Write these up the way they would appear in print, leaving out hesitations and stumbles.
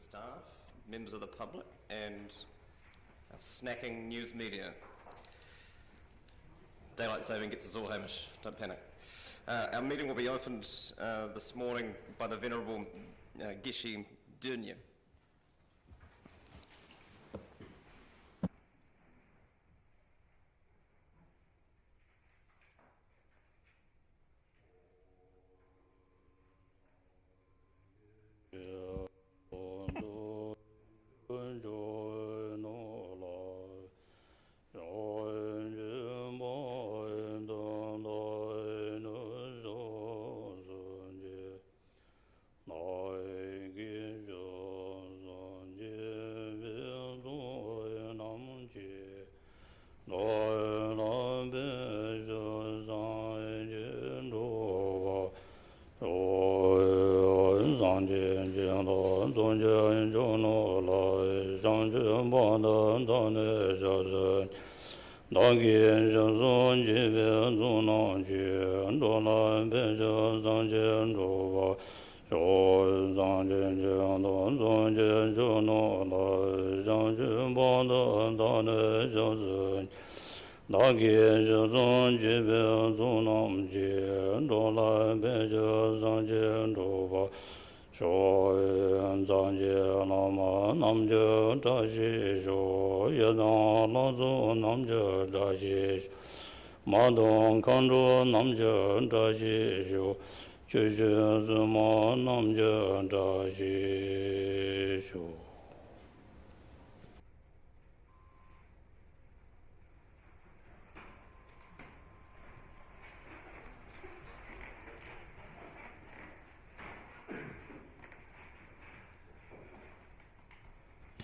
staff, members of the public, and our snacking news media. Daylight saving gets us all, Hamish, don't panic. Our meeting will be opened this morning by the Venerable Geshe Dunya.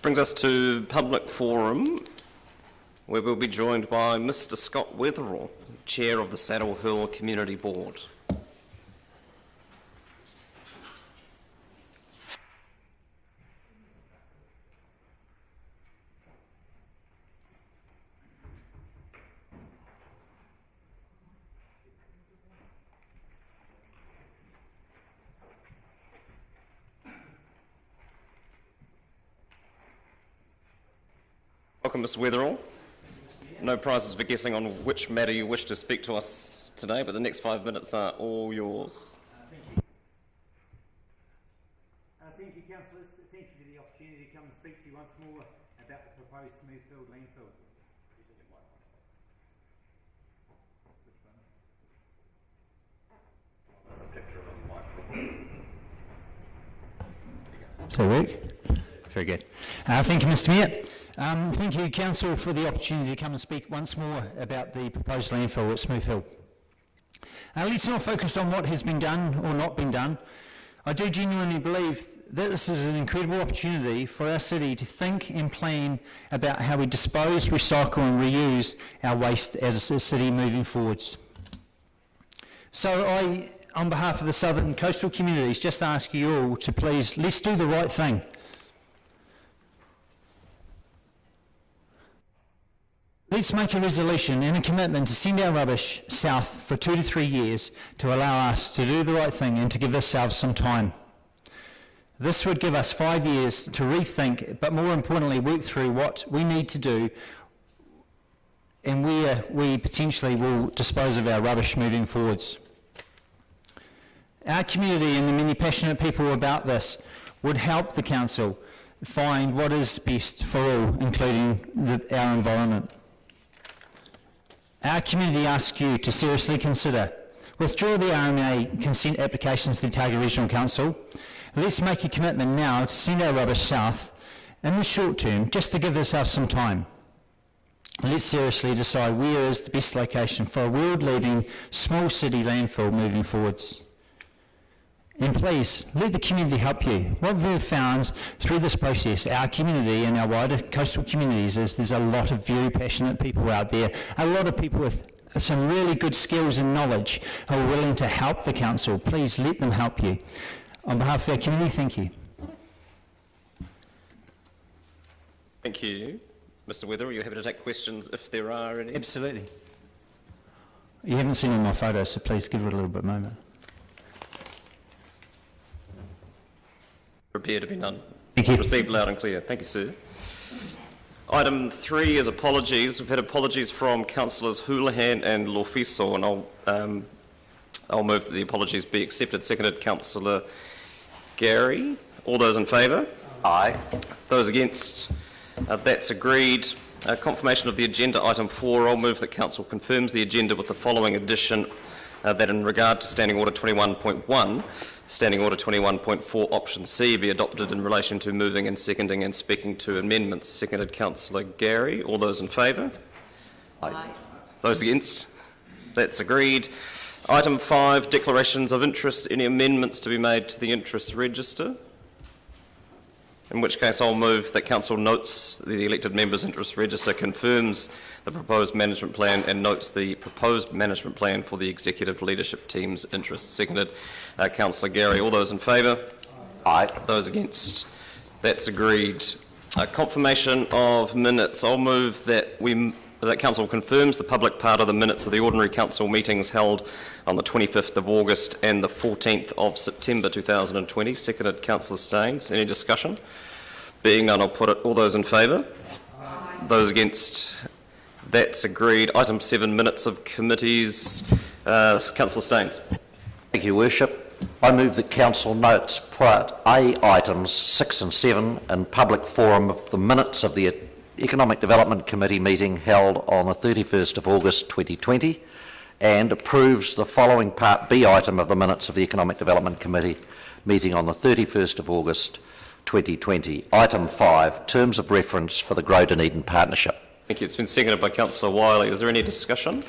Brings us to public forum, where we'll be joined by Mr. Scott Wetherall, Chair of the Saddle Hill Community Board. Welcome, Mr. Wetherall. No prizes for guessing on which matter you wish to speak to us today, but the next 5 minutes are all yours. Thank you, councillors. Thank you for the opportunity to come and speak to you once more about the proposed Smoothfield landfill. There's a picture of a microphone. Does that work? Very good. Thank you, Mr. Mayor. Thank you, Council, for the opportunity to come and speak once more about the proposed landfill at Smoothfield. Let's not focus on what has been done or not been done. I do genuinely believe that this is an incredible opportunity for our city to think and plan about how we dispose, recycle and reuse our waste as a city moving forwards. So I, on behalf of the southern coastal communities, just ask you all to please, let's do the right thing. Let's make a resolution and a commitment to send our rubbish south for 2 to 3 years to allow us to do the right thing and to give ourselves some time. This would give us 5 years to rethink, but more importantly, work through what we need to do and where we potentially will dispose of our rubbish moving forwards. Our community and the many passionate people about this would help the council find what is best for all, including our environment. Our community asks you to seriously consider withdraw the RMA consent application to the Otago Regional Council. Let's make a commitment now to send our rubbish south in the short term, just to give ourselves some time. Let's seriously decide where is the best location for a world-leading small city landfill moving forwards. And please, let the community help you. What we've found through this process, our community and our wider coastal communities, is there's a lot of very passionate people out there, a lot of people with some really good skills and knowledge who are willing to help the council. Please let them help you. On behalf of our community, thank you. Thank you. Mr. Wetherall, are you happy to take questions if there are any? Absolutely. You haven't seen all my photos, so please give it a little bit of a moment. There appear to be none. Thank you. Received loud and clear. Thank you, sir. Item 3 is apologies. We've had apologies from Councillors Houlihan and Lorfiso, and I'll move that the apologies be accepted. Seconded, Councillor Gary. All those in favour? Aye. Those against? That's agreed. Confirmation of the agenda, item 4. I'll move that Council confirms the agenda with the following addition, that in regard to Standing Order 21.1, Standing Order 21.4 Option C be adopted in relation to moving and seconding and speaking to amendments. Seconded, Councillor Gary. All those in favour? Aye. Those against? That's agreed. Item 5, declarations of interest. Any amendments to be made to the interest register? In which case I'll move that Council notes the elected members' interest register, confirms the proposed management plan and notes the proposed management plan for the executive leadership team's interests. Seconded, Councillor Gary. All those in favour? Aye. Those against? That's agreed. Confirmation of minutes. I'll move that that Council confirms the public part of the minutes of the ordinary Council meetings held on the 25th of August and the 14th of September 2020. Seconded, Councillor Staines. Any discussion? Being none, I'll put it. All those in favour? Those against? That's agreed. Item 7, minutes of committees. Councillor Staines. Thank you, Worship. I move that Council notes Part A items 6 and 7 in public forum of the minutes of the Economic Development Committee meeting held on the 31st of August 2020 and approves the following Part B item of the minutes of the Economic Development Committee meeting on the 31st of August 2020. Item 5, terms of reference for the Grow Dunedin Partnership. Thank you. It's been seconded by Councillor Wiley. Is there any discussion?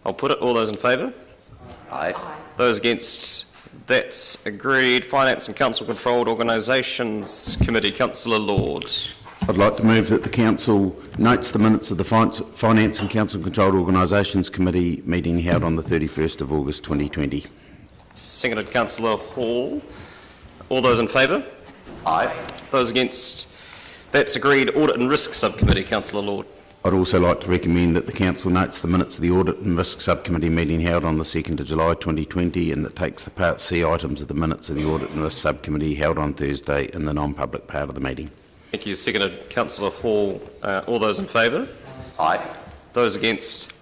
I'll put it. All those in favour? Aye. Those against? That's agreed. Finance and Council Controlled Organisations Committee. Councillor Lord. I'd like to move that the Council notes the minutes of the Finance and Council Controlled Organisations Committee meeting held on the 31st of August 2020. Seconded, Councillor Hall. All those in favour? Aye. Those against? That's agreed. Audit and Risk Subcommittee. Councillor Lord. I'd also like to recommend that the Council notes the minutes of the Audit and Risk Subcommittee meeting held on the 2nd of July 2020 and that takes the Part C items of the minutes of the Audit and Risk Subcommittee held on Thursday in the non-public part of the meeting. Thank you. Seconded, Councillor Hall. All those in favour? Aye. Those against?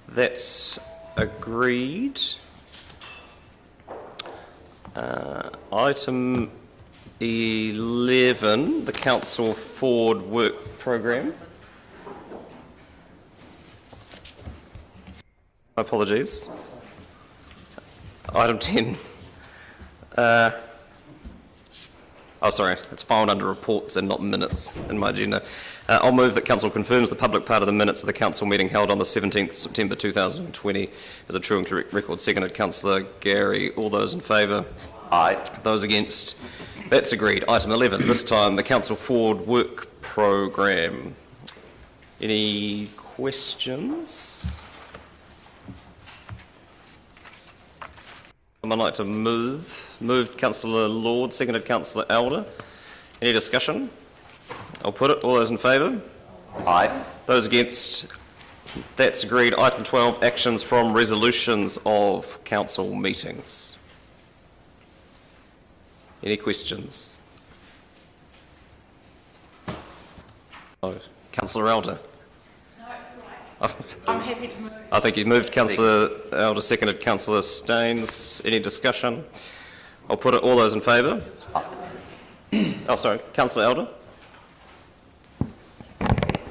That's agreed. Item 11, the Council Forward Work Programme. Apologies. Item 10. Sorry, it's filed under reports and not minutes in my agenda. I'll move that Council confirms the public part of the minutes of the Council meeting held on the 17th September 2020 as a true and correct record. Seconded, Councillor Gary. All those in favour? Aye. Those against? That's agreed. Item 11, this time the Council Forward Work Programme. Any questions? Someone like to move? Moved Councillor Lord, seconded Councillor Elder. Any discussion? I'll put it. All those in favour? Aye. Those against? That's agreed. Item 12, actions from resolutions of council meetings. Any questions? Oh, Councillor Elder. No, it's all right. I'm happy to move. I think you moved. Councillor Elder, seconded Councillor Staines. Any discussion? I'll put it. All those in favour? Oh, sorry. Councillor Elder.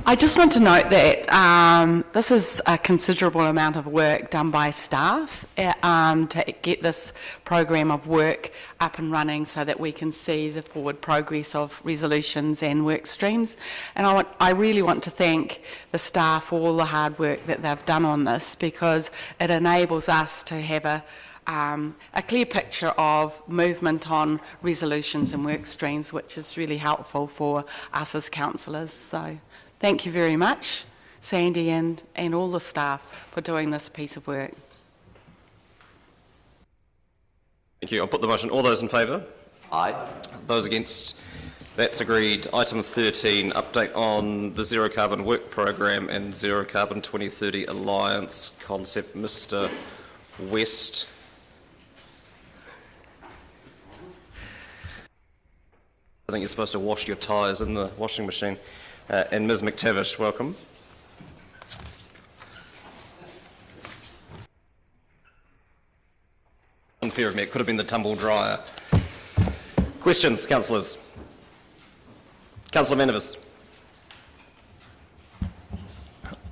I just want to note that this is a considerable amount of work done by staff to get this program of work up and running so that we can see the forward progress of resolutions and work streams. And I really want to thank the staff for all the hard work that they've done on this, because it enables us to have a clear picture of movement on resolutions and work streams, which is really helpful for us as councillors. So thank you very much, Sandy and all the staff, for doing this piece of work. Thank you. I'll put the motion. All those in favour? Aye. Those against? That's agreed. Item 13, update on the Zero Carbon Work Programme and Zero Carbon 2030 Alliance concept. Mr. West. think you're supposed to wash your tyres in the washing machine. And Ms McTavish, welcome. Unfair of me, it could have been the tumble dryer. Questions, councillors? Councillor Manovis.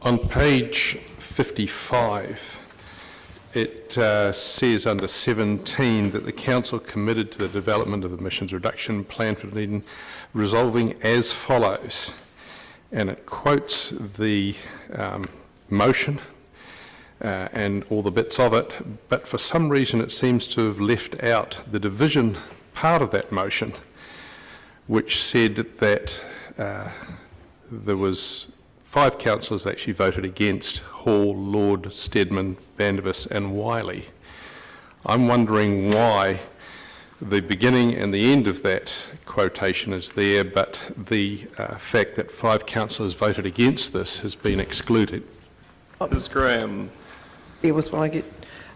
On page 55, it says under 17 that the council committed to the development of emissions reduction plan for Dunedin, resolving as follows. And it quotes the motion and all the bits of it, but for some reason it seems to have left out the division part of that motion, which said that there was 5 councillors that actually voted against: Hall, Lord, Steadman, Vandervis and Wiley. I'm wondering why the beginning and the end of that quotation is there, but the fact that 5 councillors voted against this has been excluded. Ms Graham. Bear with what I get.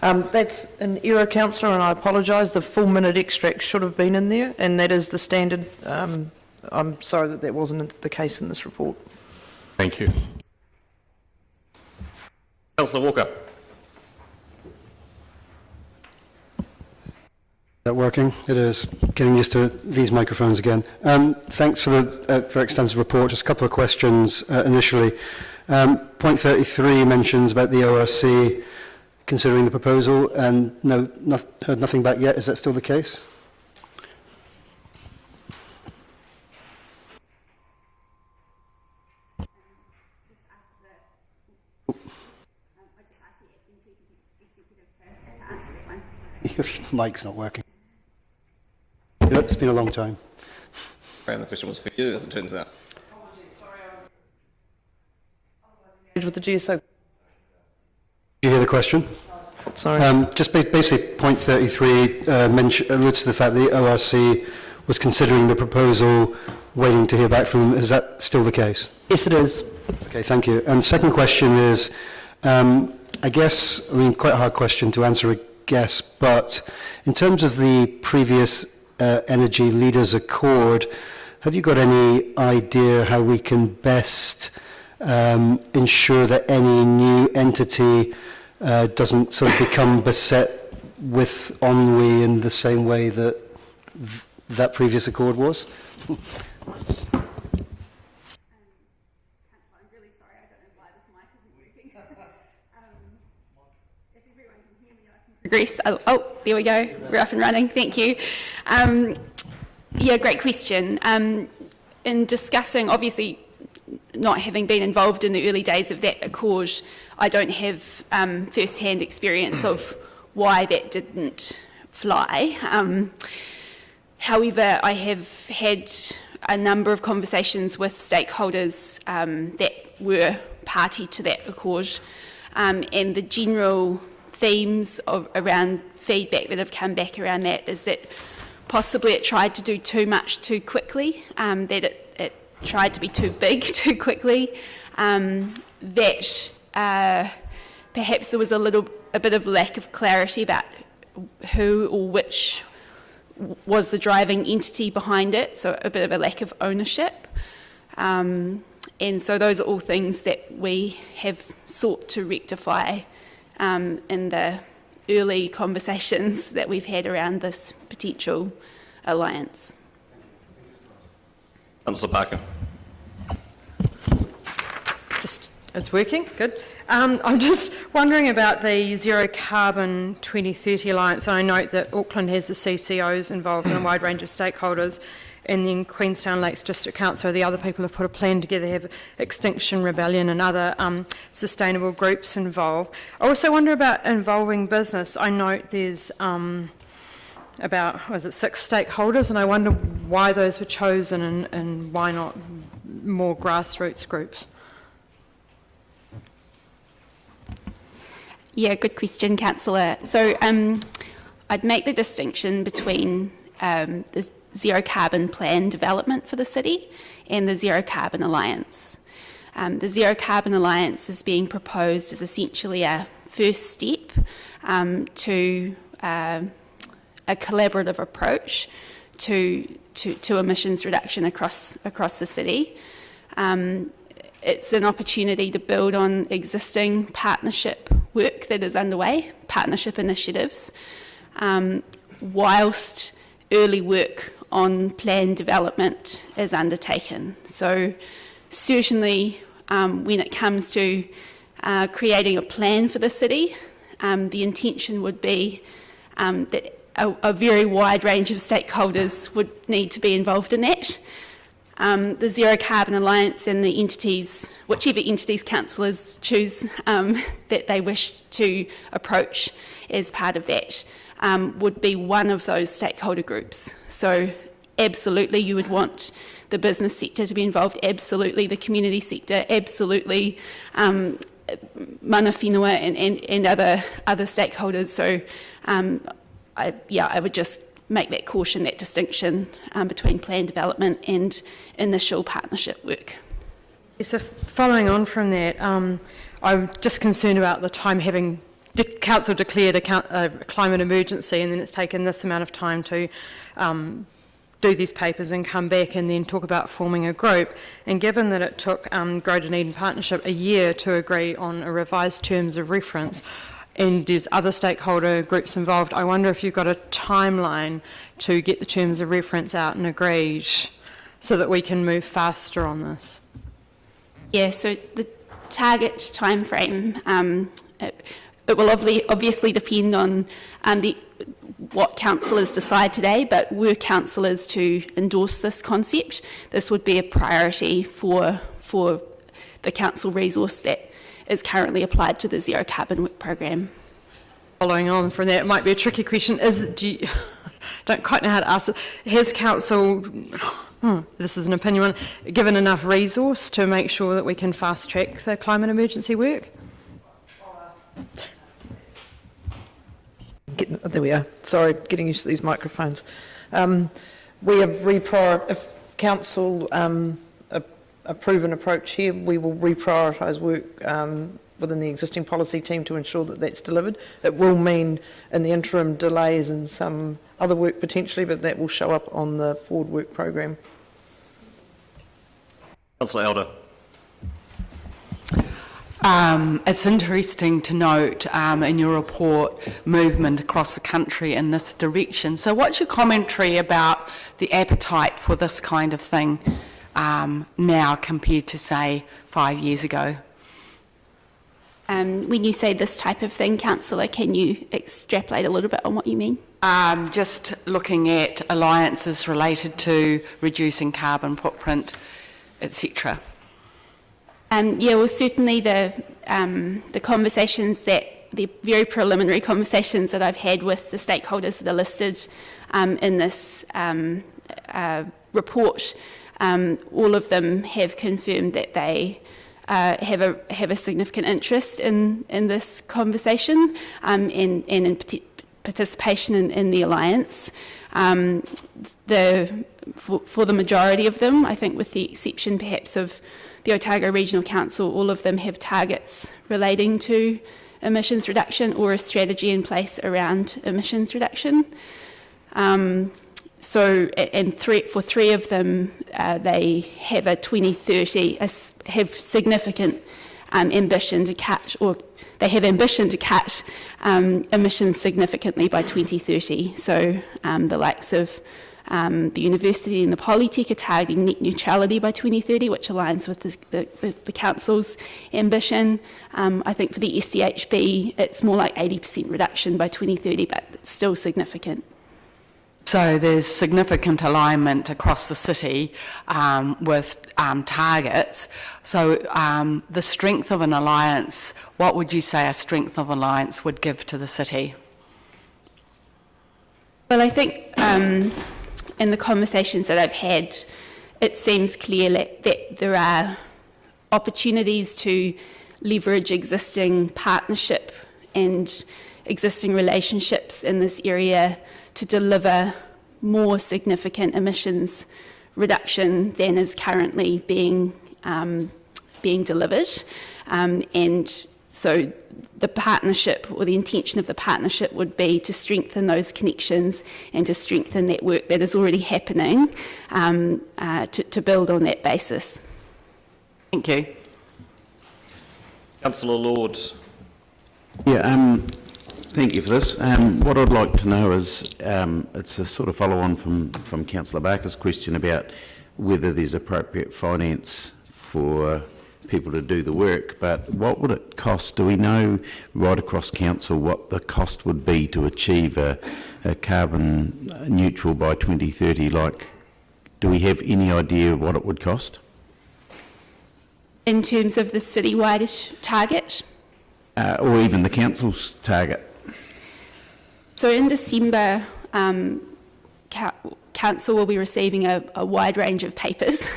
That's an error, councillor, and I apologise. The full minute extract should have been in there, and that is the standard. I'm sorry that wasn't the case in this report. Thank you. Councillor Walker. Is that working? It is. Getting used to these microphones again. Thanks for the very extensive report. Just a couple of questions initially. Point 33 mentions about the ORC considering the proposal, and heard nothing back yet. Is that still the case? Your mic's not working. Yep, it's been a long time. And the question was for you, as it turns out. With the GSO. Did you hear the question? Sorry. Just basically, point 33 alludes to the fact that the ORC was considering the proposal, waiting to hear back from them. Is that still the case? Yes, it is. Okay, thank you. And the second question is, I guess, quite a hard question to answer, I guess, but in terms of the previous Energy Leaders Accord, have you got any idea how we can best ensure that any new entity doesn't sort of become beset with ennui in the same way that that previous accord was? I'm really sorry, I don't know why this mic isn't working. If everyone can hear me, I can progress. Oh, there we go. We're up and running. Thank you. Yeah, great question. In discussing, obviously, not having been involved in the early days of that accord, I don't have first-hand experience of why that didn't fly. However, I have had a number of conversations with stakeholders that were party to that accord, and the general themes around feedback that have come back around that is that possibly it tried to do too much too quickly, that it tried to be too big too quickly, that perhaps there was a bit of lack of clarity about who or which was the driving entity behind it, so a bit of a lack of ownership. And so those are all things that we have sought to rectify in the early conversations that we've had around this potential alliance. Councillor Parker. It's working, good. I'm just wondering about the Zero Carbon 2030 Alliance. I note that Auckland has the CCOs involved and a wide range of stakeholders, and then Queenstown Lakes District Council, the other people have put a plan together, have Extinction Rebellion and other sustainable groups involved. I also wonder about involving business. I note there's about, 6 stakeholders, and I wonder why those were chosen and why not more grassroots groups. Yeah, good question, Councillor. So I'd make the distinction between the Zero Carbon Plan development for the city and the Zero Carbon Alliance. The Zero Carbon Alliance is being proposed as essentially a first step to a collaborative approach to to emissions reduction across the city. It's an opportunity to build on existing partnership work that is underway, partnership initiatives, whilst early work on plan development is undertaken. So certainly when it comes to creating a plan for the city, the intention would be that a very wide range of stakeholders would need to be involved in that. The Zero Carbon Alliance and the entities, whichever entities councillors choose that they wish to approach as part of that, would be one of those stakeholder groups. So absolutely you would want the business sector to be involved, absolutely the community sector, absolutely mana whenua and other stakeholders. So I would just make that caution, that distinction between plan development and initial partnership work. So following on from that, I'm just concerned about the time having council declared a climate emergency, and then it's taken this amount of time to do these papers and come back and then talk about forming a group. And given that it took Grow Dunedin Partnership a year to agree on a revised terms of reference, and there's other stakeholder groups involved, I wonder if you've got a timeline to get the terms of reference out and agreed so that we can move faster on this. Yeah, so the target timeframe, it will obviously depend on what councillors decide today, but were councillors to endorse this concept, this would be a priority for the council resource that is currently applied to the Zero Carbon Work Programme. Following on from that, it might be a tricky question. Don't quite know how to ask it. Has council, this is an opinion one, given enough resource to make sure that we can fast track the climate emergency work? There we are. Sorry, getting used to these microphones. We have if council approve an approach here, we will reprioritise work within the existing policy team to ensure that that's delivered. It will mean in the interim delays in some other work potentially, but that will show up on the forward work programme. Councillor Elder. It's interesting to note in your report movement across the country in this direction. So what's your commentary about the appetite for this kind of thing now compared to, say, 5 years ago? When you say this type of thing, councillor, can you extrapolate a little bit on what you mean? Just looking at alliances related to reducing carbon footprint, etc. Yeah, well, certainly the conversations the very preliminary conversations that I've had with the stakeholders that are listed in this report, all of them have confirmed that they have a significant interest in this conversation and in participation in the alliance. For the majority of them, I think with the exception perhaps of the Otago Regional Council, all of them have targets relating to emissions reduction or a strategy in place around emissions reduction. For three of them, they have a 2030, have significant ambition to cut, or they have ambition to cut emissions significantly by 2030. So the likes of the university and the Polytech are targeting net neutrality by 2030, which aligns with the council's ambition. I think for the SDHB, it's more like 80% reduction by 2030, but it's still significant. So there's significant alignment across the city with targets. So the strength of an alliance, what would you say a strength of alliance would give to the city? Well, I think in the conversations that I've had, it seems clear that there are opportunities to leverage existing partnership and existing relationships in this area to deliver more significant emissions reduction than is currently being delivered. And So the partnership, or the intention of the partnership, would be to strengthen those connections and to strengthen that work that is already happening, to build on that basis. Thank you. Councillor Lord. Yeah, thank you for this. What I'd like to know is, it's a sort of follow-on from Councillor Barker's question about whether there's appropriate finance for people to do the work, but what would it cost? Do we know right across council what the cost would be to achieve a carbon neutral by 2030? Like, do we have any idea what it would cost? In terms of the citywide target? Or even the council's target? So in December, Council will be receiving a wide range of papers,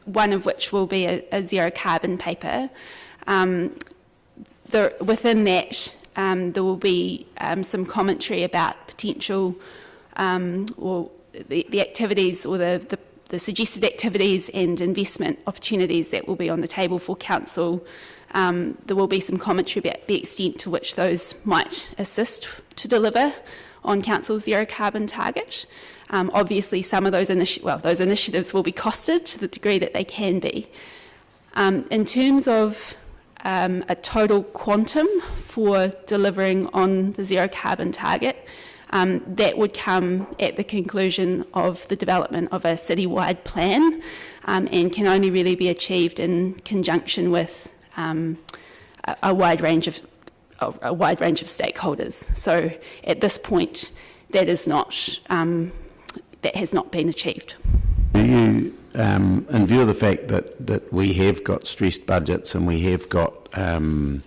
one of which will be a zero carbon paper. Within that, there will be some commentary about potential, or the activities, or the suggested activities and investment opportunities that will be on the table for Council. There will be some commentary about the extent to which those might assist to deliver on Council's zero carbon target. Obviously, some of those initiatives will be costed to the degree that they can be. In terms of a total quantum for delivering on the zero carbon target, that would come at the conclusion of the development of a citywide plan, and can only really be achieved in conjunction with a wide range of stakeholders. So at this point, that is not that has not been achieved. Do you, in view of the fact that we have got stressed budgets and we have got some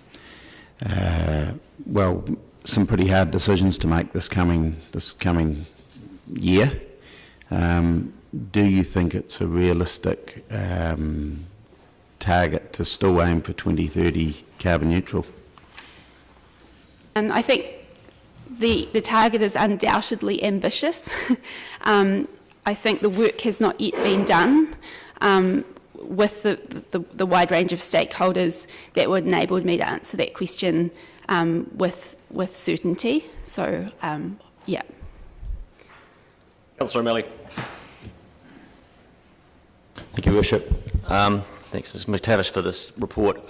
pretty hard decisions to make this coming year, do you think it's a realistic target to still aim for 2030 carbon neutral? I think the target is undoubtedly ambitious. I think the work has not yet been done with the wide range of stakeholders that would enable me to answer that question with certainty. So, yeah. Councillor O'Malley. Thank you, Worship. Thanks, Ms McTavish, for this report.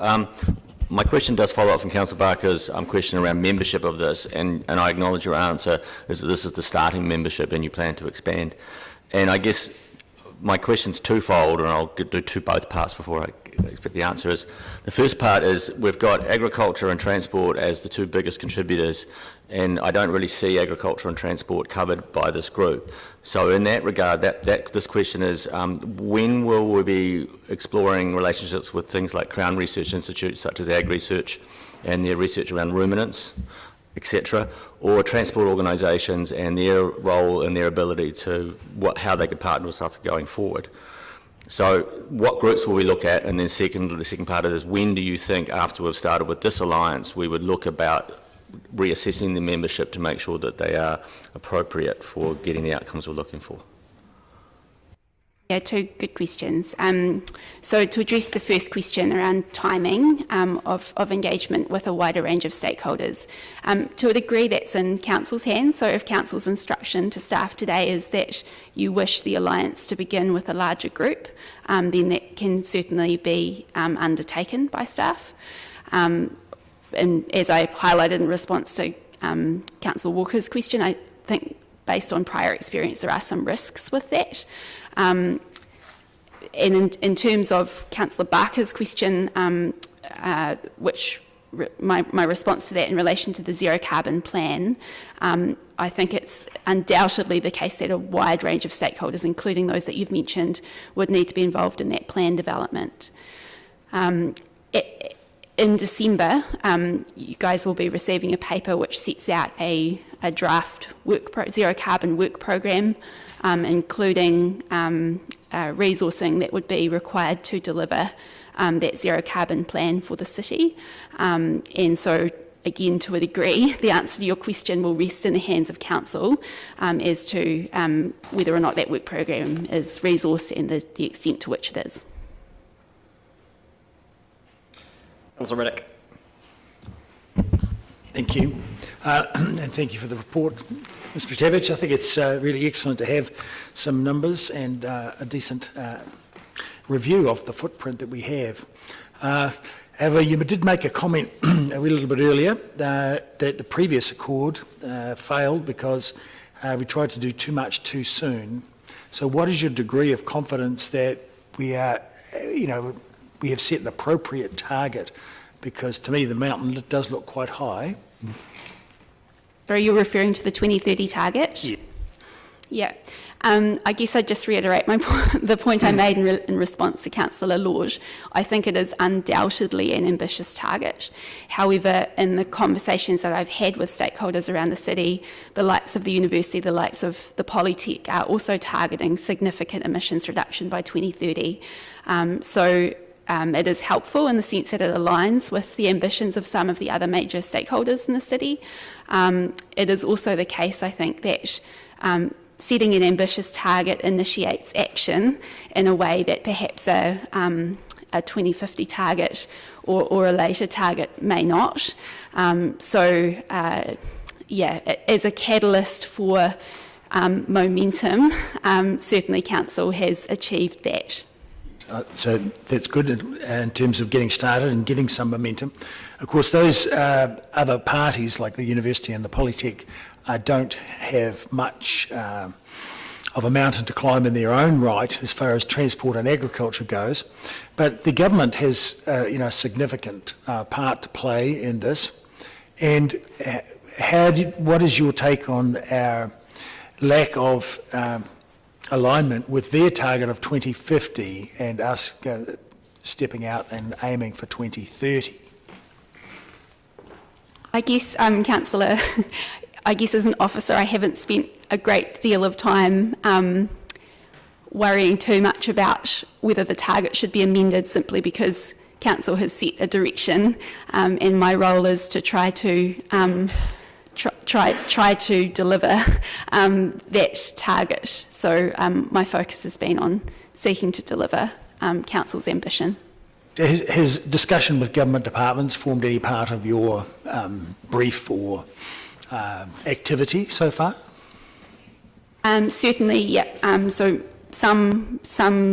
My question does follow up from Councillor Barker's question around membership of this, and I acknowledge your answer is that this is the starting membership and you plan to expand. And I guess my question's twofold, and I'll do both parts before I expect the answer is. The first part is we've got agriculture and transport as the two biggest contributors, and I don't really see agriculture and transport covered by this group. So in that regard, this question is, when will we be exploring relationships with things like Crown Research Institutes such as Ag Research and their research around ruminants, etc., or transport organisations and their role and their ability to how they could partner with us going forward? So what groups will we look at? And then the second part of this, when do you think, after we've started with this alliance, we would look about reassessing the membership to make sure that they are appropriate for getting the outcomes we're looking for? Yeah, two good questions. So to address the first question around timing of engagement with a wider range of stakeholders, to a degree that's in Council's hands. So if Council's instruction to staff today is that you wish the alliance to begin with a larger group, then that can certainly be undertaken by staff. And as I highlighted in response to Councillor Walker's question, I think based on prior experience there are some risks with that. And in terms of Councillor Barker's question, which my response to that in relation to the zero carbon plan, I think it's undoubtedly the case that a wide range of stakeholders, including those that you've mentioned, would need to be involved in that plan development. In December, you guys will be receiving a paper which sets out a draft zero carbon work programme, including resourcing that would be required to deliver that zero carbon plan for the city. And so, again, to a degree, the answer to your question will rest in the hands of Council as to whether or not that work programme is resourced and the extent to which it is. Councillor Riddick. Thank you. And thank you for the report, Mr. Tavich. I think it's really excellent to have some numbers and a decent review of the footprint that we have. However, you did make a comment a little bit earlier that the previous accord failed because we tried to do too much too soon. So what is your degree of confidence that we are, we have set an appropriate target? Because to me, the mountain does look quite high. So you're referring to the 2030 target? Yeah. Yeah. I guess I'd just reiterate the point I made in response to Councillor Lodge. I think it is undoubtedly an ambitious target. However, in the conversations that I've had with stakeholders around the city, the likes of the university, the likes of the Polytech are also targeting significant emissions reduction by 2030. It is helpful in the sense that it aligns with the ambitions of some of the other major stakeholders in the city. It is also the case, I think, that setting an ambitious target initiates action in a way that perhaps a 2050 target or a later target may not. As a catalyst for momentum, certainly Council has achieved that. So that's good in terms of getting started and getting some momentum. Of course, those other parties like the university and the Polytech don't have much of a mountain to climb in their own right as far as transport and agriculture goes. But the government has a significant part to play in this. And what is your take on our lack of alignment with their target of 2050 and us stepping out and aiming for 2030? I guess, Councillor, I guess as an officer I haven't spent a great deal of time worrying too much about whether the target should be amended simply because Council has set a direction, and my role is to try to deliver that target. So my focus has been on seeking to deliver Council's ambition. Has discussion with government departments formed any part of your brief or activity so far? Certainly, yeah. So some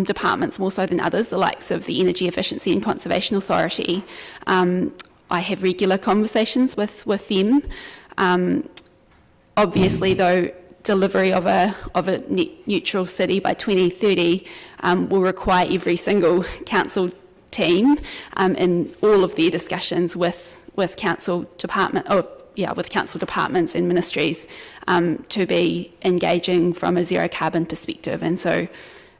departments more so than others, the likes of the Energy Efficiency and Conservation Authority, I have regular conversations with them. Obviously, though, delivery of a net neutral city by 2030 will require every single council team in all of their discussions with council departments and ministries to be engaging from a zero carbon perspective. And so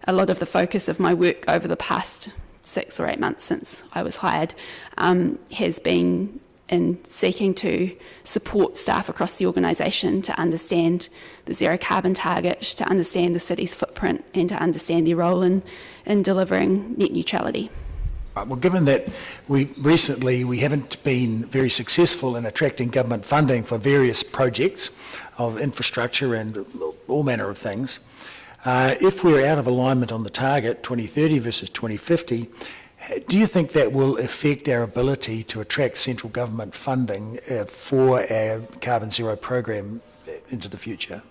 a lot of the focus of my work over the past 6 or 8 months since I was hired has been in seeking to support staff across the organisation to understand the zero carbon target, to understand the city's footprint, and to understand their role in delivering net neutrality. Well, given that we haven't been very successful in attracting government funding for various projects of infrastructure and all manner of things, if we're out of alignment on the target, 2030 versus 2050, do you think that will affect our ability to attract central government funding for our carbon zero program into the future?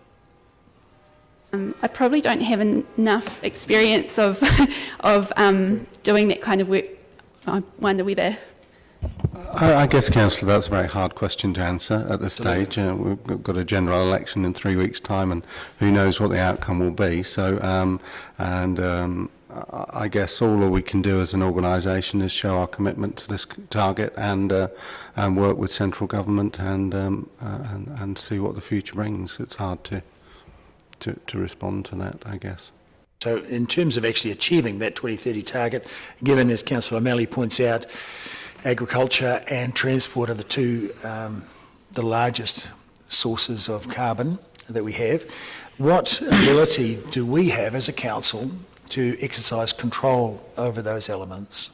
I probably don't have enough experience of doing that kind of work. I wonder whether... I guess, Councillor, that's a very hard question to answer at this stage. We've got a general election in 3 weeks' time, and who knows what the outcome will be. So, I guess all we can do as an organisation is show our commitment to this target and work with central government and see what the future brings. It's hard to respond to that, I guess. So in terms of actually achieving that 2030 target, given, as Councillor O'Malley points out, agriculture and transport are the largest sources of carbon that we have, what ability do we have as a council to exercise control over those elements?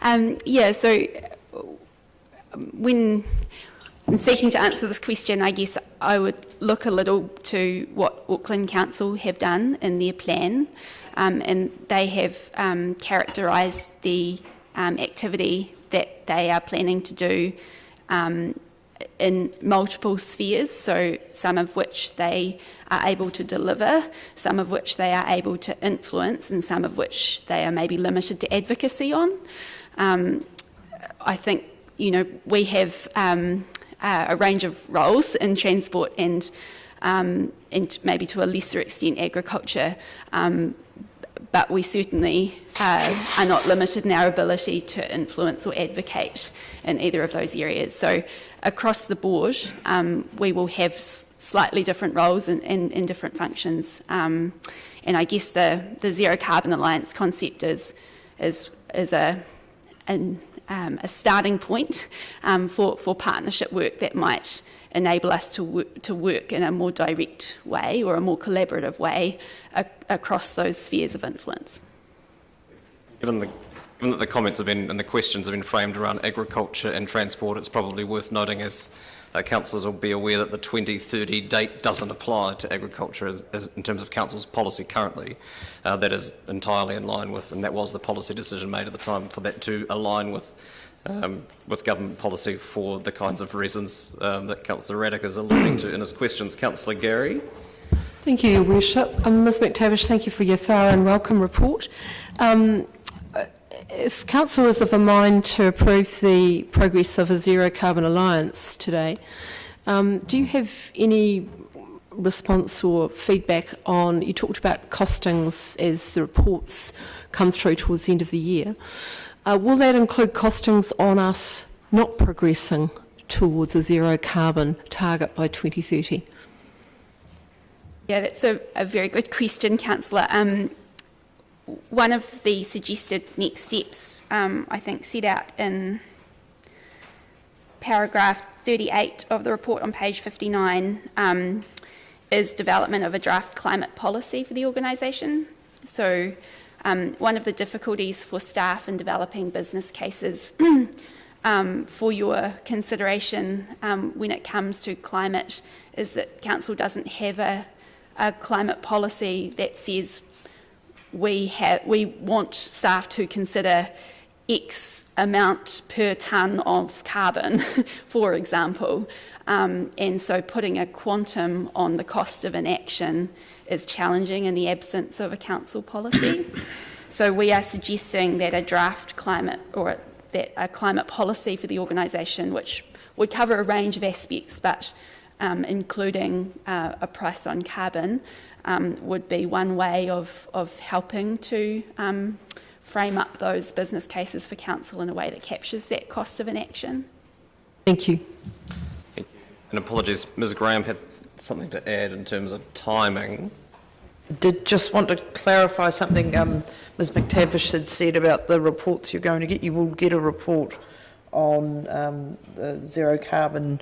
So when seeking to answer this question, I guess I would look a little to what Auckland Council have done in their plan, and they have characterised the activity that they are planning to do in multiple spheres, so some of which they are able to deliver, some of which they are able to influence, and some of which they are maybe limited to advocacy on. I think, we have a range of roles in transport and maybe to a lesser extent agriculture, but we certainly are not limited in our ability to influence or advocate in either of those areas. So across the board, we will have slightly different roles and different functions. And I guess the Zero Carbon Alliance concept is a starting point for partnership work that might enable us to work in a more direct way or a more collaborative way across those spheres of influence. Given that the comments have been and the questions have been framed around agriculture and transport, it's probably worth noting, as councillors will be aware, that the 2030 date doesn't apply to agriculture in terms of council's policy currently. That is entirely in line with, and that was the policy decision made at the time, for that to align with government policy for the kinds of reasons that Councillor Raddick is alluding to in his questions. Councillor Gary. Thank you, Your Worship. Ms McTavish, thank you for your thorough and welcome report. If Council is of a mind to approve the progress of a Zero Carbon Alliance today, do you have any response or feedback on, you talked about costings as the reports come through towards the end of the year. Will that include costings on us not progressing towards a zero carbon target by 2030? Yeah, that's a very good question, Councillor. One of the suggested next steps, I think, set out in paragraph 38 of the report on page 59 is development of a draft climate policy for the organisation. So one of the difficulties for staff in developing business cases for your consideration when it comes to climate is that Council doesn't have a climate policy that says we want staff to consider X amount per tonne of carbon, for example. And so putting a quantum on the cost of inaction is challenging in the absence of a council policy. So we are suggesting that a draft climate, or that a climate policy for the organisation, which would cover a range of aspects, but including a price on carbon, would be one way of helping to frame up those business cases for council in a way that captures that cost of inaction. Thank you. Thank you. And apologies, Ms Graham had something to add in terms of timing. Did just want to clarify something Ms McTavish had said about the reports you're going to get. You will get a report on the zero carbon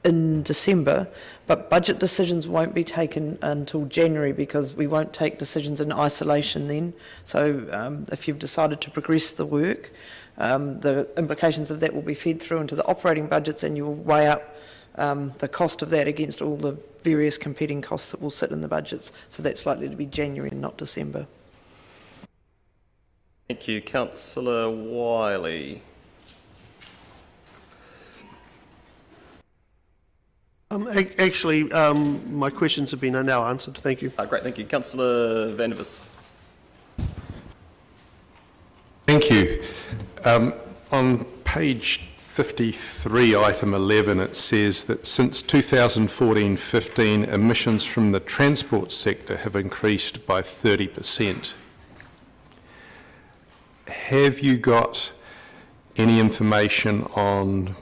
in December, but budget decisions won't be taken until January because we won't take decisions in isolation then. So if you've decided to progress the work, the implications of that will be fed through into the operating budgets, and you'll weigh up the cost of that against all the various competing costs that will sit in the budgets. So that's likely to be January and not December. Thank you. Councillor Wiley. Actually, my questions have been now answered. Thank you. Great, thank you. Councillor Van der Vis. Thank you. On page 53, item 11, it says that since 2014-15, emissions from the transport sector have increased by 30%. Have you got any information on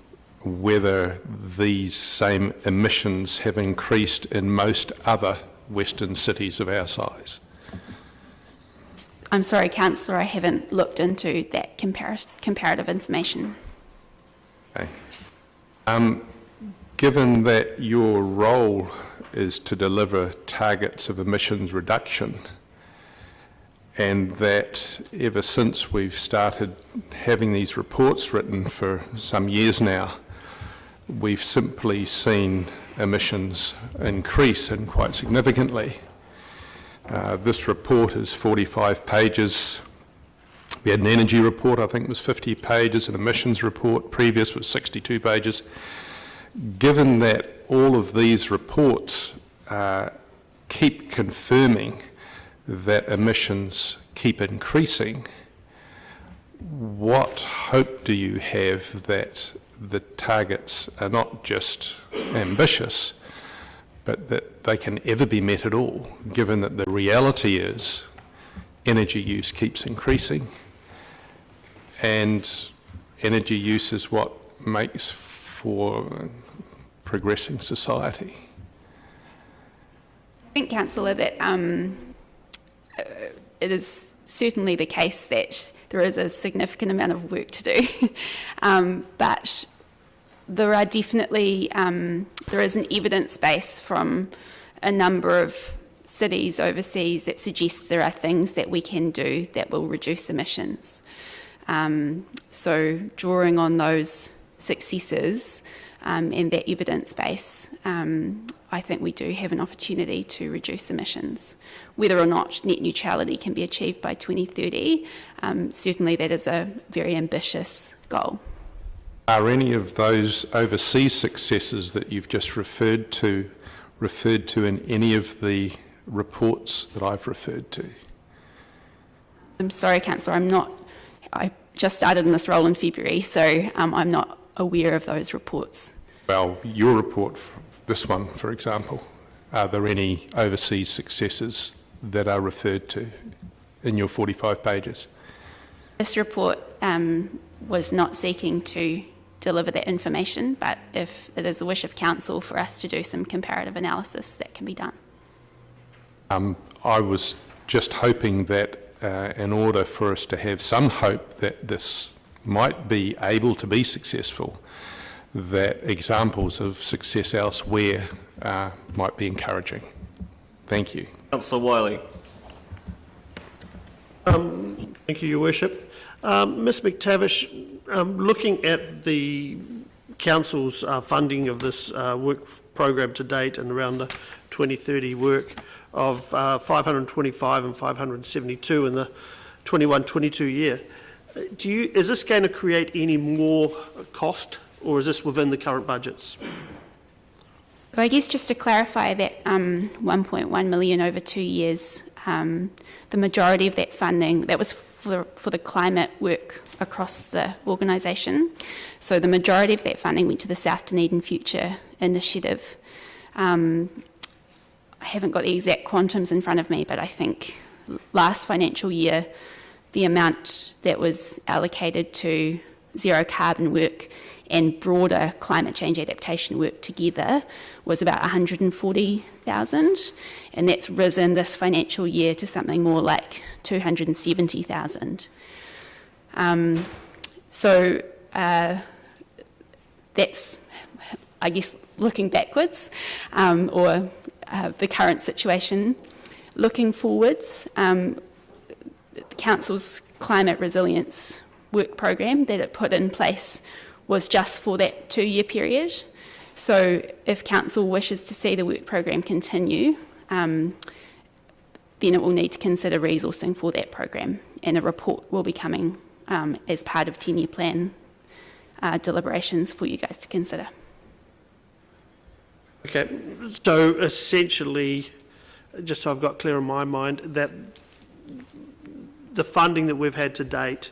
whether these same emissions have increased in most other Western cities of our size? I'm sorry, Councillor, I haven't looked into that comparative information. Okay. Given that your role is to deliver targets of emissions reduction, and that ever since we've started having these reports written for some years now, we've simply seen emissions increase and quite significantly. This report is 45 pages, We had an energy report, I think it was 50 pages, an emissions report, previous was 62 pages. Given that all of these reports keep confirming that emissions keep increasing, what hope do you have that the targets are not just ambitious, but that they can ever be met at all, given that the reality is energy use keeps increasing, and energy use is what makes for progressing society? I think, Councillor, that it is certainly the case that there is a significant amount of work to do, but there are definitely, there is an evidence base from a number of cities overseas that suggests there are things that we can do that will reduce emissions. So drawing on those successes and that evidence base, I think we do have an opportunity to reduce emissions. Whether or not net neutrality can be achieved by 2030, certainly that is a very ambitious goal. Are any of those overseas successes that you've just referred to in any of the reports that I've referred to? I'm sorry, Councillor, I just started in this role in February, so I'm not aware of those reports. Well, your report, this one, for example, are there any overseas successes that are referred to in your 45 pages? This report was not seeking to deliver that information, but if it is the wish of Council for us to do some comparative analysis, that can be done. I was just hoping that in order for us to have some hope that this might be able to be successful, that examples of success elsewhere might be encouraging. Thank you. Councillor Wiley. Thank you, Your Worship. Ms McTavish, looking at the Council's funding of this work program to date and around the 2030 work of 525 and 572 in the 21-22 year, is this going to create any more cost, or is this within the current budgets? So I guess just to clarify that 1.1 million over 2 years, the majority of that funding, that was for the climate work across the organisation. So the majority of that funding went to the South Dunedin Future Initiative. I haven't got the exact quantums in front of me, but I think last financial year, the amount that was allocated to zero carbon work and broader climate change adaptation work together was about 140,000, and that's risen this financial year to something more like 270,000. So that's, I guess, looking backwards, or the current situation. Looking forwards, the Council's climate resilience work program that it put in place was just for that 2-year period. So if Council wishes to see the work program continue, then it will need to consider resourcing for that program, and a report will be coming as part of 10-year plan deliberations for you guys to consider. Okay, so essentially, just so I've got clear in my mind, that the funding that we've had to date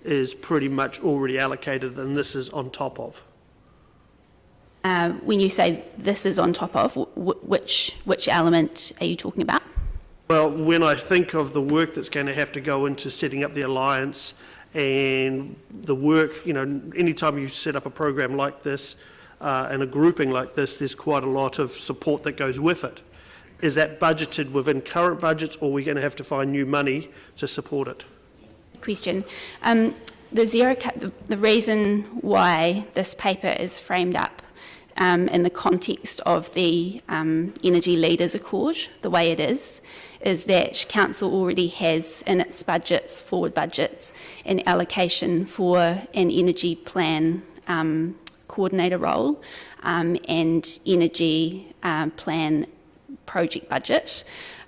is pretty much already allocated, and this is on top of? When you say this is on top of, which element are you talking about? Well, when I think of the work that's going to have to go into setting up the alliance and the work, anytime you set up a program like this and a grouping like this, there's quite a lot of support that goes with it. Is that budgeted within current budgets, or are we going to have to find new money to support it? Question. The reason why this paper is framed up in the context of the Energy Leaders Accord, the way it is that Council already has in its budgets, forward budgets, an allocation for an energy plan coordinator role and energy plan project budget.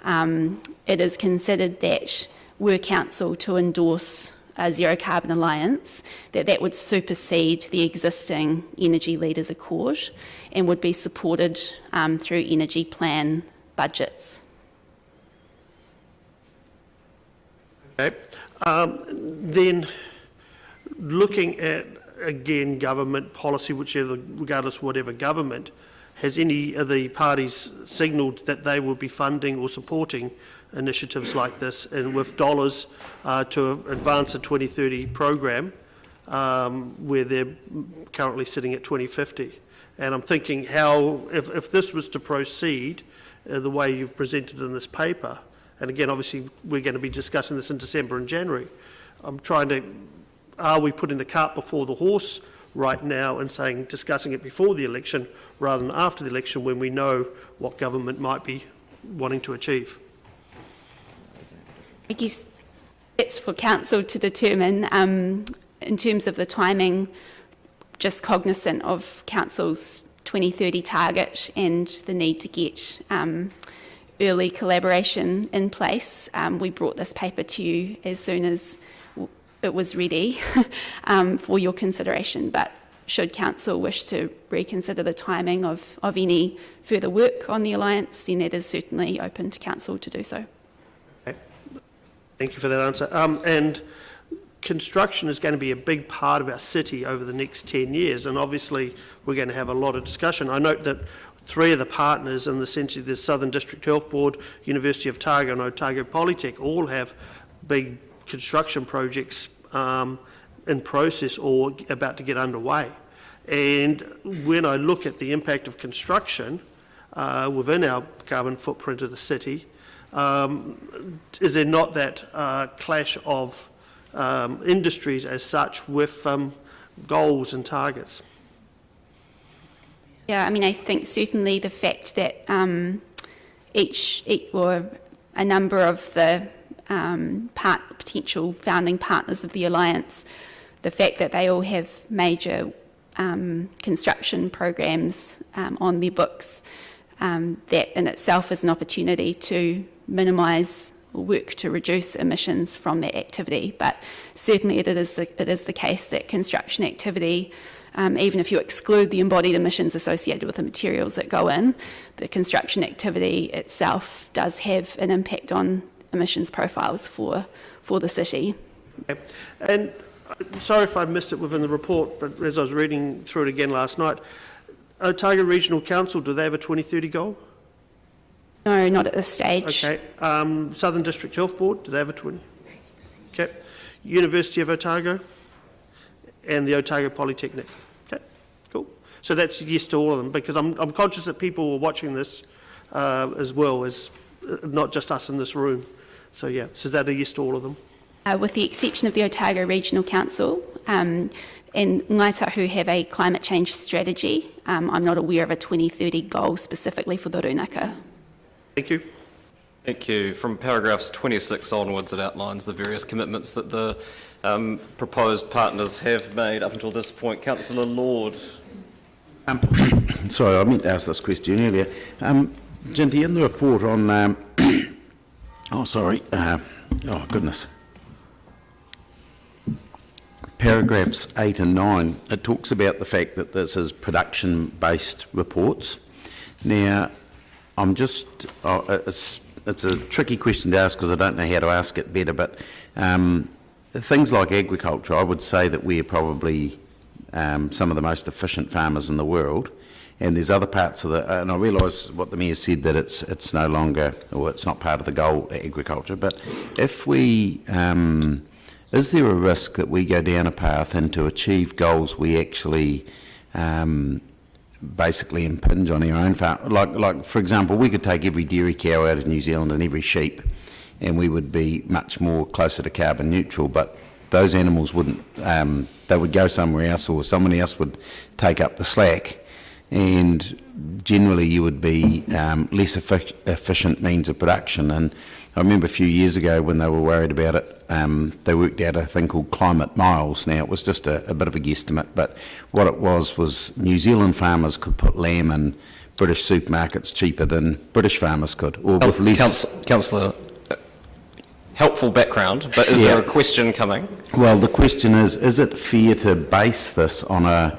It is considered that were Council to endorse Zero Carbon Alliance, that would supersede the existing Energy Leaders Accord and would be supported through energy plan budgets. Okay. Then, looking at, again, government policy, regardless of whatever government, has any of the parties signalled that they will be funding or supporting initiatives like this, and with dollars to advance a 2030 program, where they're currently sitting at 2050? And I'm thinking how, if this was to proceed the way you've presented in this paper, and again, obviously, we're going to be discussing this in December and January, are we putting the cart before the horse right now and discussing it before the election rather than after the election, when we know what government might be wanting to achieve? I guess it's for council to determine. In terms of the timing, just cognisant of council's 2030 target and the need to get early collaboration in place, we brought this paper to you as soon as it was ready for your consideration. But should council wish to reconsider the timing of any further work on the alliance, then it is certainly open to council to do so. Okay. Thank you for that answer. And construction is going to be a big part of our city over the next 10 years, and obviously we're going to have a lot of discussion. I note that 3 of the partners in the sense of the Southern District Health Board, University of Otago and Otago Polytech all have big construction projects in process or about to get underway. And when I look at the impact of construction within our carbon footprint of the city, is there not that clash of industries as such with goals and targets? Yeah, I mean, I think certainly the fact that each or a number of the potential founding partners of the alliance, the fact that they all have major construction programs on their books, that in itself is an opportunity to minimise or work to reduce emissions from that activity. But certainly it is the case that construction activity, even if you exclude the embodied emissions associated with the materials that go in, the construction activity itself does have an impact on emissions profiles for the city. Okay. And sorry if I missed it within the report, but as I was reading through it again last night, Otago Regional Council, do they have a 2030 goal? No, not at this stage. Okay. Southern District Health Board, do they have a 20? Okay. University of Otago and the Otago Polytechnic. Okay, cool. So that's a yes to all of them, because I'm conscious that people are watching this as well as not just us in this room. So yeah, so is that a yes to all of them? With the exception of the Otago Regional Council, and Ngaitahu have a climate change strategy. I'm not aware of a 2030 goal specifically for the Runaka. Thank you. Thank you. From paragraphs 26 onwards, it outlines the various commitments that the proposed partners have made up until this point. Councillor Lord. Sorry, I meant to ask this question earlier. Jinty, in the report on... oh, goodness. Paragraphs 8 and 9, it talks about the fact that this is production-based reports. Now, I'm just... it's a tricky question to ask because I don't know how to ask it better, but things like agriculture, I would say that we're probably some of the most efficient farmers in the world, and there's other parts of the... and I realise what the Mayor said, that it's no longer, or it's not part of the goal, agriculture, but if we... is there a risk that we go down a path and to achieve goals we actually basically impinge on our own farm? Like, for example, we could take every dairy cow out of New Zealand and every sheep, and we would be much more closer to carbon neutral, but those animals wouldn't, they would go somewhere else, or someone else would take up the slack, and generally you would be less efficient means of production. And I remember a few years ago when they were worried about it, they worked out a thing called climate miles. Now, it was just a bit of a guesstimate, but what it was New Zealand farmers could put lamb in British supermarkets cheaper than British farmers could, or with less... Councillor, helpful background, but is there a question coming? Well, the question is it fair to base this on a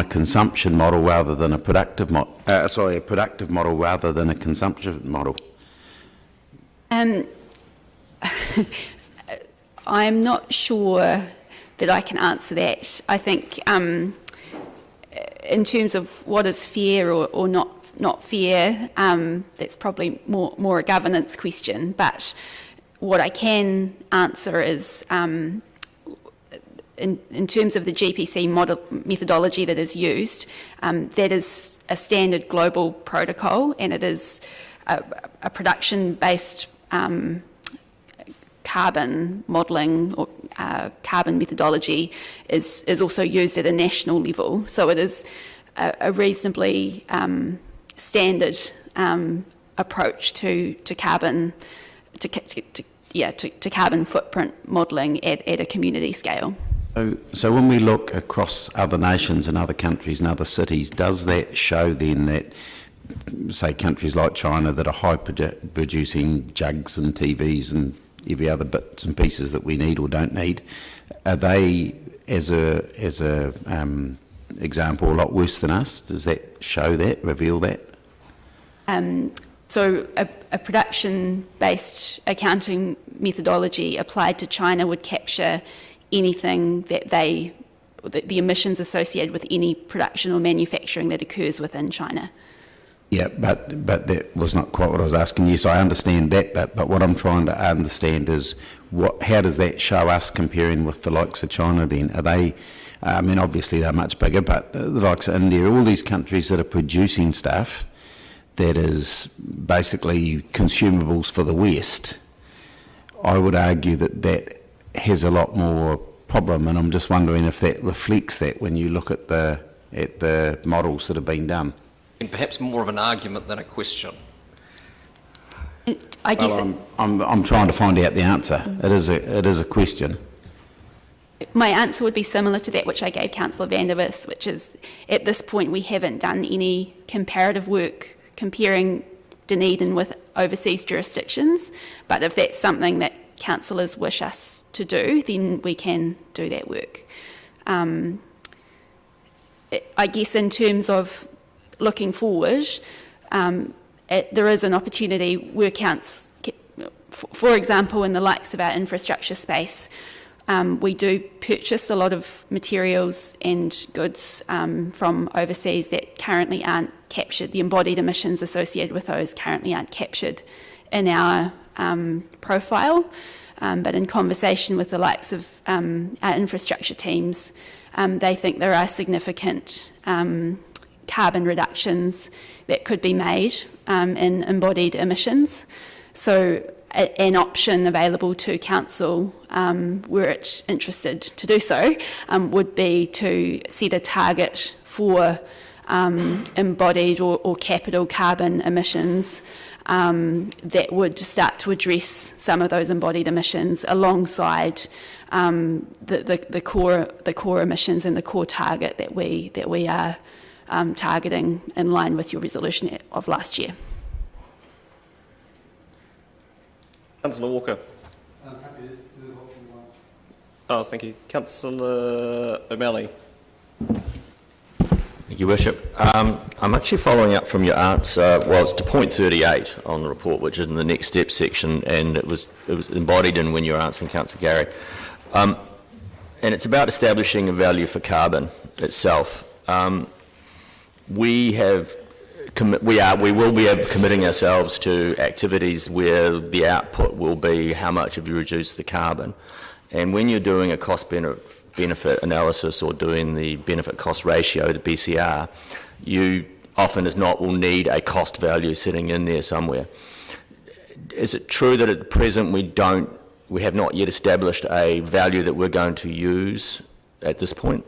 consumption model rather than a productive model? A productive model rather than a consumption model. I'm not sure that I can answer that. I think in terms of what is fair or not fair, that's probably more a governance question. But what I can answer is in terms of the GPC model methodology that is used, that is a standard global protocol, and it is a production-based carbon modelling or carbon methodology is also used at a national level. So it is a reasonably standard approach to carbon to carbon footprint modelling at a community scale. So when we look across other nations and other countries and other cities, does that show then that, say, countries like China that are high producing jugs and TVs and every other bits and pieces that we need or don't need, are they, as a example, a lot worse than us? Does that show that, reveal that? So a production-based accounting methodology applied to China would capture anything that the emissions associated with any production or manufacturing that occurs within China. Yeah, but that was not quite what I was asking. Yes, I understand that, but what I'm trying to understand is how does that show us comparing with the likes of China then? Are they, I mean, obviously they're much bigger, but the likes of India, all these countries that are producing stuff that is basically consumables for the West, I would argue that has a lot more problem, and I'm just wondering if that reflects that when you look at the models that have been done. And perhaps more of an argument than a question. I guess I'm trying to find out the answer. It is a question. My answer would be similar to that which I gave Councillor van der Vis, which is at this point we haven't done any comparative work comparing Dunedin with overseas jurisdictions, but if that's something that councillors wish us to do, then we can do that work. I guess in terms of looking forward, there is an opportunity where for example, in the likes of our infrastructure space, we do purchase a lot of materials and goods from overseas that currently aren't captured. The embodied emissions associated with those currently aren't captured in our profile, but in conversation with the likes of our infrastructure teams, they think there are significant carbon reductions that could be made in embodied emissions. So an option available to council, were it interested to do so, would be to set a target for embodied or capital carbon emissions that would start to address some of those embodied emissions alongside the core emissions and the core target that we are targeting in line with your resolution of last year. Councillor Walker. Oh, thank you. Councillor O'Malley. Thank you, Bishop. I'm actually following up from your answer was to point 38 on the report, which is in the next step section, and it was embodied in when you were answering Councillor Gary. And it's about establishing a value for carbon itself. We will be committing ourselves to activities where the output will be how much have you reduced the carbon. And when you're doing a cost benefit analysis or doing the benefit cost ratio, the BCR, you often as not will need a cost value sitting in there somewhere. Is it true that at present we have not yet established a value that we're going to use at this point?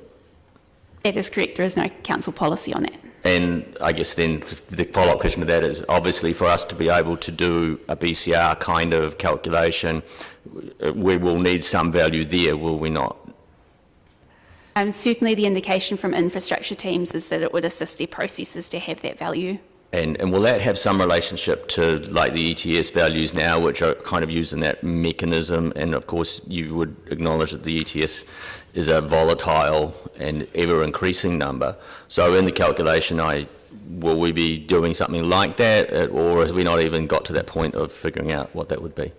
That is correct. There is no council policy on that. And I guess then the follow-up question to that is, obviously for us to be able to do a BCR kind of calculation, we will need some value there, will we not? Certainly the indication from infrastructure teams is that it would assist their processes to have that value And will that have some relationship to like the ETS values now, which are kind of used in that mechanism? And of course, you would acknowledge that the ETS is a volatile and ever-increasing number. So in the calculation, will we be doing something like that, or have we not even got to that point of figuring out what that would be?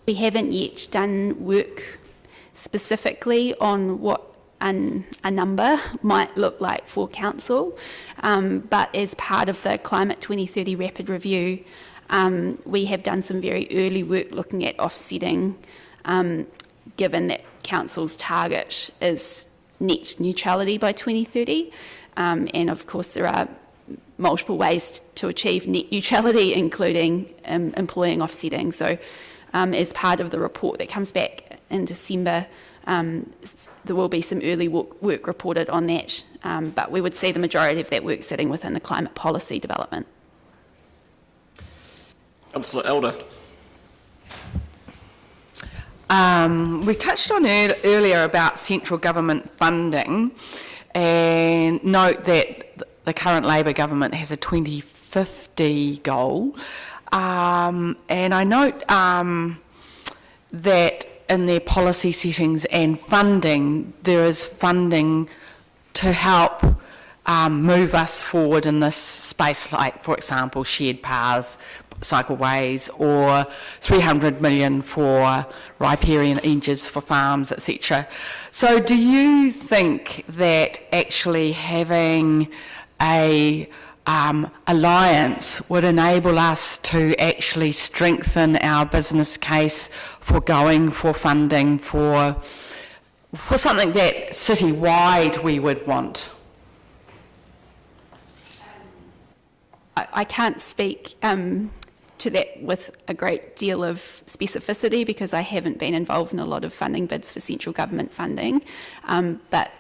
We haven't yet done work specifically on what a number might look like for council, but as part of the Climate 2030 Rapid Review, we have done some very early work looking at offsetting, given that council's target is net neutrality by 2030, and of course there are multiple ways to achieve net neutrality, including employing offsetting. So as part of the report that comes back in December, there will be some early work reported on that, but we would see the majority of that work sitting within the climate policy development. Councillor Elder. We touched on earlier about central government funding, and note that the current Labor government has a 2050 goal, and I note that in their policy settings and funding, there is funding to help move us forward in this space, like, for example, shared paths, cycleways, or 300 million for riparian edges for farms, etc. So do you think that actually having a alliance would enable us to actually strengthen our business case for going for funding for something that city-wide we would want? I can't speak to that with a great deal of specificity because I haven't been involved in a lot of funding bids for central government funding, but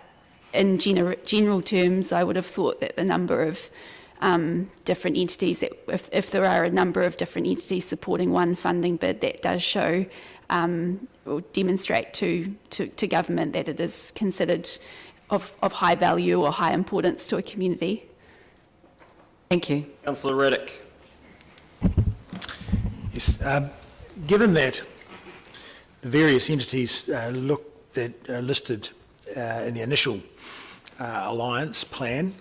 in general terms I would have thought that the number of different entities, that if there are a number of different entities supporting one funding bid, that does show or demonstrate to government that it is considered of high value or high importance to a community. Thank you. Councillor Reddick. Yes, given that the various entities that are listed in the initial alliance plan,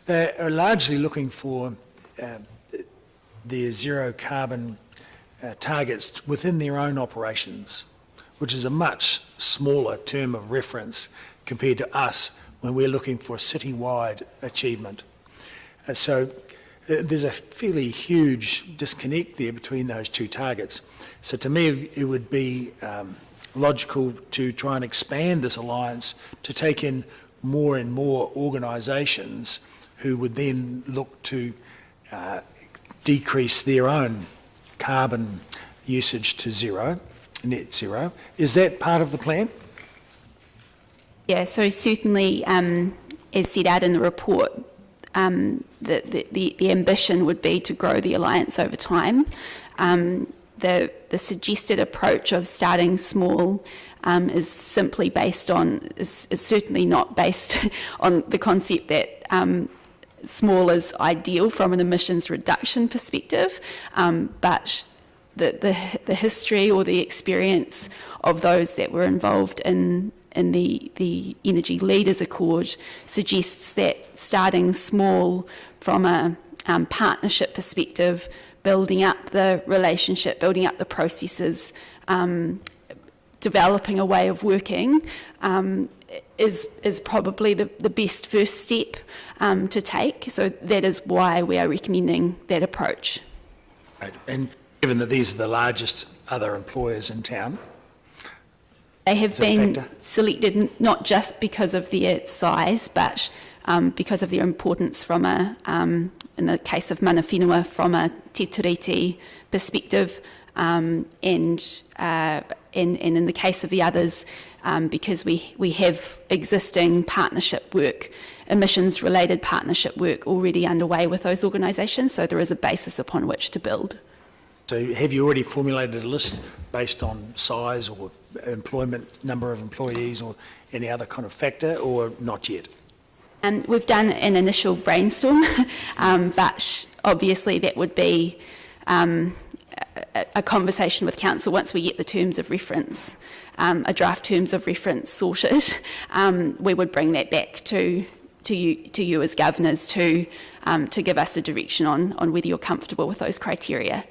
they are largely looking for their zero carbon targets within their own operations, which is a much smaller term of reference compared to us when we're looking for citywide achievement. So there's a fairly huge disconnect there between those two targets. So to me, it would be logical to try and expand this alliance to take in more and more organisations who would then look to decrease their own carbon usage to zero, net zero. Is that part of the plan? Yeah, so certainly, as set out in the report, the ambition would be to grow the alliance over time. The suggested approach of starting small is simply based on, is certainly not based on the concept that small is ideal from an emissions reduction perspective, but the history or the experience of those that were involved in the Energy Leaders Accord suggests that starting small from a partnership perspective, building up the relationship, building up the processes, developing a way of working is probably the best first step to take. So that is why we are recommending that approach. Right. And given that these are the largest other employers in town, they have been selected not just because of their size, but because of their importance from in the case of Mana Whenua, from a Te Tiriti perspective, and in the case of the others, because we have existing partnership work, emissions-related partnership work already underway with those organisations, so there is a basis upon which to build. So have you already formulated a list based on size or employment, number of employees or any other kind of factor, or not yet? We've done an initial brainstorm, but obviously that would be a conversation with council once we get the terms of reference, a draft terms of reference sorted. We would bring that back to you as governors to give us a direction on whether you're comfortable with those criteria.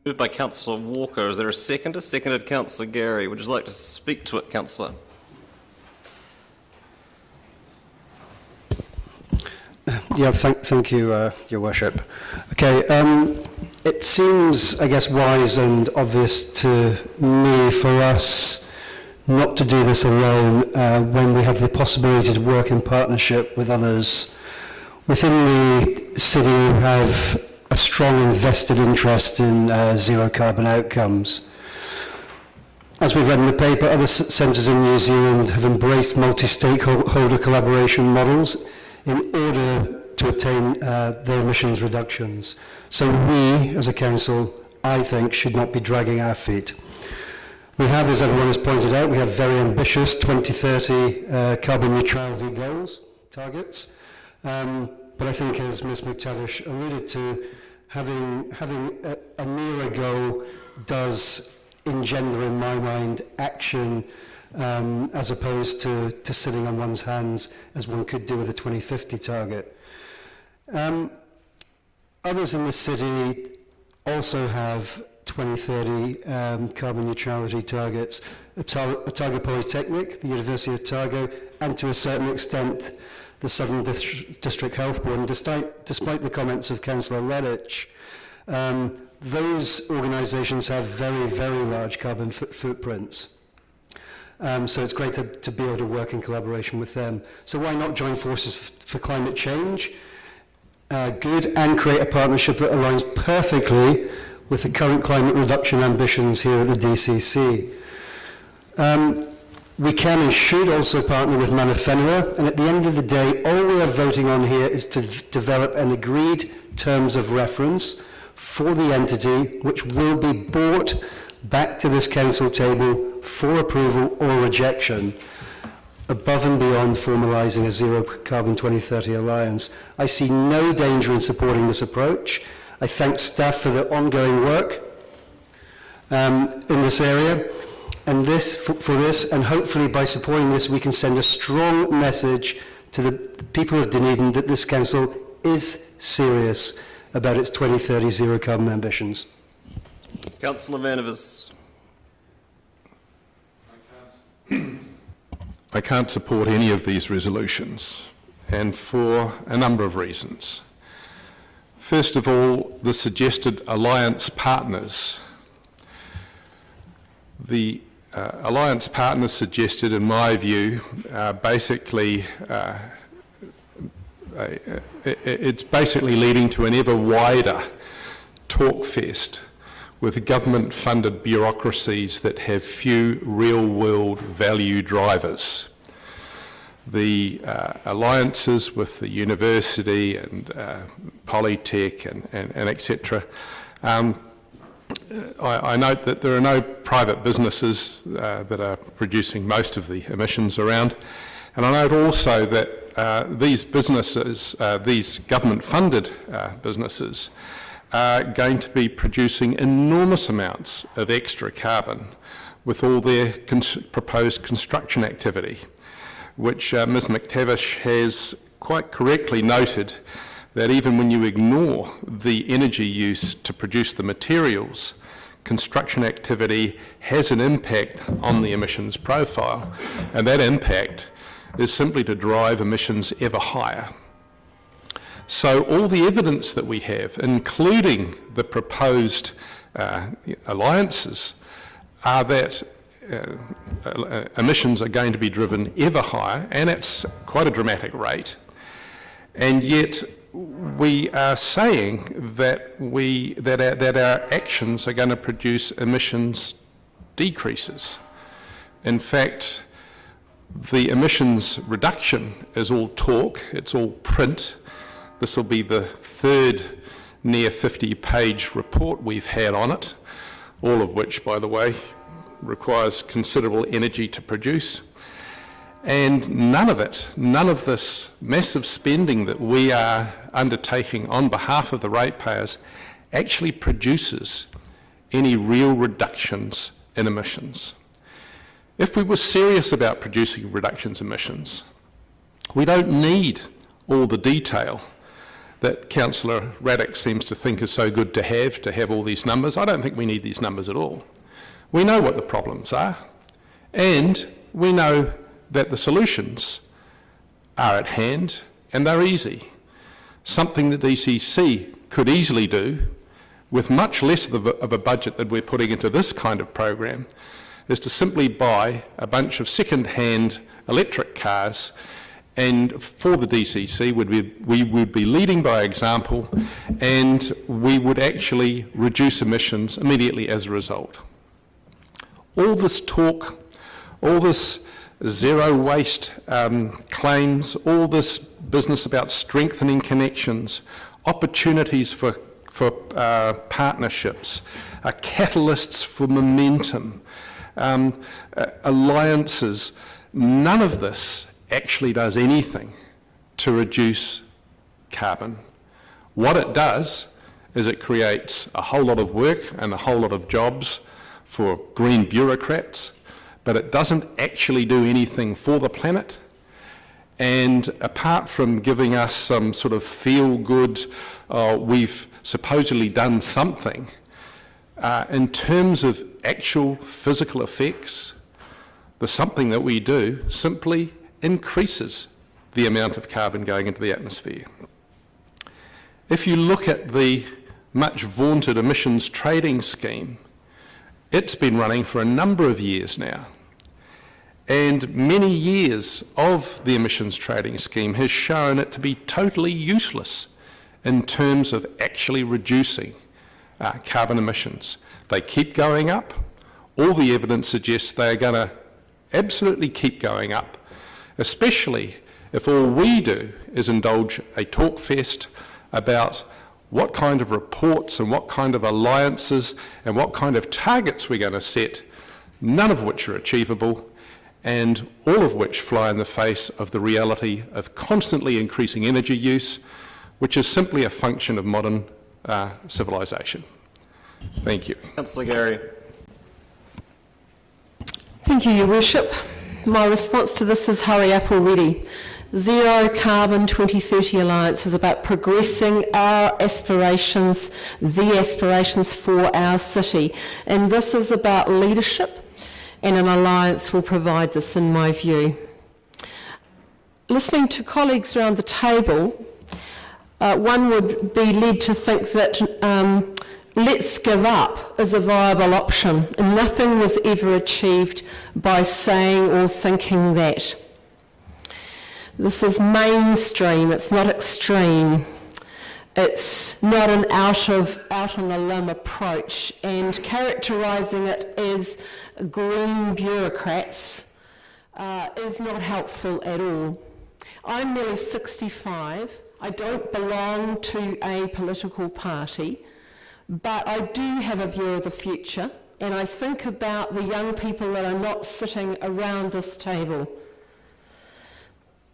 Moved by Councillor Walker. Is there a seconder? Seconded Councillor Gary. Would you like to speak to it, Councillor? Yeah, thank you, Your Worship. Okay, it seems, I guess, wise and obvious to me for us not to do this alone when we have the possibility to work in partnership with others within the city who have a strong invested interest in zero carbon outcomes. As we've read in the paper, other centres in New Zealand have embraced multi-stakeholder collaboration models in order to attain their emissions reductions. So we, as a council, I think, should not be dragging our feet. We have, as everyone has pointed out, we have very ambitious 2030 carbon neutrality goals, targets. But I think, as Ms McTavish alluded to, having a nearer goal does engender, in my mind, action as opposed to sitting on one's hands, as one could do with a 2050 target. Others in the city also have 2030 carbon neutrality targets. Otago Polytechnic, the University of Otago, and to a certain extent the Southern District Health Board. And despite the comments of Councillor Redditch, those organisations have very, very large carbon footprints. So it's great to be able to work in collaboration with them. So why not join forces for climate change? Good, and create a partnership that aligns perfectly with the current climate reduction ambitions here at the DCC. We can and should also partner with Mana Whenua, and at the end of the day, all we are voting on here is to develop an agreed terms of reference for the entity, which will be brought back to this council table for approval or rejection, above and beyond formalising a zero carbon 2030 alliance. I see no danger in supporting this approach. I thank staff for their ongoing work in this area, and for this, and hopefully by supporting this, we can send a strong message to the people of Dunedin that this council is serious about its 2030 zero carbon ambitions. Councillor Vanavers. I can't support any of these resolutions, and for a number of reasons. First of all, the suggested alliance partners. The alliance partners suggested, in my view, basically it's basically leading to an ever wider talk fest with government-funded bureaucracies that have few real-world value drivers. The alliances with the university and Polytech and etc. I note that there are no private businesses that are producing most of the emissions around, and I note also that these businesses, these government-funded businesses, are going to be producing enormous amounts of extra carbon with all their proposed construction activity, which Ms McTavish has quite correctly noted that even when you ignore the energy use to produce the materials, construction activity has an impact on the emissions profile, and that impact is simply to drive emissions ever higher. So all the evidence that we have, including the proposed alliances, are that emissions are going to be driven ever higher, and at quite a dramatic rate. And yet we are saying that our actions are going to produce emissions decreases. In fact, the emissions reduction is all talk, it's all print. This will be the third near 50-page report we've had on it, all of which, by the way, requires considerable energy to produce, and none of this massive spending that we are undertaking on behalf of the ratepayers actually produces any real reductions in emissions. If we were serious about producing reductions in emissions, we don't need all the detail that Councillor Raddick seems to think is so good to have all these numbers. I don't think we need these numbers at all. We know what the problems are, and we know that the solutions are at hand, and they're easy. Something that DCC could easily do with much less of a budget that we're putting into this kind of program is to simply buy a bunch of second-hand electric cars, and for the DCC we would be leading by example, and we would actually reduce emissions immediately as a result. All this talk, all this zero waste claims, all this business about strengthening connections, opportunities for partnerships, catalysts for momentum, alliances, none of this actually does anything to reduce carbon. What it does is it creates a whole lot of work and a whole lot of jobs for green bureaucrats, but it doesn't actually do anything for the planet. And apart from giving us some sort of feel-good, we've supposedly done something, in terms of actual physical effects, the something that we do simply increases the amount of carbon going into the atmosphere. If you look at the much vaunted emissions trading scheme, it's been running for a number of years now, and many years of the emissions trading scheme has shown it to be totally useless in terms of actually reducing carbon emissions. They keep going up. All the evidence suggests they are going to absolutely keep going up, especially if all we do is indulge a talk fest about what kind of reports and what kind of alliances and what kind of targets we're going to set, none of which are achievable, and all of which fly in the face of the reality of constantly increasing energy use, which is simply a function of modern civilisation. Thank you. Councillor Gary. Thank you, Your Worship. My response to this is hurry up already. Zero Carbon 2030 Alliance is about progressing our aspirations, the aspirations for our city. And this is about leadership, and an alliance will provide this, in my view. Listening to colleagues around the table, one would be led to think that let's give up is a viable option, and nothing was ever achieved by saying or thinking that. This is mainstream, it's not extreme. It's not an out on a limb approach, and characterising it as green bureaucrats is not helpful at all. I'm nearly 65. I don't belong to a political party, but I do have a view of the future, and I think about the young people that are not sitting around this table.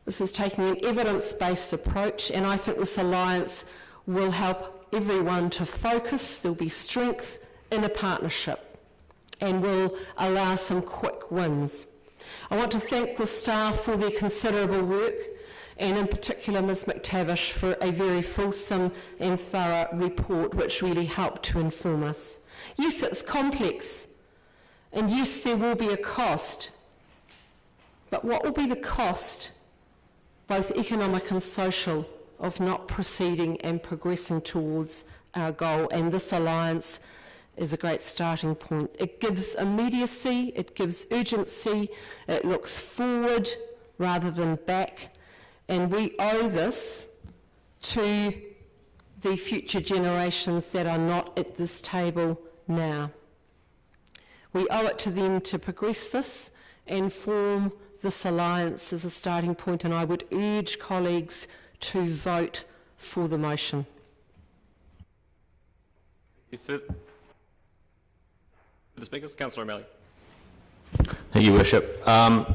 This is taking an evidence-based approach, and I think this alliance will help everyone to focus. There'll be strength in a partnership and will allow some quick wins. I want to thank the staff for their considerable work, and in particular Ms McTavish for a very fulsome and thorough report which really helped to inform us. Yes, it's complex, and yes, there will be a cost, but what will be the cost, both economic and social, of not proceeding and progressing towards our goal? And this alliance is a great starting point. It gives immediacy, it gives urgency, it looks forward rather than back, and we owe this to the future generations that are not at this table now. We owe it to them to progress this and form this alliance as a starting point, and I would urge colleagues to vote for the motion. The speakers, Councillor O'Malley. Thank you, Worship. I'm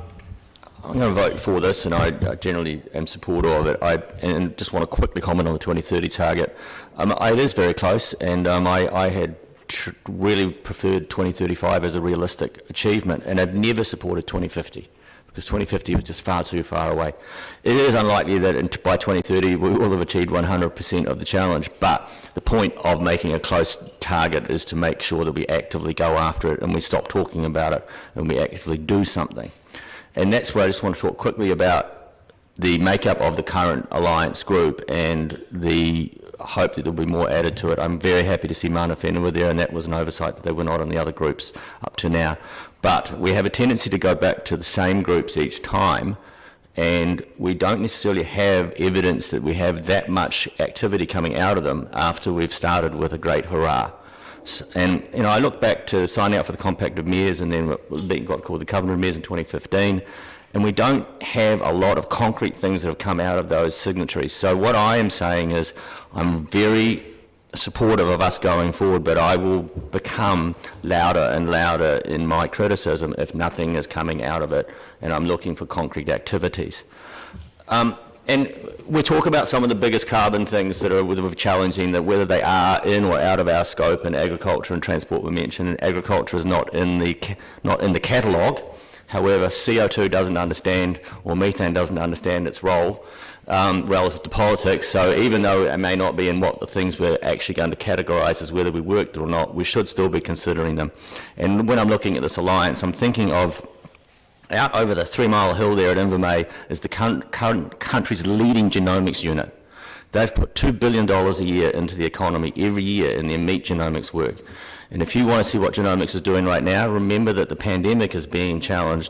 going to vote for this, and I generally am supportive of it. And just want to quickly comment on the 2030 target. It is very close, and I had really preferred 2035 as a realistic achievement, and I've never supported 2050. Because 2050 was just far too far away. It is unlikely that by 2030 we will have achieved 100% of the challenge, but the point of making a close target is to make sure that we actively go after it and we stop talking about it and we actively do something. And that's where I just want to talk quickly about the makeup of the current alliance group and the hope that there will be more added to it. I'm very happy to see Mana Whenua there, and that was an oversight that they were not on the other groups up to now. But we have a tendency to go back to the same groups each time, and we don't necessarily have evidence that we have that much activity coming out of them after we've started with a great hurrah. And you know, I look back to signing up for the Compact of Mayors, and then what got called the Covenant of Mayors in 2015, and we don't have a lot of concrete things that have come out of those signatories. So what I am saying is I'm very supportive of us going forward, but I will become louder and louder in my criticism if nothing is coming out of it, and I'm looking for concrete activities. And we talk about some of the biggest carbon things that are challenging, that whether they are in or out of our scope, and agriculture and transport were mentioned, and agriculture is not in the catalogue. However, CO2 doesn't understand, or methane doesn't understand its role relative to politics, so even though it may not be in what the things we're actually going to categorise as whether we worked or not, we should still be considering them. And when I'm looking at this alliance, I'm thinking of out over the 3 Mile Hill there at Invermay is the current country's leading genomics unit. They've put $2 billion a year into the economy every year in their meat genomics work. And if you want to see what genomics is doing right now, remember that the pandemic is being traced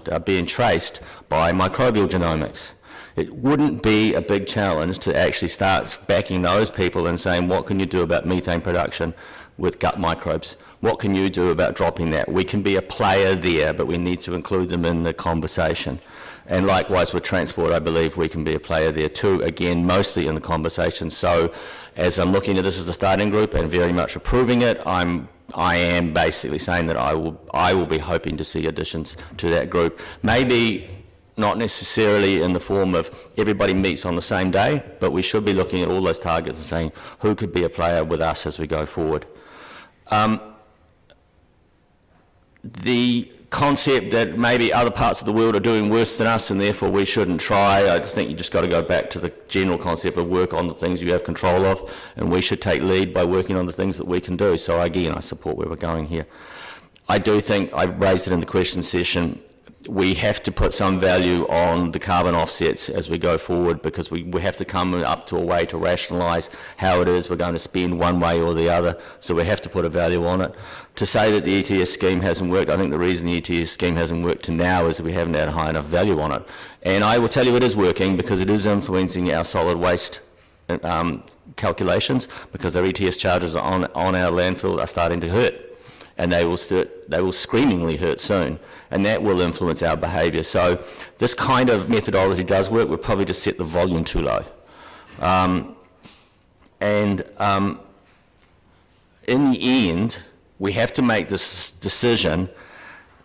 by microbial genomics. It wouldn't be a big challenge to actually start backing those people and saying, what can you do about methane production with gut microbes? What can you do about dropping that? We can be a player there, but we need to include them in the conversation. And likewise with transport, I believe we can be a player there too, again, mostly in the conversation. So as I'm looking at this as a starting group and very much approving it, I am basically saying that I will be hoping to see additions to that group. Maybe not necessarily in the form of everybody meets on the same day, but we should be looking at all those targets and saying who could be a player with us as we go forward. The concept that maybe other parts of the world are doing worse than us and therefore we shouldn't try, I think you just got to go back to the general concept of work on the things you have control of, and we should take lead by working on the things that we can do. So again, I support where we're going here. I do think, I raised it in the question session, we have to put some value on the carbon offsets as we go forward, because we have to come up to a way to rationalise how it is we're going to spend one way or the other, so we have to put a value on it. To say that the ETS scheme hasn't worked, I think the reason the ETS scheme hasn't worked to now is that we haven't had a high enough value on it. And I will tell you it is working, because it is influencing our solid waste calculations, because our ETS charges on our landfill are starting to hurt. And they will screamingly hurt soon, and that will influence our behaviour. So this kind of methodology does work. We'll probably just set the volume too low. In the end, we have to make this decision.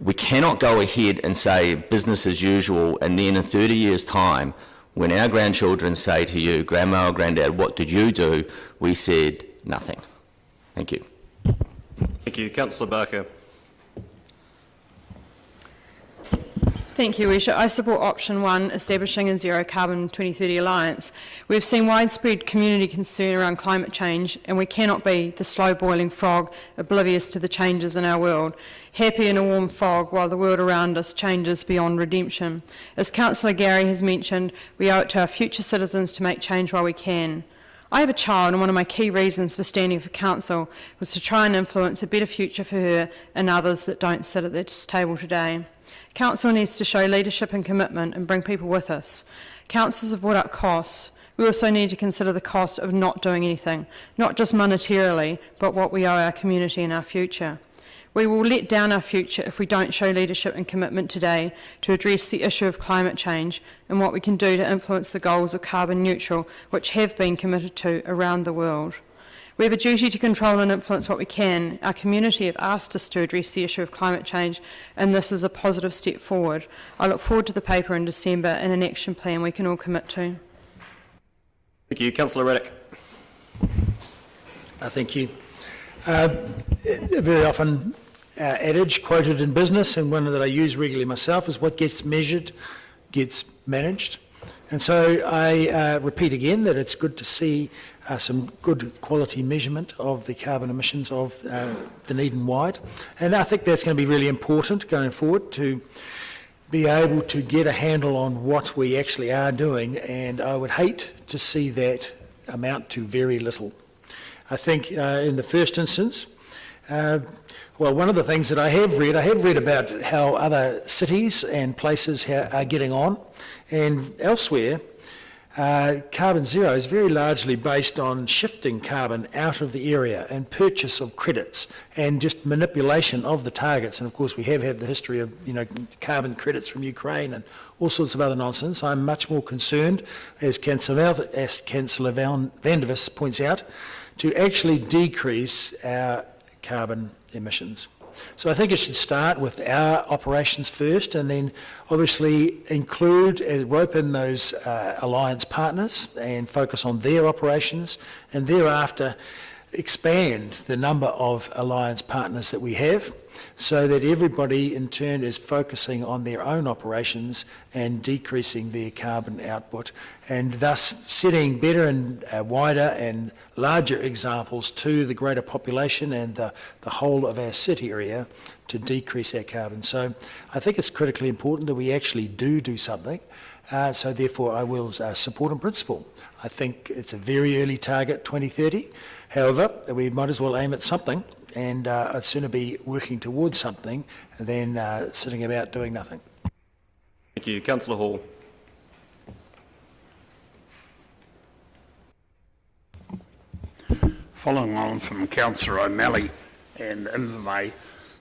We cannot go ahead and say business as usual, and then in 30 years' time, when our grandchildren say to you, Grandma or Granddad, what did you do? We said nothing. Thank you. Thank you. Councillor Barker. Thank you, Worship. I support option 1, establishing a zero carbon 2030 alliance. We've seen widespread community concern around climate change, and we cannot be the slow boiling frog oblivious to the changes in our world, happy in a warm fog while the world around us changes beyond redemption. As Councillor Gary has mentioned, we owe it to our future citizens to make change while we can. I have a child, and one of my key reasons for standing for council was to try and influence a better future for her and others that don't sit at this table today. Council needs to show leadership and commitment and bring people with us. Councillors have brought up costs. We also need to consider the cost of not doing anything, not just monetarily, but what we owe our community and our future. We will let down our future if we don't show leadership and commitment today to address the issue of climate change and what we can do to influence the goals of carbon neutral, which have been committed to around the world. We have a duty to control and influence what we can. Our community have asked us to address the issue of climate change, and this is a positive step forward. I look forward to the paper in December and an action plan we can all commit to. Thank you. Councillor Raddick. Thank you. Very often adage quoted in business, and one that I use regularly myself, is what gets measured gets managed. And so I repeat again that it's good to see some good quality measurement of the carbon emissions of Dunedin-wide. And I think that's going to be really important going forward to be able to get a handle on what we actually are doing, and I would hate to see that amount to very little. I think in the first instance, well, one of the things that I have read about how other cities and places are getting on, and elsewhere, carbon zero is very largely based on shifting carbon out of the area and purchase of credits and just manipulation of the targets. And of course we have had the history of, you know, carbon credits from Ukraine and all sorts of other nonsense. I'm much more concerned, as Councillor Van der Vis points out, to actually decrease our carbon emissions. So I think it should start with our operations first, and then obviously include, rope in those alliance partners and focus on their operations, and thereafter expand the number of alliance partners that we have, so that everybody in turn is focusing on their own operations and decreasing their carbon output, and thus setting better and wider and larger examples to the greater population and the whole of our city area to decrease our carbon. So I think it's critically important that we actually do something, so therefore I will support in principle. I think it's a very early target, 2030. However, we might as well aim at something, and I'd sooner be working towards something than sitting about doing nothing. Thank you. Councillor Hall. Following on from Councillor O'Malley and Invermay,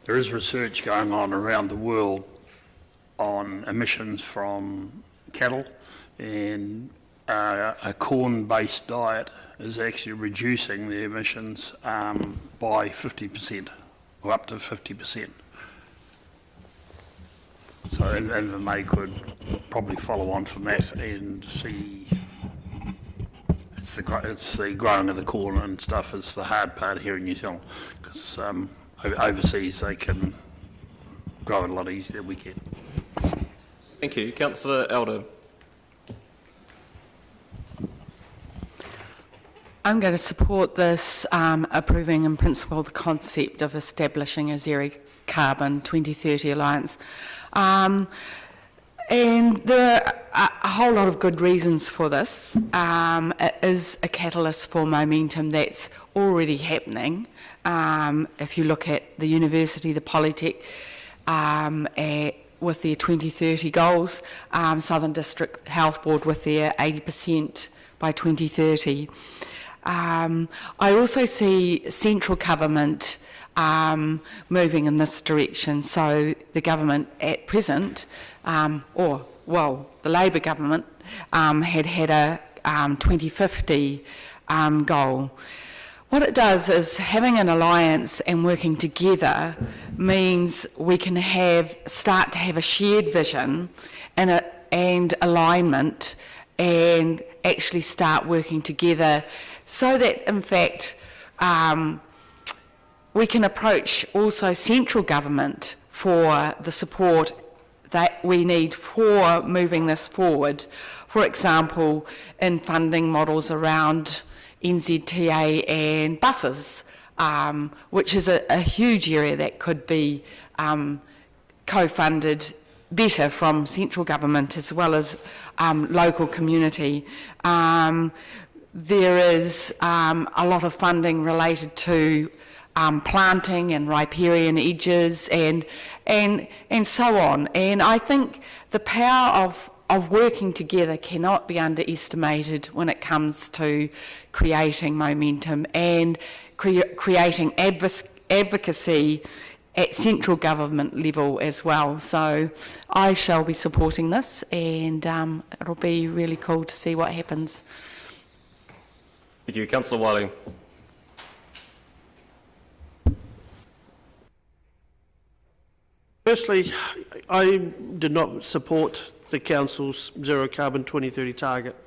there is research going on around the world on emissions from cattle, and a corn-based diet is actually reducing the emissions by 50%, or up to 50%. So Invermay could probably follow on from that and see it's the growing of the corn and stuff is the hard part here in New Zealand, because overseas they can grow it a lot easier than we can. Thank you. Councillor Elder. I'm going to support this, approving in principle the concept of establishing a zero carbon 2030 alliance. And there are a whole lot of good reasons for this. It is a catalyst for momentum that's already happening. If you look at the university, the Polytech, with their 2030 goals, Southern District Health Board with their 80% by 2030. I also see central government moving in this direction. So the government at present, the Labor government, had a 2050 goal. What it does is having an alliance and working together means we can start to have a shared vision and alignment, and actually start working together, so that in fact we can approach also central government for the support that we need for moving this forward. For example, in funding models around NZTA and buses, which is a huge area that could be co-funded better from central government as well as local community. There is a lot of funding related to planting and riparian edges and so on. And I think the power of working together cannot be underestimated when it comes to creating momentum and creating advocacy at central government level as well. So I shall be supporting this, and it'll be really cool to see what happens. Thank you. Councillor Wiley. Firstly, I did not support the Council's zero carbon 2030 target.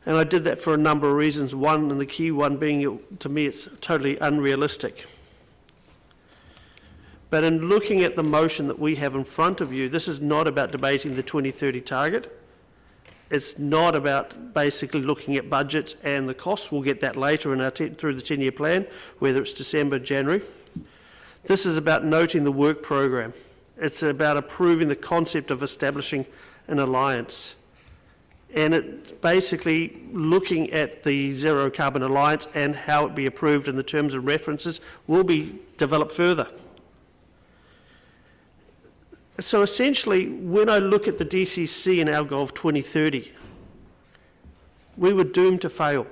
And I did that for a number of reasons. One, and the key one being, to me, it's totally unrealistic. But in looking at the motion that we have in front of you, this is not about debating the 2030 target. It's not about basically looking at budgets and the costs. We'll get that later in our through the 10-year plan, whether it's December, January. This is about noting the work program. It's about approving the concept of establishing an alliance. And it's basically looking at the Zero Carbon Alliance and how it be approved in the terms and references will be developed further. So essentially, when I look at the DCC and our goal of 2030, we were doomed to fail,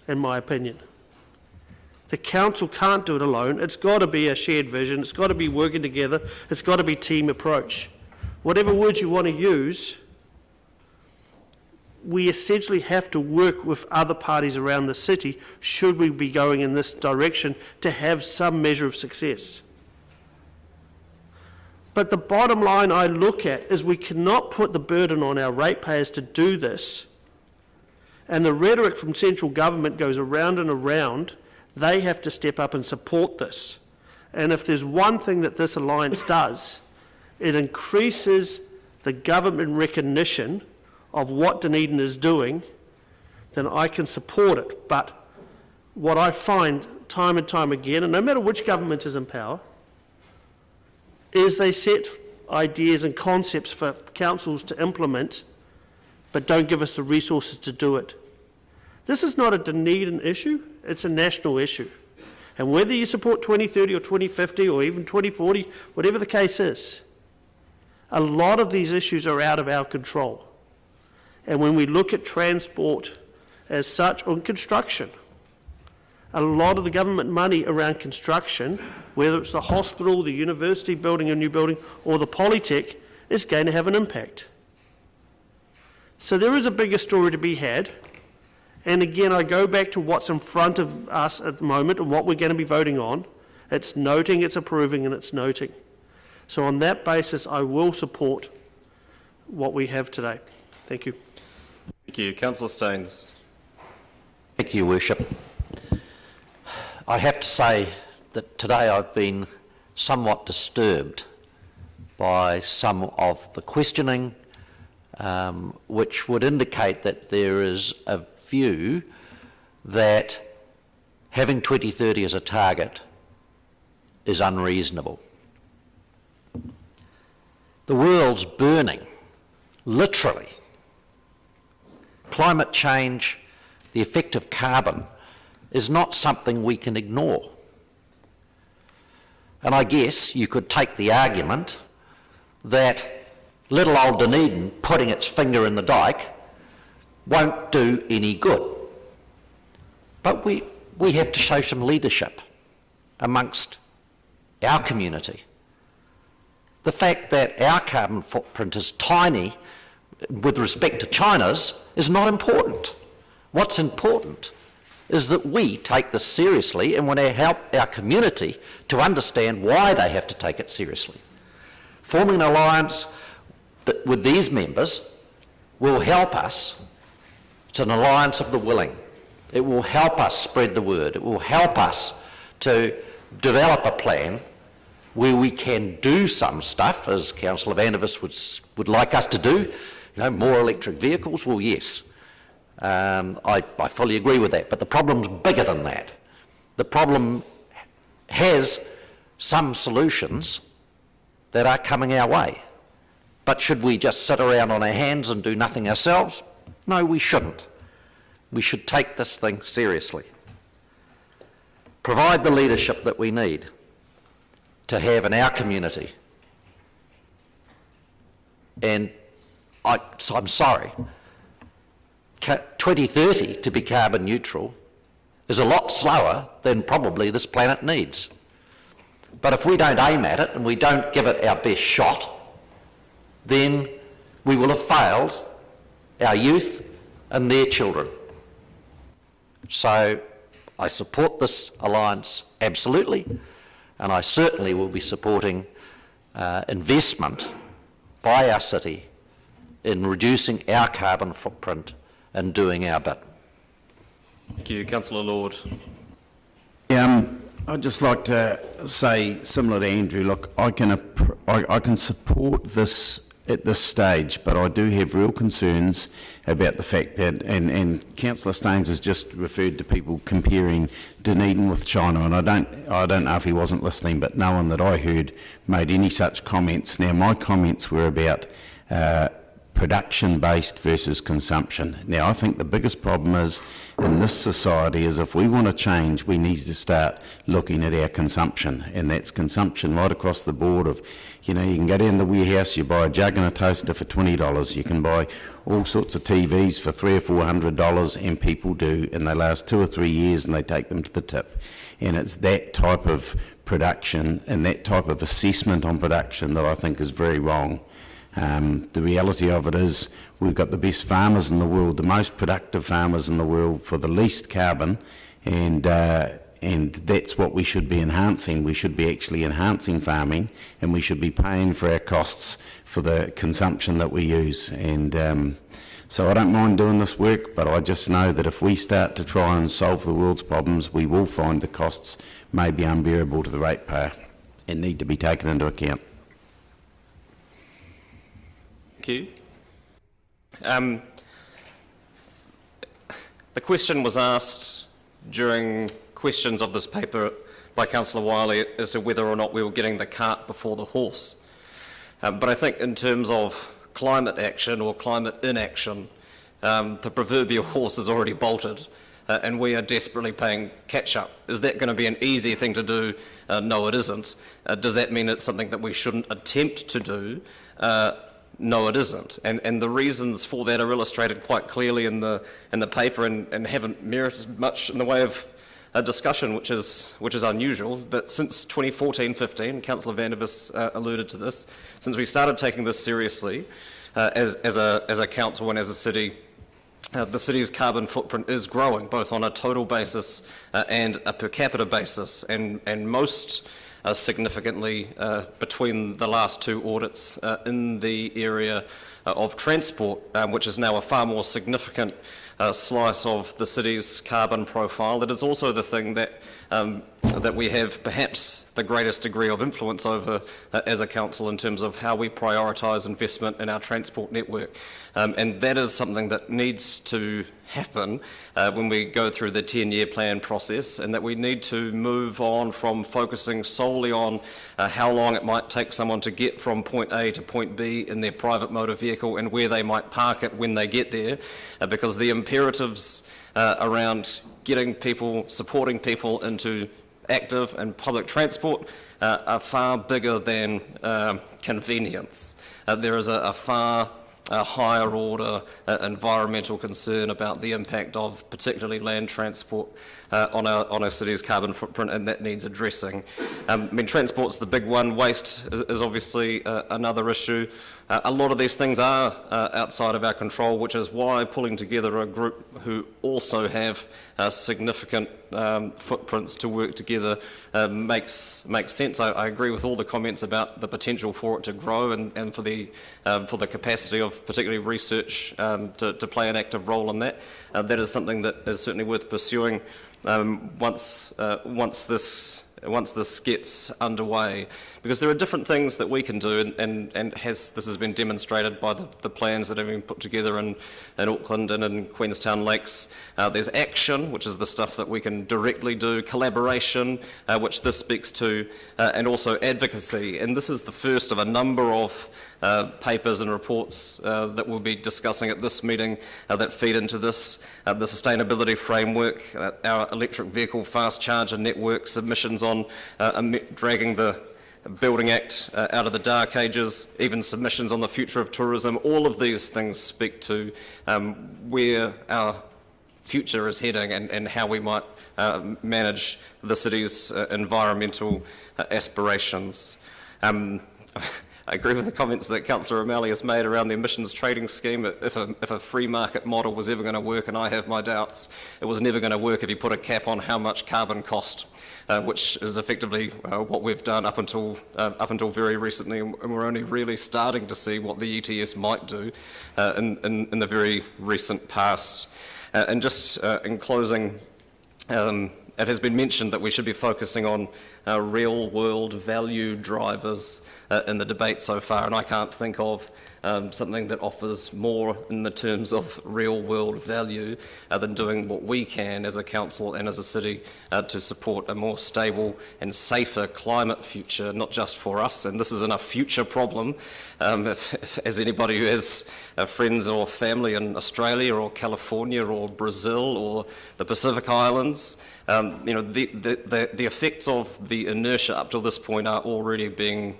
in my opinion. The council can't do it alone. It's got to be a shared vision. It's got to be working together. It's got to be team approach. Whatever words you want to use, we essentially have to work with other parties around the city should we be going in this direction to have some measure of success. But the bottom line I look at is we cannot put the burden on our ratepayers to do this. And the rhetoric from central government goes around and around. They have to step up and support this. And if there's one thing that this alliance does, it increases the government recognition of what Dunedin is doing, then I can support it. But what I find time and time again, and no matter which government is in power, is they set ideas and concepts for councils to implement, but don't give us the resources to do it. This is not a Dunedin issue, it's a national issue. And whether you support 2030 or 2050 or even 2040, whatever the case is, a lot of these issues are out of our control. And when we look at transport as such, or construction, a lot of the government money around construction, whether it's the hospital, the university building a new building, or the Polytech, is going to have an impact. So there is a bigger story to be had. And again, I go back to what's in front of us at the moment and what we're going to be voting on. It's noting, it's approving, and it's noting. So on that basis, I will support what we have today. Thank you. Thank you. Councillor Stones. Thank you, Your Worship. I have to say that today I've been somewhat disturbed by some of the questioning, which would indicate that there is a view that having 2030 as a target is unreasonable. The world's burning, literally. Climate change, the effect of carbon, is not something we can ignore. And I guess you could take the argument that little old Dunedin putting its finger in the dike won't do any good. But we have to show some leadership amongst our community. The fact that our carbon footprint is tiny with respect to China's is not important. What's important is that we take this seriously and want to help our community to understand why they have to take it seriously. Forming an alliance with these members will help us. It's an alliance of the willing. It will help us spread the word. It will help us to develop a plan where we can do some stuff, as Councillor Vandervis would like us to do. You know, more electric vehicles, well, yes. I fully agree with that, but the problem's bigger than that. The problem has some solutions that are coming our way. But should we just sit around on our hands and do nothing ourselves? No, we shouldn't. We should take this thing seriously. Provide the leadership that we need to have in our community. And I'm sorry, 2030 to be carbon neutral is a lot slower than probably this planet needs. But if we don't aim at it and we don't give it our best shot, then we will have failed our youth and their children. So I support this alliance absolutely, and I certainly will be supporting investment by our city in reducing our carbon footprint and doing our bit. Thank you. Councillor Lord. I'd just like to say, similar to Andrew, look, I can support this at this stage, but I do have real concerns about the fact that, and Councillor Staines has just referred to people comparing Dunedin with China, and I don't know if he wasn't listening, but no one that I heard made any such comments. Now, my comments were about production-based versus consumption. Now, I think the biggest problem is in this society is if we want to change, we need to start looking at our consumption, and that's consumption right across the board of, you can go down the warehouse, you buy a jug and a toaster for $20, you can buy all sorts of TVs for $300 or $400, and people do, and they last 2 or 3 years and they take them to the tip. And it's that type of production and that type of assessment on production that I think is very wrong. The reality of it is we've got the best farmers in the world, the most productive farmers in the world for the least carbon, and that's what we should be enhancing. We should be actually enhancing farming, and we should be paying for our costs for the consumption that we use. And so I don't mind doing this work, but I just know that if we start to try and solve the world's problems, we will find the costs may be unbearable to the ratepayer and need to be taken into account. Thank you. The question was asked during questions of this paper by Councillor Wiley as to whether or not we were getting the cart before the horse. But I think in terms of climate action or climate inaction, the proverbial horse is already bolted, and we are desperately playing catch-up. Is that going to be an easy thing to do? No, it isn't. Does that mean it's something that we shouldn't attempt to do? No, it isn't, and the reasons for that are illustrated quite clearly in the paper, and haven't merited much in the way of a discussion, which is unusual. That since 2014-15, Councillor Van der Vis alluded to this, since we started taking this seriously as a council and as a city, the city's carbon footprint is growing, both on a total basis and a per capita basis, and most significantly between the last 2 audits in the area of transport, which is now a far more significant slice of the city's carbon profile. That is also the thing that we have perhaps the greatest degree of influence over as a council in terms of how we prioritise investment in our transport network. And that is something that needs to happen when we go through the 10-year plan process, and that we need to move on from focusing solely on how long it might take someone to get from point A to point B in their private motor vehicle and where they might park it when they get there, because the imperatives around getting people, supporting people into active and public transport are far bigger than convenience. There is a far higher order environmental concern about the impact of particularly land transport on our city's carbon footprint, and that needs addressing. I mean, transport's the big one. Waste is obviously another issue. A lot of these things are outside of our control, which is why pulling together a group who also have significant footprints to work together makes sense. I agree with all the comments about the potential for it to grow and for the capacity of particularly research to play an active role in that. That is something that is certainly worth pursuing once this gets underway, because there are different things that we can do, and this has been demonstrated by the plans that have been put together in Auckland and in Queenstown Lakes. There's action, which is the stuff that we can directly do, collaboration, which this speaks to, and also advocacy. And this is the first of a number of papers and reports that we'll be discussing at this meeting that feed into this, the sustainability framework, our electric vehicle fast charger network, submissions on dragging the Building Act out of the dark ages, even submissions on the future of tourism. All of these things speak to where our future is heading and how we might manage the city's environmental aspirations. I agree with the comments that Councillor O'Malley has made around the emissions trading scheme. If a free market model was ever going to work, and I have my doubts, it was never going to work if you put a cap on how much carbon cost, which is effectively what we've done up until very recently, and we're only really starting to see what the ETS might do in the very recent past. And just in closing, it has been mentioned that we should be focusing on real-world value drivers in the debate so far, and I can't think of something that offers more in the terms of real-world value than doing what we can as a council and as a city to support a more stable and safer climate future, not just for us, and this isn't a future problem. As anybody who has friends or family in Australia or California or Brazil or the Pacific Islands, you know, the effects of the inertia up to this point are already being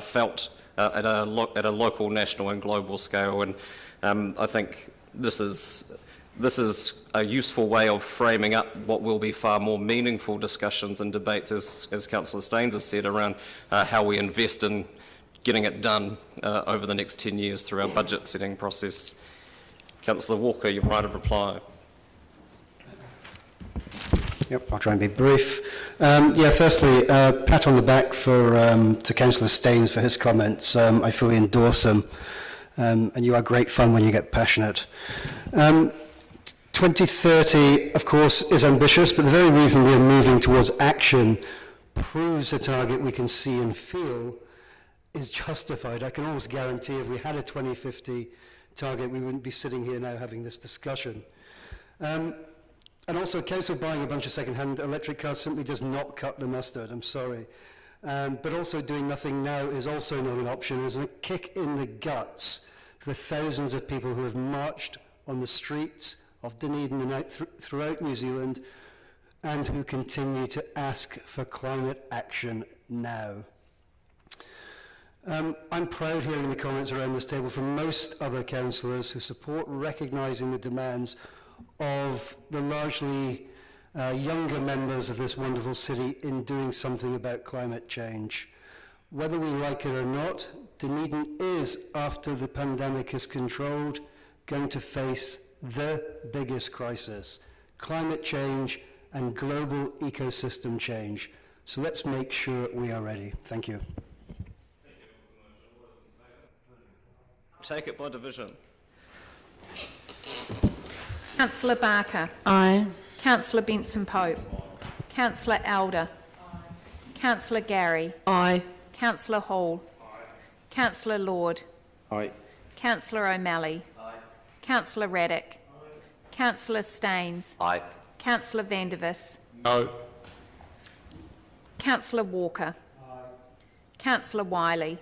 felt at a local, national and global scale, and I think this is a useful way of framing up what will be far more meaningful discussions and debates, as Councillor Staines has said, around how we invest in getting it done over the next 10 years through our budget setting process. Councillor Walker, your right of reply. Yep, I'll try and be brief. Firstly, pat on the back to Councillor Staines for his comments. I fully endorse them, and you are great fun when you get passionate. 2030, of course, is ambitious, but the very reason we're moving towards action proves a target we can see and feel is justified. I can almost guarantee if we had a 2050 target, we wouldn't be sitting here now having this discussion. And also, council buying a bunch of second-hand electric cars simply does not cut the mustard, I'm sorry. But also doing nothing now is also not an option. It's a kick in the guts for the thousands of people who have marched on the streets of Dunedin and throughout New Zealand and who continue to ask for climate action now. I'm proud hearing the comments around this table from most other councillors who support recognising the demands of the largely younger members of this wonderful city in doing something about climate change. Whether we like it or not, Dunedin is, after the pandemic is controlled, going to face the biggest crisis: climate change and global ecosystem change. So let's make sure we are ready. Thank you. Take it by division. Councillor Barker. Aye. Councillor Benson-Pope. Councillor Elder. Councillor Gary. Aye. Councillor Hall. Councillor Lord. Aye. Councillor O'Malley. Councillor Raddick. Councillor Staines. Aye. Councillor Vandervis. No. Councillor Walker. Councillor Wiley.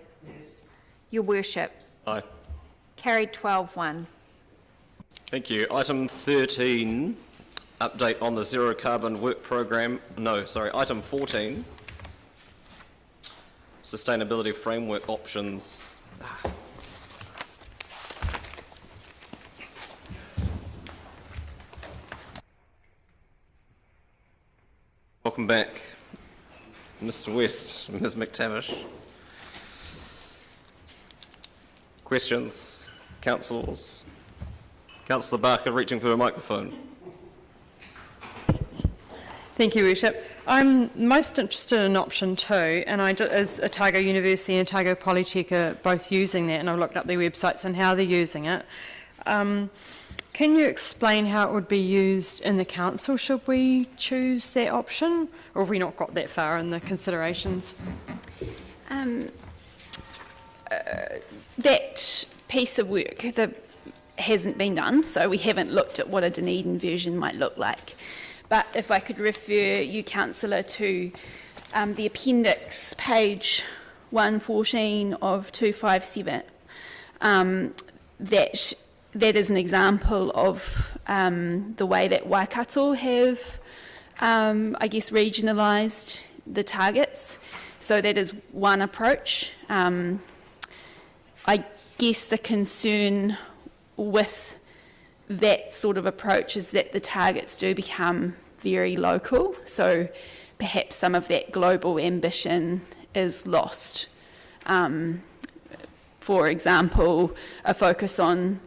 Your Worship. Aye. Carried 12-1. Thank you. Item 13, update on the zero carbon work program. No, sorry, item 14, sustainability framework options. Welcome back, Mr. West, Ms. McTavish. Questions, councillors? Councillor Barker reaching for a microphone. Thank you, Worship. I'm most interested in option 2, and as Otago University and Otago Polytech are both using that, and I've looked up their websites and how they're using it. Can you explain how it would be used in the council? Should we choose that option, or have we not got that far in the considerations? That piece of work that hasn't been done, so we haven't looked at what a Dunedin version might look like. But if I could refer you, Councillor, to the appendix, page 114 of 257, that is an example of the way that Waikato have, I guess, regionalised the targets. So that is one approach. I guess the concern with that sort of approach is that the targets do become very local, so perhaps some of that global ambition is lost. For example, a focus on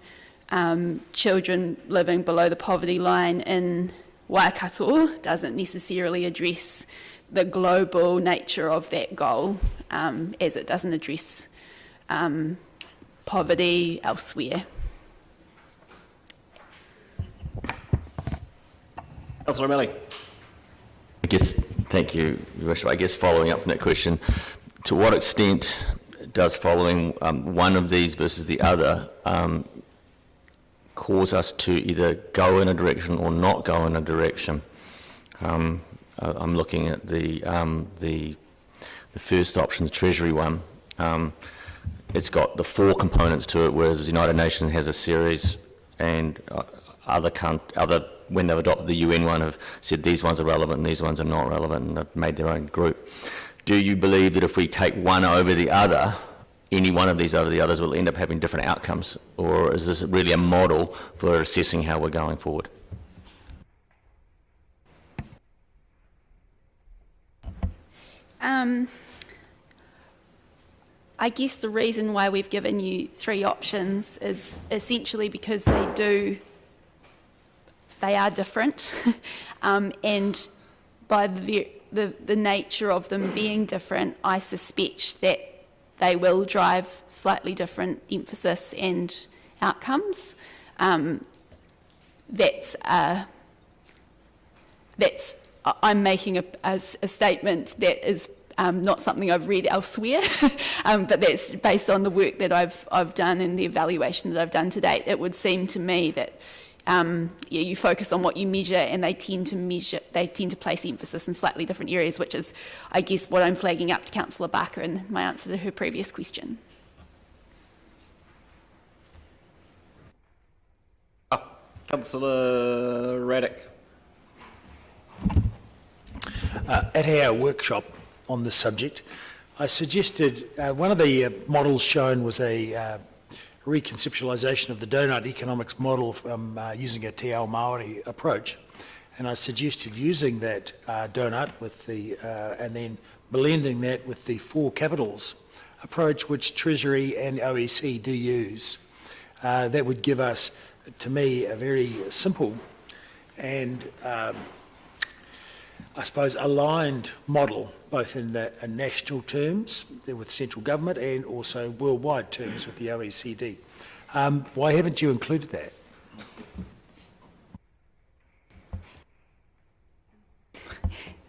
children living below the poverty line in Waikato doesn't necessarily address the global nature of that goal, as it doesn't address poverty elsewhere. Councillor O'Malley. Thank you, Your Worship. I guess following up from that question, to what extent does following one of these versus the other cause us to either go in a direction or not go in a direction? I'm looking at the first option, the Treasury one. It's got the 4 components to it, whereas the United Nations has a series, and when they've adopted the UN one, have said these ones are relevant and these ones are not relevant, and have made their own group. Do you believe that if we take one over the other, any one of these over the others will end up having different outcomes, or is this really a model for assessing how we're going forward? I guess the reason why we've given you 3 options is essentially because they are different, and by the nature of them being different, I suspect that they will drive slightly different emphasis and outcomes. I'm making a statement that is not something I've read elsewhere, but that's based on the work that I've done and the evaluation that I've done to date. It would seem to me that you focus on what you measure, and they tend to place emphasis in slightly different areas, which is, I guess, what I'm flagging up to Councillor Barker in my answer to her previous question. Councillor Raddick. At our workshop on this subject, I suggested one of the models shown was a reconceptualisation of the donut economics model from using a Te Ao Māori approach, and I suggested using that donut with and then blending that with the 4 capitals approach which Treasury and OEC do use. That would give us, to me, a very simple and I suppose aligned model, both in national terms with central government and also worldwide terms with the OECD. Why haven't you included that?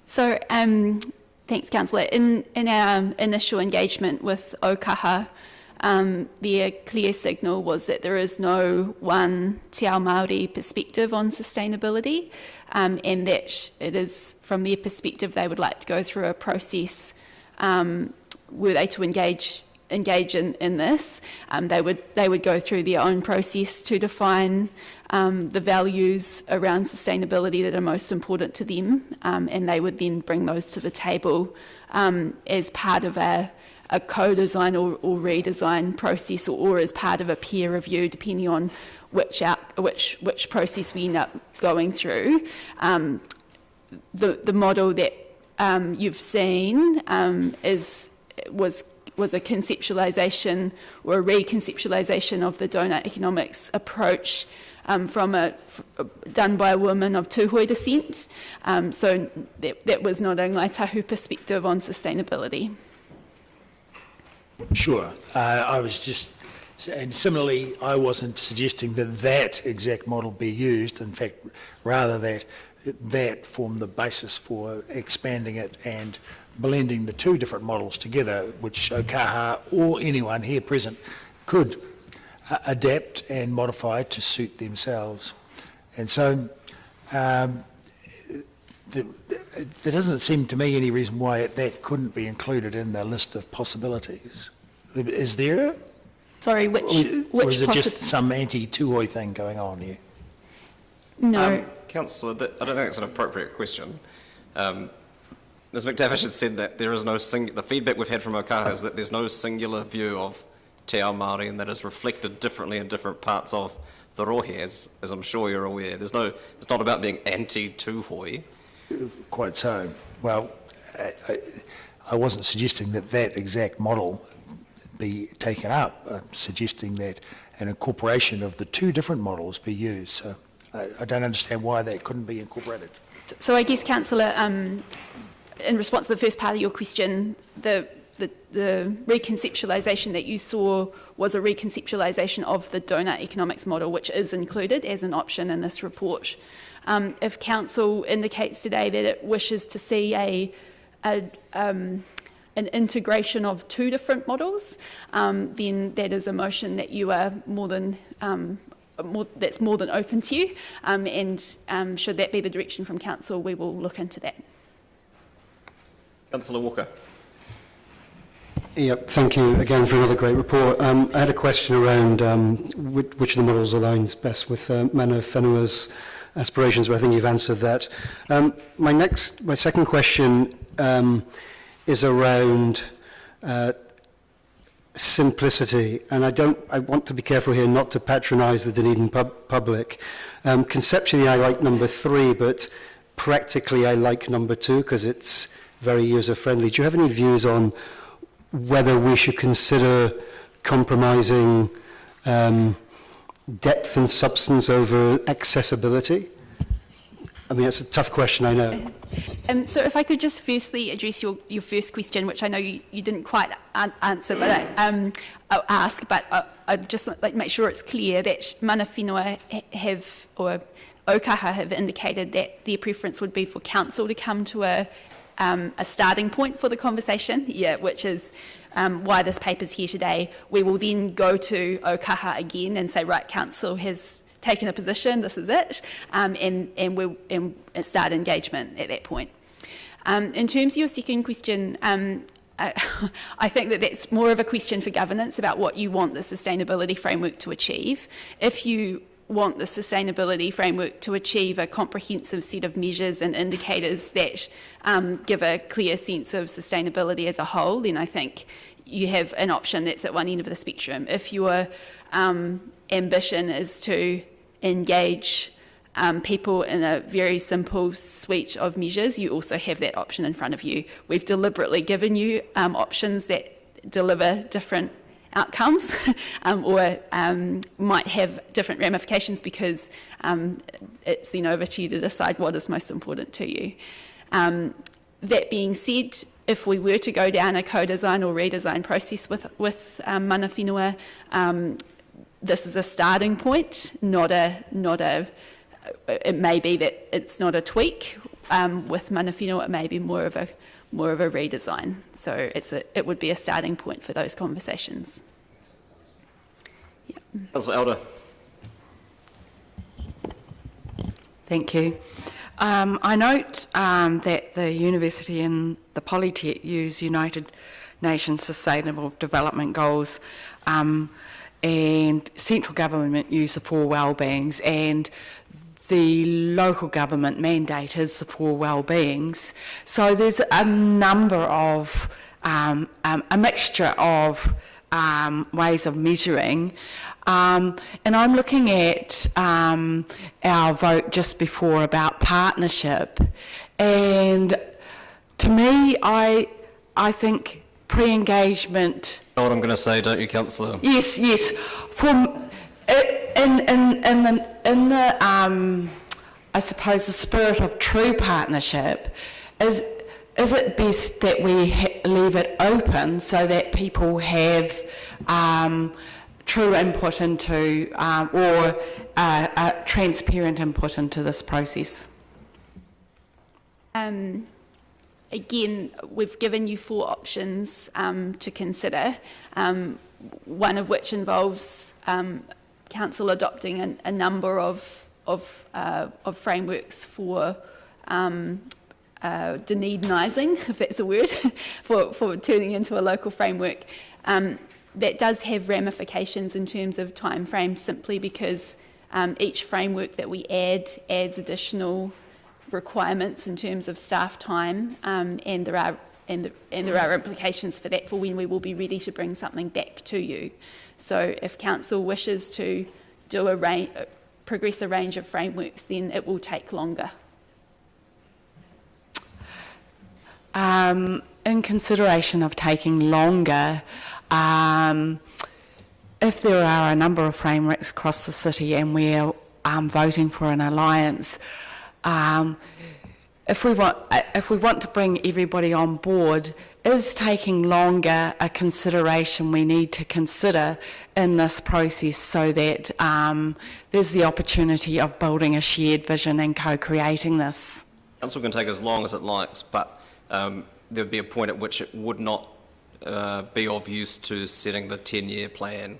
So, thanks, Councillor. In our initial engagement with Ōkaha, their clear signal was that there is no one Te Ao Māori perspective on sustainability, and that it is, from their perspective, they would like to go through a process, were they to engage in this, they would go through their own process to define the values around sustainability that are most important to them, and they would then bring those to the table as part of a co-design or redesign process, or as part of a peer review, depending on which process we end up going through. The model that you've seen was a conceptualisation or a reconceptualisation of the donut economics approach done by a woman of Tūhoe descent. So that was not a Ngāi Tahu perspective on sustainability. Sure. I was just, and similarly, I wasn't suggesting that exact model be used. In fact, rather that form the basis for expanding it and blending the 2 different models together, which Ōkaha or anyone here present could adapt and modify to suit themselves. And so there doesn't seem to me any reason why that couldn't be included in the list of possibilities. Is there? Sorry, which or is it just some anti-Tūhoe thing going on here? No. Councillor, I don't think that's an appropriate question. Ms McTavish had said that there is no the feedback we've had from Ōkaha is that there's no singular view of Te Ao Māori, and that is reflected differently in different parts of the rohe, as I'm sure you're aware. It's not about being anti-Tūhoe. Quite so. Well, I wasn't suggesting that exact model be taken up, suggesting that an incorporation of the two different models be used. So I don't understand why that couldn't be incorporated. So I guess, Councillor, in response to the first part of your question, the reconceptualisation that you saw was a reconceptualisation of the donut economics model, which is included as an option in this report. If Council indicates today that it wishes to see an integration of two different models, then that is a motion that you are that's more than open to you, and should that be the direction from Council, we will look into that. Councillor Walker. Yep, thank you again for another great report. I had a question around which of the models aligns best with Mana Whenua's aspirations, but I think you've answered that. My second question is around simplicity, and I want to be careful here not to patronise the Dunedin public. Conceptually, I like number 3, but practically, I like number 2 because it's very user-friendly. Do you have any views on whether we should consider compromising depth and substance over accessibility? I mean, it's a tough question, I know. So if I could just firstly address your first question, which I know you didn't quite answer, but I'll ask, but I'd just like to make sure it's clear that Mana Whenua or Ōkaha have indicated that their preference would be for Council to come to a starting point for the conversation, which is why this paper's here today. We will then go to Ōkaha again and say, right, Council has taken a position, this is it, and we'll start engagement at that point. In terms of your second question, I think that that's more of a question for governance about what you want the sustainability framework to achieve. If you want the sustainability framework to achieve a comprehensive set of measures and indicators that give a clear sense of sustainability as a whole, then I think you have an option that's at one end of the spectrum. If your ambition is to engage people in a very simple suite of measures, you also have that option in front of you. We've deliberately given you options that deliver different outcomes or might have different ramifications because it's then over to you to decide what is most important to you. That being said, if we were to go down a co-design or redesign process with Mana Whenua, this is a starting point, not a. It may be that it's not a tweak. With Mana Whenua, it may be more of a redesign. So it would be a starting point for those conversations. Yeah. Councillor Elder. Thank you. I note that the university and the Polytech use United Nations Sustainable Development Goals, and central government use the 4 wellbeings, and the local government mandate is the 4 wellbeings. So there's a number of, a mixture of ways of measuring. And I'm looking at our vote just before about partnership. And to me, I think pre-engagement... You know what I'm going to say, don't you, Councillor? Yes. In the I suppose the spirit of true partnership, is it best that we leave it open so that people have true input into or transparent input into this process? Again, we've given you 4 options to consider, one of which involves Council adopting a number of frameworks for Dunedinising, if that's a word, for turning into a local framework. That does have ramifications in terms of time frames, simply because each framework that we add adds additional requirements in terms of staff time, and there are implications for that for when we will be ready to bring something back to you. So if Council wishes to do progress a range of frameworks, then it will take longer. In consideration of taking longer, if there are a number of frameworks across the city and we're voting for an alliance, if we want to bring everybody on board, is taking longer a consideration we need to consider in this process so that there's the opportunity of building a shared vision and co-creating this? Council can take as long as it likes, but there would be a point at which it would not be of use to setting the 10-year plan.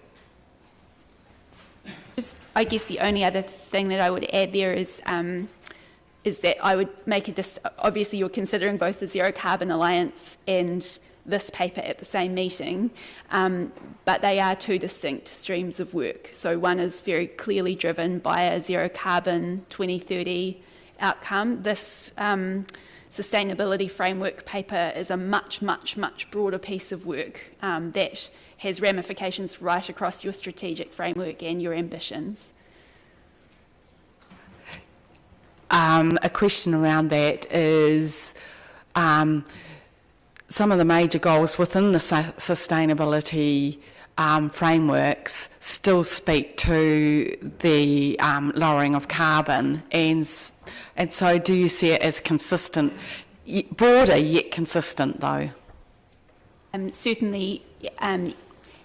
I guess the only other thing that I would add there is that I would make obviously you're considering both the Zero Carbon Alliance and this paper at the same meeting, but they are two distinct streams of work. So one is very clearly driven by a Zero Carbon 2030 outcome. This sustainability framework paper is a much, much, much broader piece of work that has ramifications right across your strategic framework and your ambitions. A question around that is some of the major goals within the sustainability frameworks still speak to the lowering of carbon, and so do you see it as consistent, broader yet consistent though? Certainly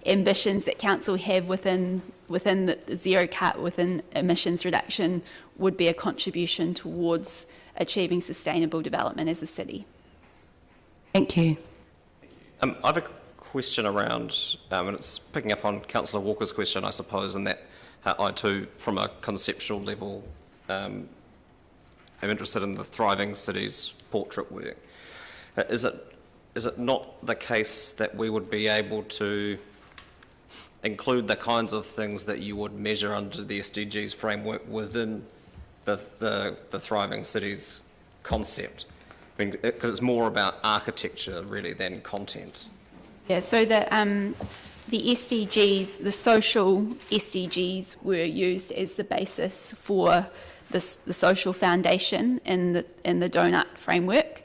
ambitions that council have within the within emissions reduction would be a contribution towards achieving sustainable development as a city. Thank you. I have a question around, and it's picking up on Councillor Walker's question, I suppose, in that I too, from a conceptual level, am interested in the Thriving Cities portrait work. Is it not the case that we would be able to include the kinds of things that you would measure under the SDGs framework within the Thriving Cities concept? I mean, because it's more about architecture really than content. Yeah, so the SDGs, the social SDGs, were used as the basis for the social foundation in the donut framework.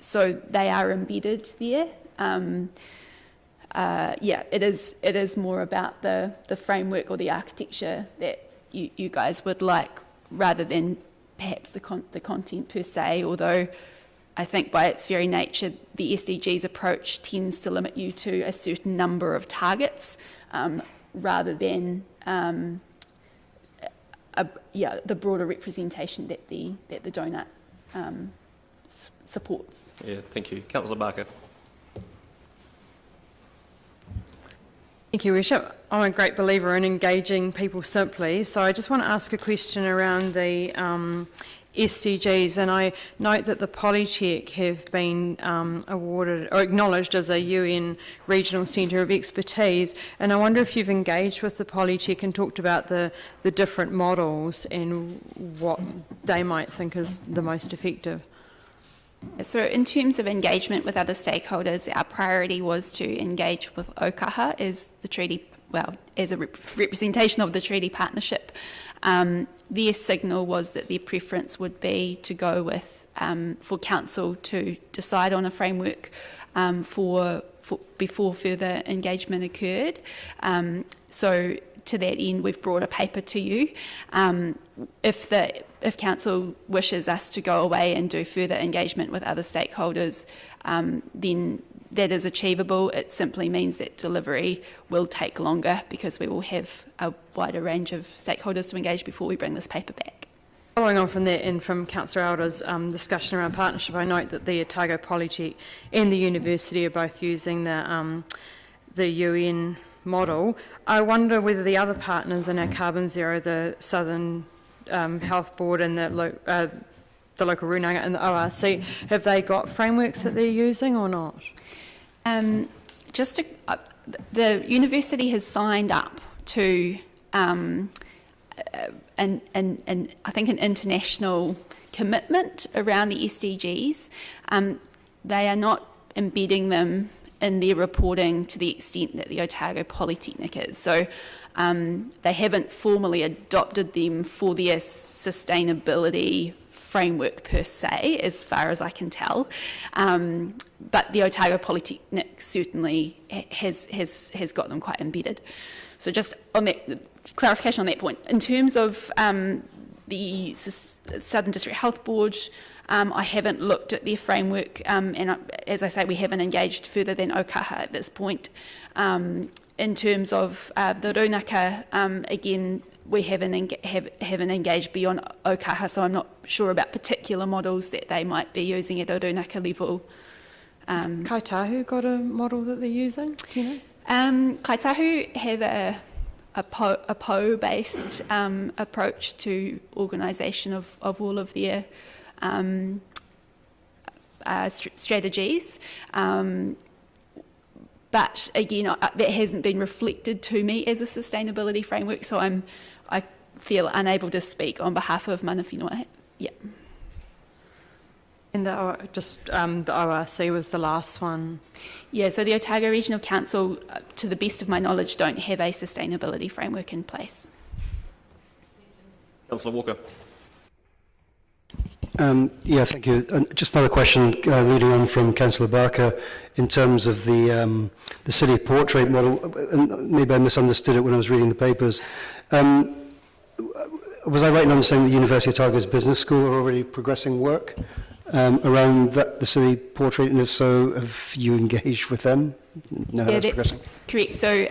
So they are embedded there. Yeah, it is more about the framework or the architecture that you guys would like, rather than perhaps the content per se, although I think by its very nature the SDGs approach tends to limit you to a certain number of targets rather than the broader representation that the donut supports. Yeah, thank you. Councillor Barker. Thank you, Worship. I'm a great believer in engaging people simply, so I just want to ask a question around the SDGs, and I note that the Polytech have been awarded or acknowledged as a UN Regional Centre of Expertise, and I wonder if you've engaged with the Polytech and talked about the different models and what they might think is the most effective. So in terms of engagement with other stakeholders, our priority was to engage with Ōkaha as the treaty, as a representation of the treaty partnership. Their signal was that their preference would be to go with, for council to decide on a framework before further engagement occurred. So to that end, we've brought a paper to you. If council wishes us to go away and do further engagement with other stakeholders, then that is achievable. It simply means that delivery will take longer because we will have a wider range of stakeholders to engage before we bring this paper back. Following on from that and from Councillor Elder's discussion around partnership, I note that the Otago Polytech and the university are both using the UN model. I wonder whether the other partners in our Carbon Zero, the Southern Health Board and the local Runanga and the ORC, have they got frameworks that they're using or not? The university has signed up to I think an international commitment around the SDGs. They are not embedding them in their reporting to the extent that the Otago Polytechnic is. So they haven't formally adopted them for their sustainability framework per se, as far as I can tell. But the Otago Polytechnic certainly has got them quite embedded. So just on that, clarification on that point. In terms of the Southern District Health Board, I haven't looked at their framework, and as I say, we haven't engaged further than Ōkaha at this point. In terms of the Runaka, again, we haven't engaged beyond Ōkaha, so I'm not sure about particular models that they might be using at a Runaka level. Kaitahu got a model that they're using? Do you know? Kaitahu have a PO-based approach to organisation of all of their strategies. But again, that hasn't been reflected to me as a sustainability framework, so I feel unable to speak on behalf of mana whenua. Yeah. And the ORC was the last one. Yeah, so the Otago Regional Council, to the best of my knowledge, don't have a sustainability framework in place. Councillor Walker. Yeah, thank you. And just another question leading on from Councillor Barker in terms of the city portrait model. And maybe I misunderstood it when I was reading the papers. Was I right in understanding the University of Otago's Business School are already progressing work around the city portrait? And if so, have you engaged with them? No, yeah, that's correct. So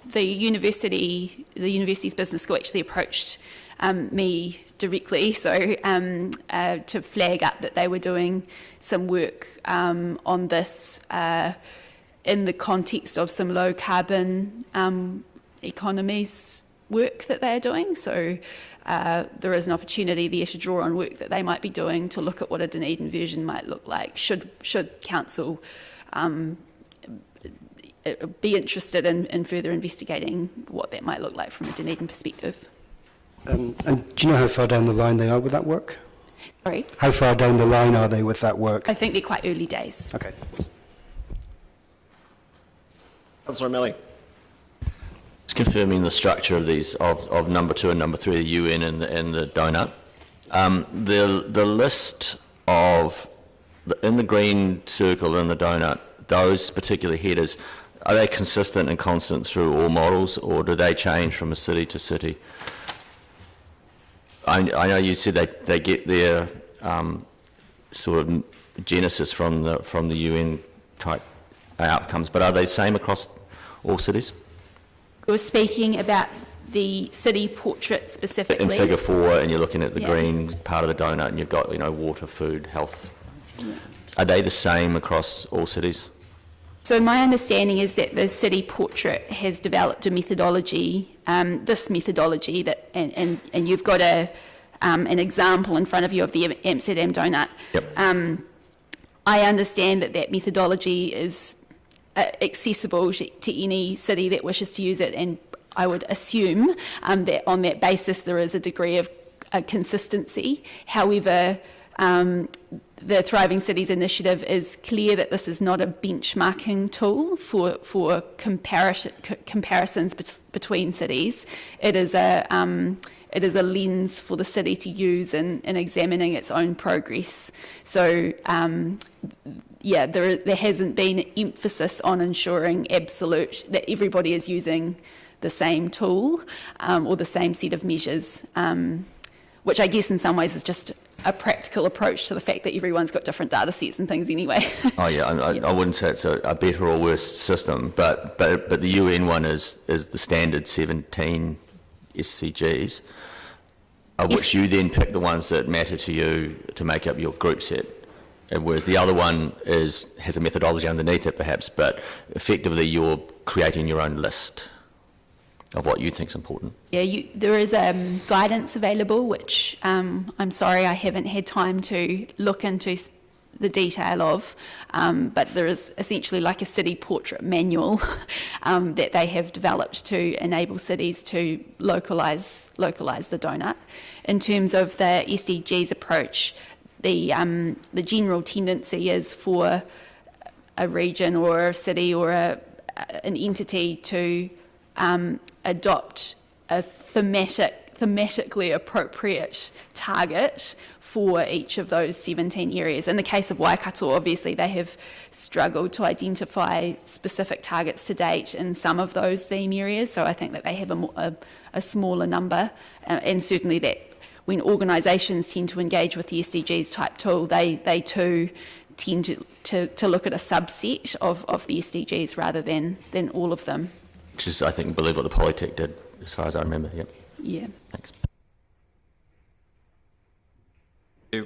the university's business school actually approached me directly, so to flag up that they were doing some work on this in the context of some low carbon economies work that they are doing. So there is an opportunity there to draw on work that they might be doing to look at what a Dunedin version might look like. Should council be interested in further investigating what that might look like from a Dunedin perspective. And do you know how far down the line they are with that work? Sorry? How far down the line are they with that work? I think they're quite early days. Okay. Councillor O'Malley. Just confirming the structure of these, of number 2 and number 3, the UN and the donut. The list of, in the green circle in the donut, those particular headers, are they consistent and constant through all models, or do they change from a city to city? I know you said they get their sort of genesis from the UN type outcomes, but are they the same across all cities? We were speaking about the city portrait specifically. In figure 4, and you're looking at the green part of the donut, and you've got water, food, health. Yeah. Are they the same across all cities? So my understanding is that the city portrait has developed a methodology, this methodology that, and you've got an example in front of you of the Amsterdam donut. Yep. I understand that methodology is accessible to any city that wishes to use it, and I would assume that on that basis there is a degree of consistency. However, the Thriving Cities Initiative is clear that this is not a benchmarking tool for comparisons between cities. It is a lens for the city to use in examining its own progress. So, yeah, there hasn't been an emphasis on ensuring that everybody is using the same tool or the same set of measures, which I guess in some ways is just a practical approach to the fact that everyone's got different data sets and things anyway. Oh yeah, I wouldn't say it's a better or worse system, but the UN one is the standard 17 SCGs, of which you then pick the ones that matter to you to make up your group set. Whereas the other one has a methodology underneath it perhaps, but effectively you're creating your own list of what you think is important. Yeah, there is guidance available, which I'm sorry I haven't had time to look into the detail of, but there is essentially like a city portrait manual that they have developed to enable cities to localise the donut. In terms of the SDGs approach, the general tendency is for a region or a city or an entity to adopt a thematic thematically appropriate target for each of those 17 areas. In the case of Waikato, obviously they have struggled to identify specific targets to date in some of those theme areas, so I think that they have a smaller number, and certainly that when organisations tend to engage with the SDGs type tool, they too tend to look at a subset of the SDGs rather than all of them. Which is, I think, believe what the Polytech did, as far as I remember. Yep. Yeah. Thanks.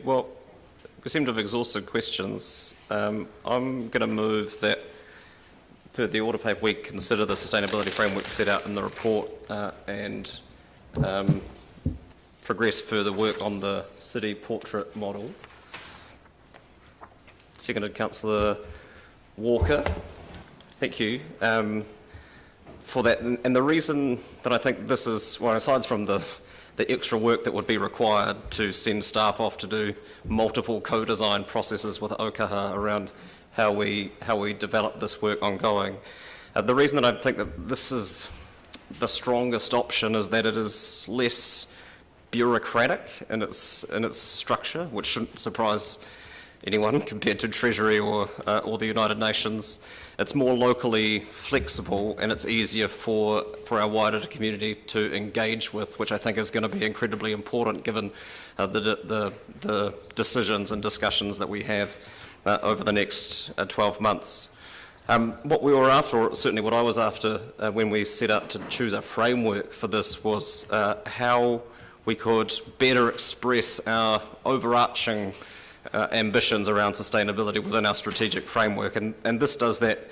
Well, we seem to have exhausted questions. I'm going to move that, per the order paper, we consider the sustainability framework set out in the report and progress further work on the city portrait model. Seconded, Councillor Walker. Thank you for that. And the reason that I think this is, well, aside from the extra work that would be required to send staff off to do multiple co-design processes with Ōkaha around how we develop this work ongoing. The reason that I think that this is the strongest option is that it is less bureaucratic in its structure, which shouldn't surprise anyone compared to Treasury or the United Nations. It's more locally flexible and it's easier for our wider community to engage with, which I think is going to be incredibly important given the decisions and discussions that we have over the next 12 months. What we were after, or certainly what I was after when we set out to choose a framework for this, was how we could better express our overarching ambitions around sustainability within our strategic framework, and this does that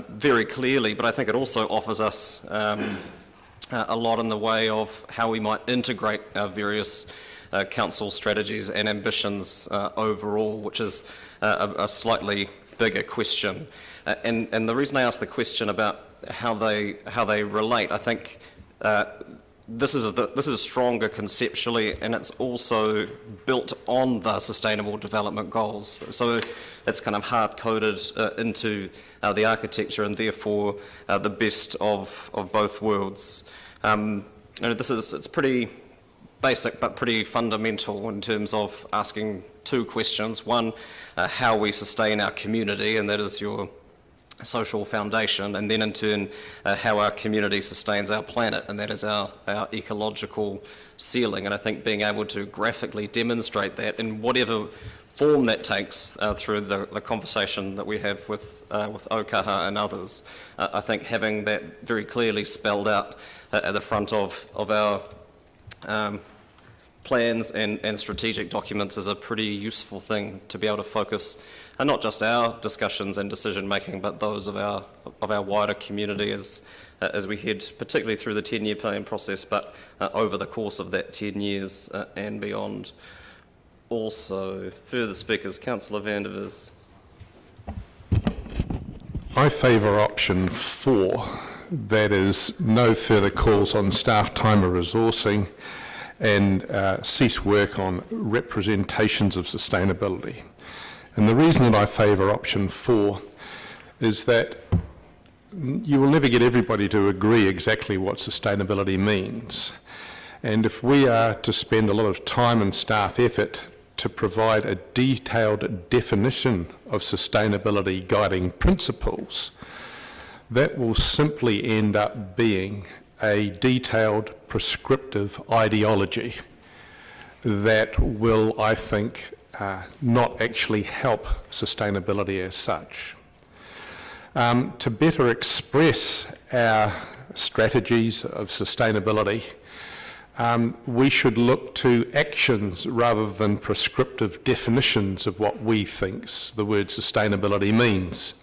very clearly, but I think it also offers us a lot in the way of how we might integrate our various council strategies and ambitions overall, which is a slightly bigger question. And the reason I asked the question about how they relate, I think this is stronger conceptually, and it's also built on the Sustainable Development Goals. So it's kind of hard-coded into the architecture, and therefore the best of both worlds. It's pretty basic but pretty fundamental in terms of asking two questions. One, how we sustain our community, and that is your social foundation, and then in turn how our community sustains our planet, and that is our ecological ceiling. And I think being able to graphically demonstrate that in whatever form that takes through the conversation that we have with Ōkaha and others, I think having that very clearly spelled out at the front of our plans and strategic documents is a pretty useful thing to be able to focus not just our discussions and decision making, but those of our wider community as we head particularly through the 10-year plan process, but over the course of that 10 years and beyond. Also, further speakers, Councillor van der Vis. I favour option 4, that is no further calls on staff time or resourcing, and cease work on representations of sustainability. And the reason that I favour option 4 is that you will never get everybody to agree exactly what sustainability means. And if we are to spend a lot of time and staff effort to provide a detailed definition of sustainability guiding principles, that will simply end up being a detailed prescriptive ideology that will, I think, not actually help sustainability as such. To better express our strategies of sustainability, we should look to actions rather than prescriptive definitions of what we think the word sustainability means.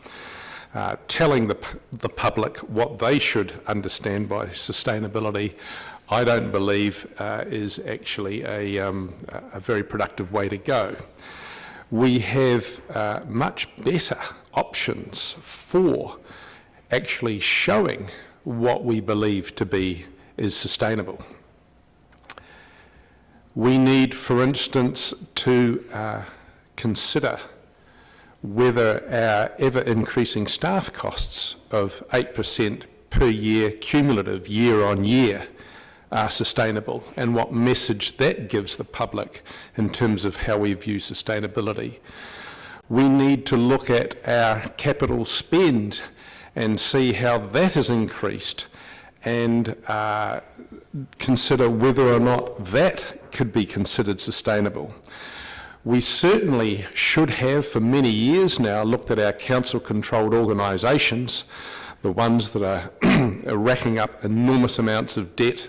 Telling the public what they should understand by sustainability, I don't believe is actually a very productive way to go. We have much better options for actually showing what we believe to be is sustainable. We need, for instance, to consider whether our ever-increasing staff costs of 8% per year cumulative year on year sustainable and what message that gives the public in terms of how we view sustainability. We need to look at our capital spend and see how that has increased and consider whether or not that could be considered sustainable. We certainly should have, for many years now, looked at our council-controlled organisations, the ones that are racking up enormous amounts of debt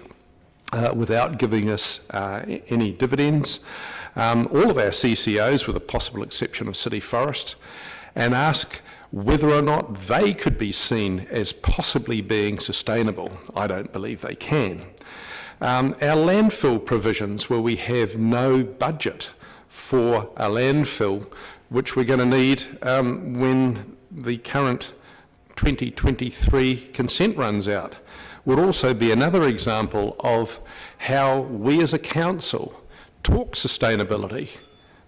without giving us any dividends, all of our CCOs, with the possible exception of City Forest, and ask whether or not they could be seen as possibly being sustainable. I don't believe they can. Our landfill provisions, where we have no budget for a landfill, which we're going to need when the current 2023 consent runs out, would also be another example of how we as a council talk sustainability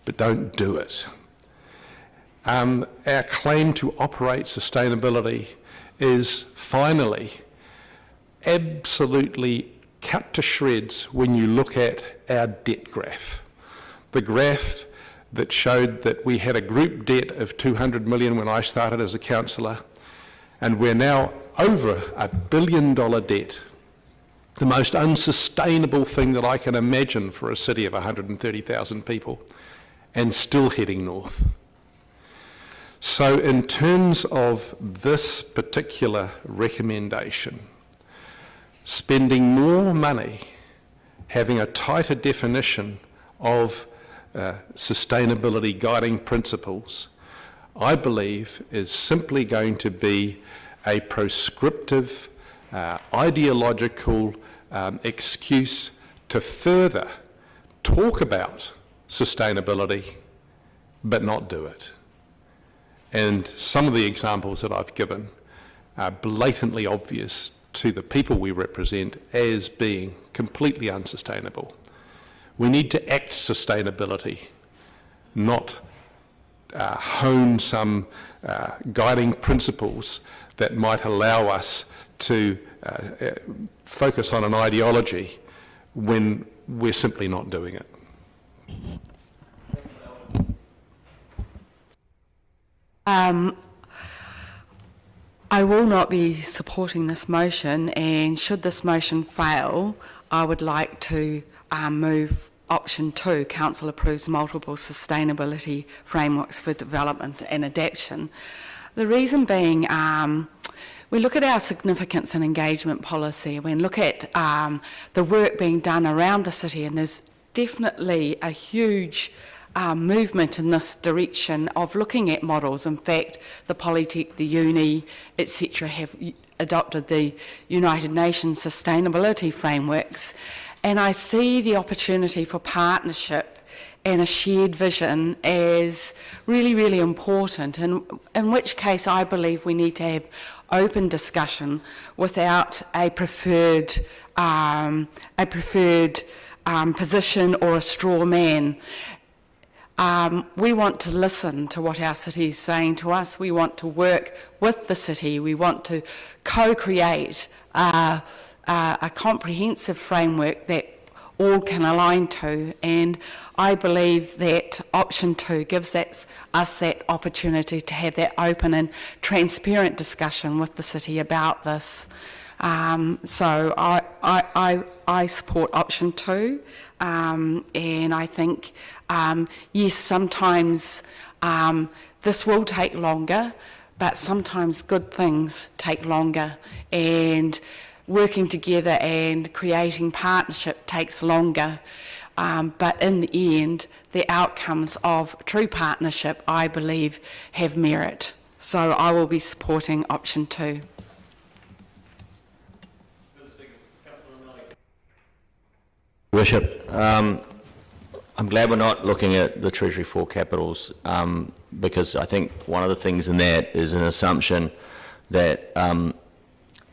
but don't do it. Our claim to operate sustainability is finally absolutely cut to shreds when you look at our debt graph. The graph that showed that we had a group debt of 200 million when I started as a councillor, and we're now over $1 billion debt, the most unsustainable thing that I can imagine for a city of 130,000 people, and still heading north. So in terms of this particular recommendation, spending more money, having a tighter definition of sustainability guiding principles, I believe is simply going to be a prescriptive, ideological excuse to further talk about sustainability but not do it. And some of the examples that I've given are blatantly obvious to the people we represent as being completely unsustainable. We need to act sustainability, not hone some guiding principles that might allow us to focus on an ideology when we're simply not doing it. I will not be supporting this motion, and should this motion fail, I would like to move option 2, Council approves multiple sustainability frameworks for development and adaptation. The reason being, we look at our significance and engagement policy, we look at the work being done around the city, and there's definitely a huge movement in this direction of looking at models. In fact, the Polytech, the Uni, etc. have adopted the United Nations sustainability frameworks, and I see the opportunity for partnership and a shared vision as really, really important, and in which case I believe we need to have open discussion without a preferred position or a straw man. We want to listen to what our city is saying to us. We want to work with the city. We want to co-create a comprehensive framework that all can align to, and I believe that option 2 gives us that opportunity to have that open and transparent discussion with the city about this. So I support option 2, and I think, yes, sometimes this will take longer, but sometimes good things take longer, and working together and creating partnership takes longer. But in the end, the outcomes of true partnership, I believe, have merit. So I will be supporting option 2. Worship, I'm glad we're not looking at the Treasury 4 capitals, because I think one of the things in that is an assumption that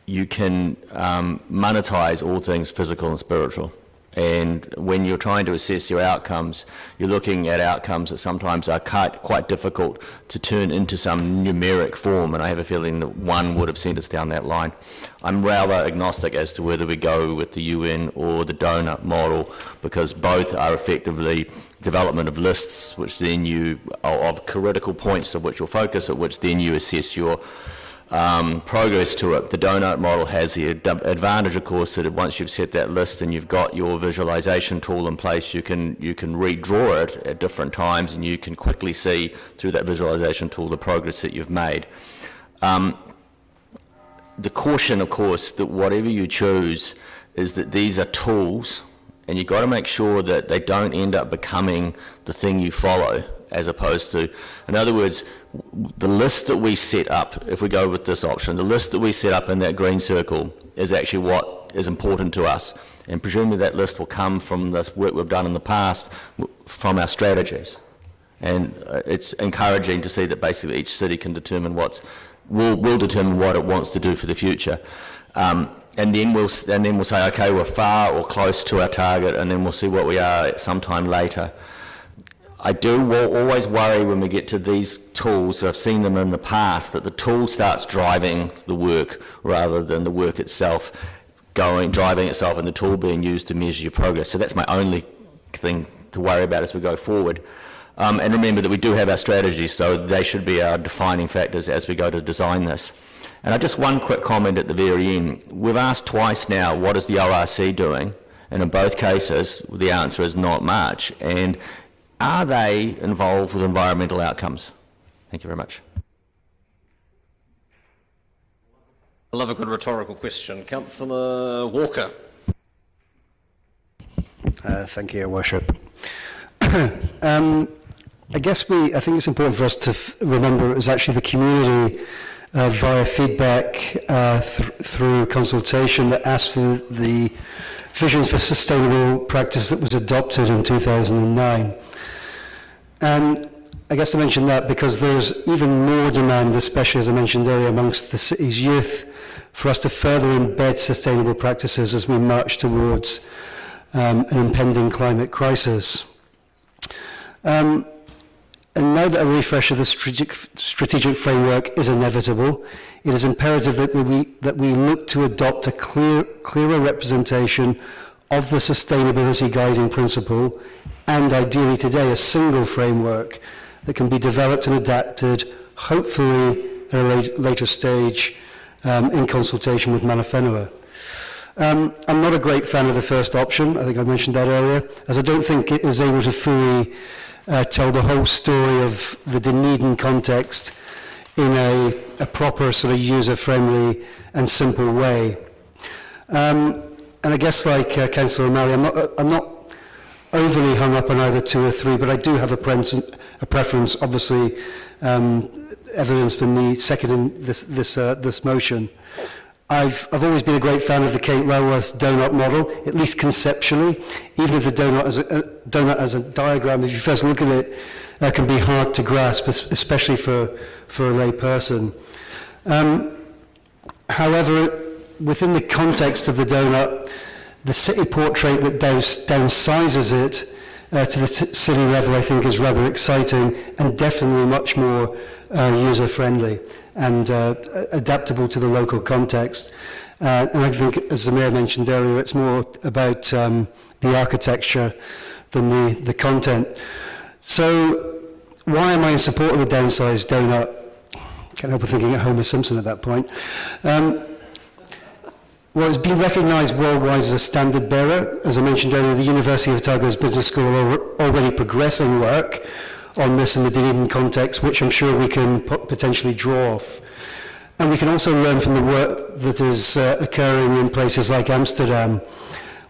you can monetize all things physical and spiritual. And when you're trying to assess your outcomes, you're looking at outcomes that sometimes are quite difficult to turn into some numeric form, and I have a feeling that one would have sent us down that line. I'm rather agnostic as to whether we go with the UN or the donut model, because both are effectively development of lists, which then you, of critical points of which you'll focus, at which then you assess your progress to it. The donut model has the advantage, of course, that once you've set that list and you've got your visualization tool in place, you can redraw it at different times, and you can quickly see through that visualization tool the progress that you've made. The caution, of course, that whatever you choose is that these are tools, and you've got to make sure that they don't end up becoming the thing you follow, as opposed to, in other words, the list that we set up, if we go with this option, the list that we set up in that green circle is actually what is important to us. And presumably that list will come from this work we've done in the past, from our strategies. And it's encouraging to see that basically each city can determine will determine what it wants to do for the future. And then we'll say, okay, we're far or close to our target, and then we'll see what we are at some time later. I do always worry when we get to these tools, I've seen them in the past, that the tool starts driving the work rather than the work itself driving itself, and the tool being used to measure your progress. So that's my only thing to worry about as we go forward. And remember that we do have our strategies, so they should be our defining factors as we go to design this. And just one quick comment at the very end. We've asked twice now, what is the ORC doing? And in both cases, the answer is not much. And are they involved with environmental outcomes? Thank you very much. I love a good rhetorical question. Councillor Walker. Thank you, Your Worship. I think it's important for us to remember it was actually the community via feedback through consultation that asked for the visions for sustainable practice that was adopted in 2009. And I guess I mention that because there's even more demand, especially as I mentioned earlier, amongst the city's youth, for us to further embed sustainable practices as we march towards an impending climate crisis. And now that a refresh of the strategic framework is inevitable, it is imperative that we look to adopt a clearer representation of the sustainability guiding principle, and ideally today a single framework that can be developed and adapted, hopefully at a later stage in consultation with Mana Whenua. I'm not a great fan of the first option, I think I mentioned that earlier, as I don't think it is able to fully tell the whole story of the Dunedin context in a proper sort of user-friendly and simple way. And I guess like Councillor O'Malley, I'm not overly hung up on either 2 or 3, but I do have a preference, obviously, evidenced in the second in this motion. I've always been a great fan of the Kate Raworth's donut model, at least conceptually, even if the donut as a diagram, if you first look at it, can be hard to grasp, especially for a lay person. However, within the context of the donut, the city portrait that downsizes it to the city level, I think, is rather exciting and definitely much more user-friendly and adaptable to the local context. And I think, as the Mayor mentioned earlier, it's more about the architecture than the content. So why am I in support of the downsized donut? Can't help but thinking of Homer Simpson at that point. Well, it's been recognised worldwide as a standard bearer. As I mentioned earlier, the University of Otago's Business School are already progressing work on this in the Dunedin context, which I'm sure we can potentially draw off. And we can also learn from the work that is occurring in places like Amsterdam,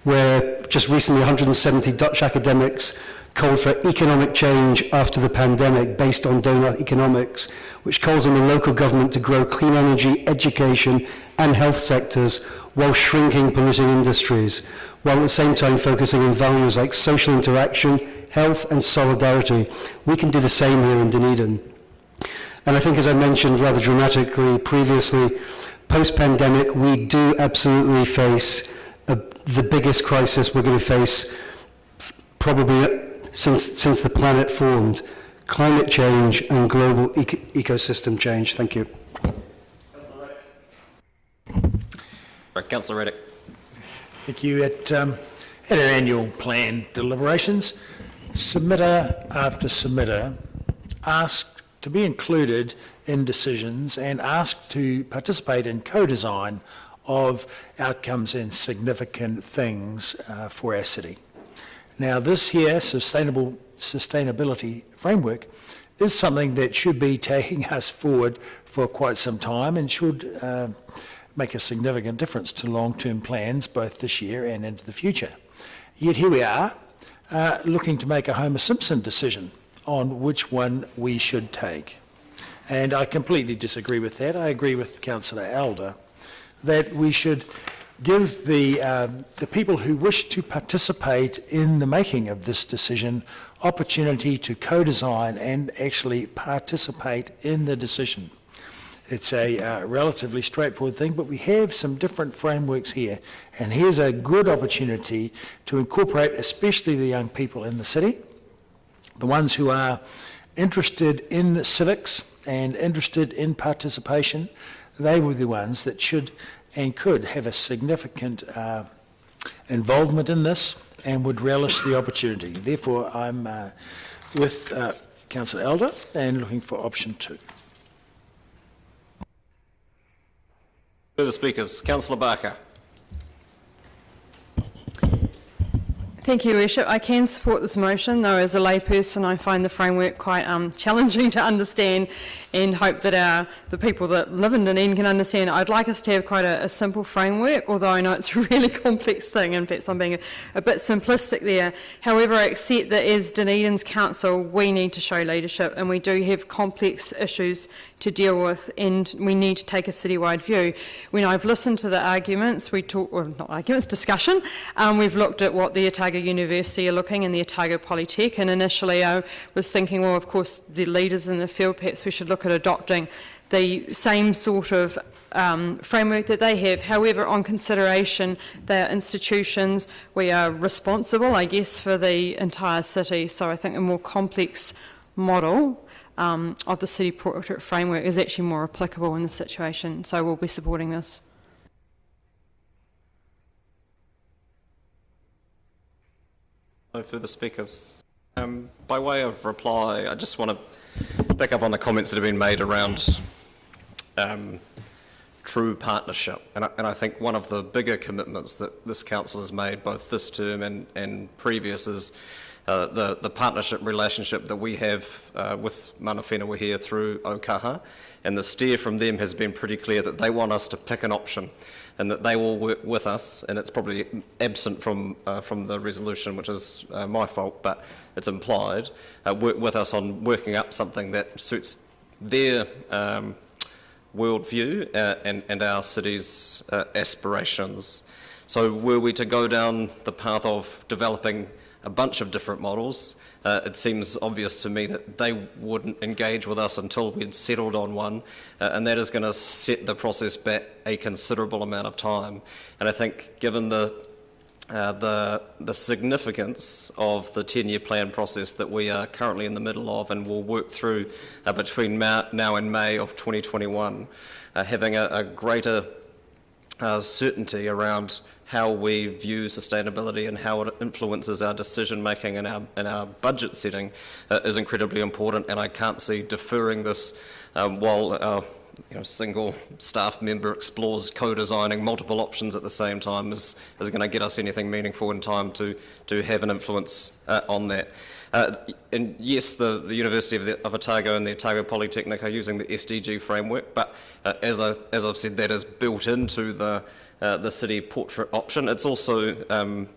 where just recently 170 Dutch academics called for economic change after the pandemic based on donut economics, which calls on the local government to grow clean energy, education and health sectors while shrinking polluting industries, while at the same time focusing on values like social interaction, health and solidarity. We can do the same here in Dunedin. And I think, as I mentioned rather dramatically previously, post-pandemic we do absolutely face a the biggest crisis we're going to face probably since the planet formed: climate change and global ecosystem change. Thank you. Councillor Reddick. Thank you. At our annual plan deliberations, submitter after submitter asked to be included in decisions and asked to participate in co-design of outcomes and significant things for our city. Now, this here sustainability framework is something that should be taking us forward for quite some time and should make a significant difference to long-term plans both this year and into the future. Yet here we are looking to make a Homer Simpson decision on which one we should take. And I completely disagree with that. I agree with Councillor Elder that we should give the people who wish to participate in the making of this decision opportunity to co-design and actually participate in the decision. It's a relatively straightforward thing, but we have some different frameworks here, and here's a good opportunity to incorporate especially the young people in the city, the ones who are interested in civics and interested in participation. They were the ones that should and could have a significant involvement in this and would relish the opportunity. Therefore, I'm with Councillor Elder and looking for option 2. Further speakers. Councillor Barker. Thank you, Your Worship. I can support this motion, though as a layperson I find the framework quite challenging to understand, and hope that the people that live in Dunedin can understand. I'd like us to have quite a simple framework, although I know it's a really complex thing, and perhaps I'm being a bit simplistic there. However, I accept that as Dunedin's council we need to show leadership, and we do have complex issues to deal with, and we need to take a citywide view. When I've listened to the arguments, discussion, we've looked at what the Otago University are looking and the Otago Polytech, and initially I was thinking, well, of course, the leaders in the field, perhaps we should look at adopting the same sort of framework that they have. However, on consideration, they are institutions, we are responsible, I guess, for the entire city, so I think a more complex model of the city portrait framework is actually more applicable in the situation, so we'll be supporting this. No further speakers. By way of reply, I just want to pick up on the comments that have been made around true partnership. And I think one of the bigger commitments that this council has made, both this term and previous, is the partnership relationship that we have with mana whenua here through Ōkaha. And the steer from them has been pretty clear that they want us to pick an option and that they will work with us, and it's probably absent from the resolution, which is my fault, but it's implied, work with us on working up something that suits their worldview and our city's aspirations. So were we to go down the path of developing a bunch of different models, it seems obvious to me that they wouldn't engage with us until we'd settled on one, and that is going to set the process back a considerable amount of time. And I think, given the significance of the 10-year plan process that we are currently in the middle of and will work through between now and May of 2021, having a greater certainty around how we view sustainability and how it influences our decision making and our budget setting is incredibly important, and I can't see deferring this while our single staff member explores co-designing multiple options at the same time is going to get us anything meaningful in time to have an influence on that. And yes, the University of Otago and the Otago Polytechnic are using the SDG framework, but as I've said, that is built into the city portrait option. It's also,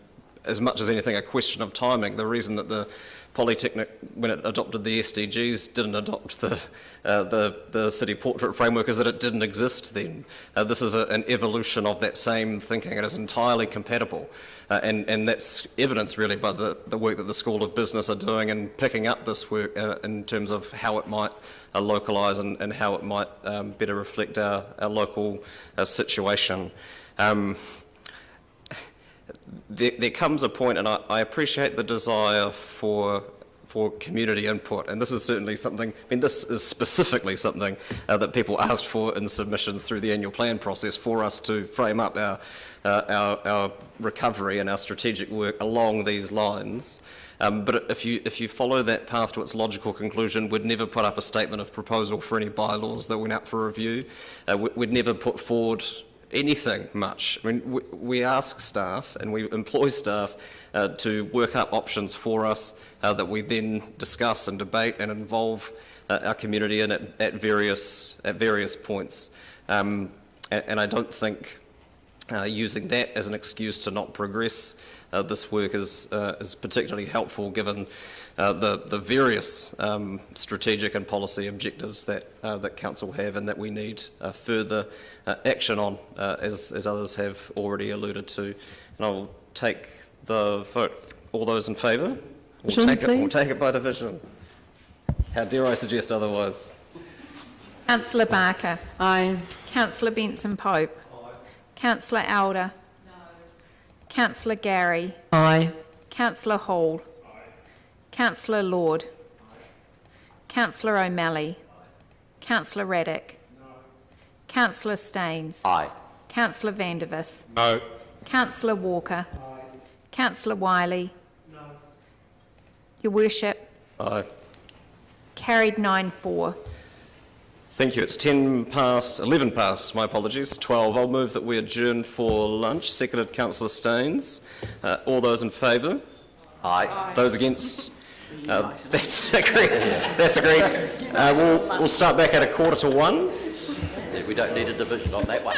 as much as anything, a question of timing. The reason that the Polytechnic, when it adopted the SDGs, didn't adopt the city portrait framework is that it didn't exist then. This is an evolution of that same thinking. It is entirely compatible, and that's evidenced really by the work that the School of Business are doing and picking up this work in terms of how it might localise and how it might better reflect our local situation. there comes a point, and I appreciate the desire for community input, and this is certainly something, I mean, this is specifically something that people asked for in submissions through the annual plan process for us to frame up our recovery and our strategic work along these lines. But if you follow that path to its logical conclusion, we'd never put up a statement of proposal for any bylaws that went out for review. We'd never put forward anything much. I mean, we ask staff and we employ staff to work up options for us that we then discuss and debate and involve our community in at various points. And I don't think using that as an excuse to not progress this work is particularly helpful, given the various strategic and policy objectives that Council have and that we need further action on, as others have already alluded to. And I'll take the vote. All those in favour? We'll take it by division. How dare I suggest otherwise? Councillor Barker. Aye. Councillor Benson Pope. Aye. Councillor Elder. No. Councillor Gary. Aye. Councillor Hall. Aye. Councillor Lord. Aye. Councillor O'Malley. Aye. Councillor Raddick. No. Councillor Staines. Aye. Councillor Vandervis. No. Councillor Walker. Aye. Councillor Wiley. No. Your Worship. Aye. Carried 9-4. Thank you. It's 11 past, my apologies, 12. I'll move that we adjourn for lunch. Seconded, Councillor Staines. All those in favour? Aye. Those against? That's agreed. That's agreed. We'll start back at 1:45. Yeah, we don't need a division on that one.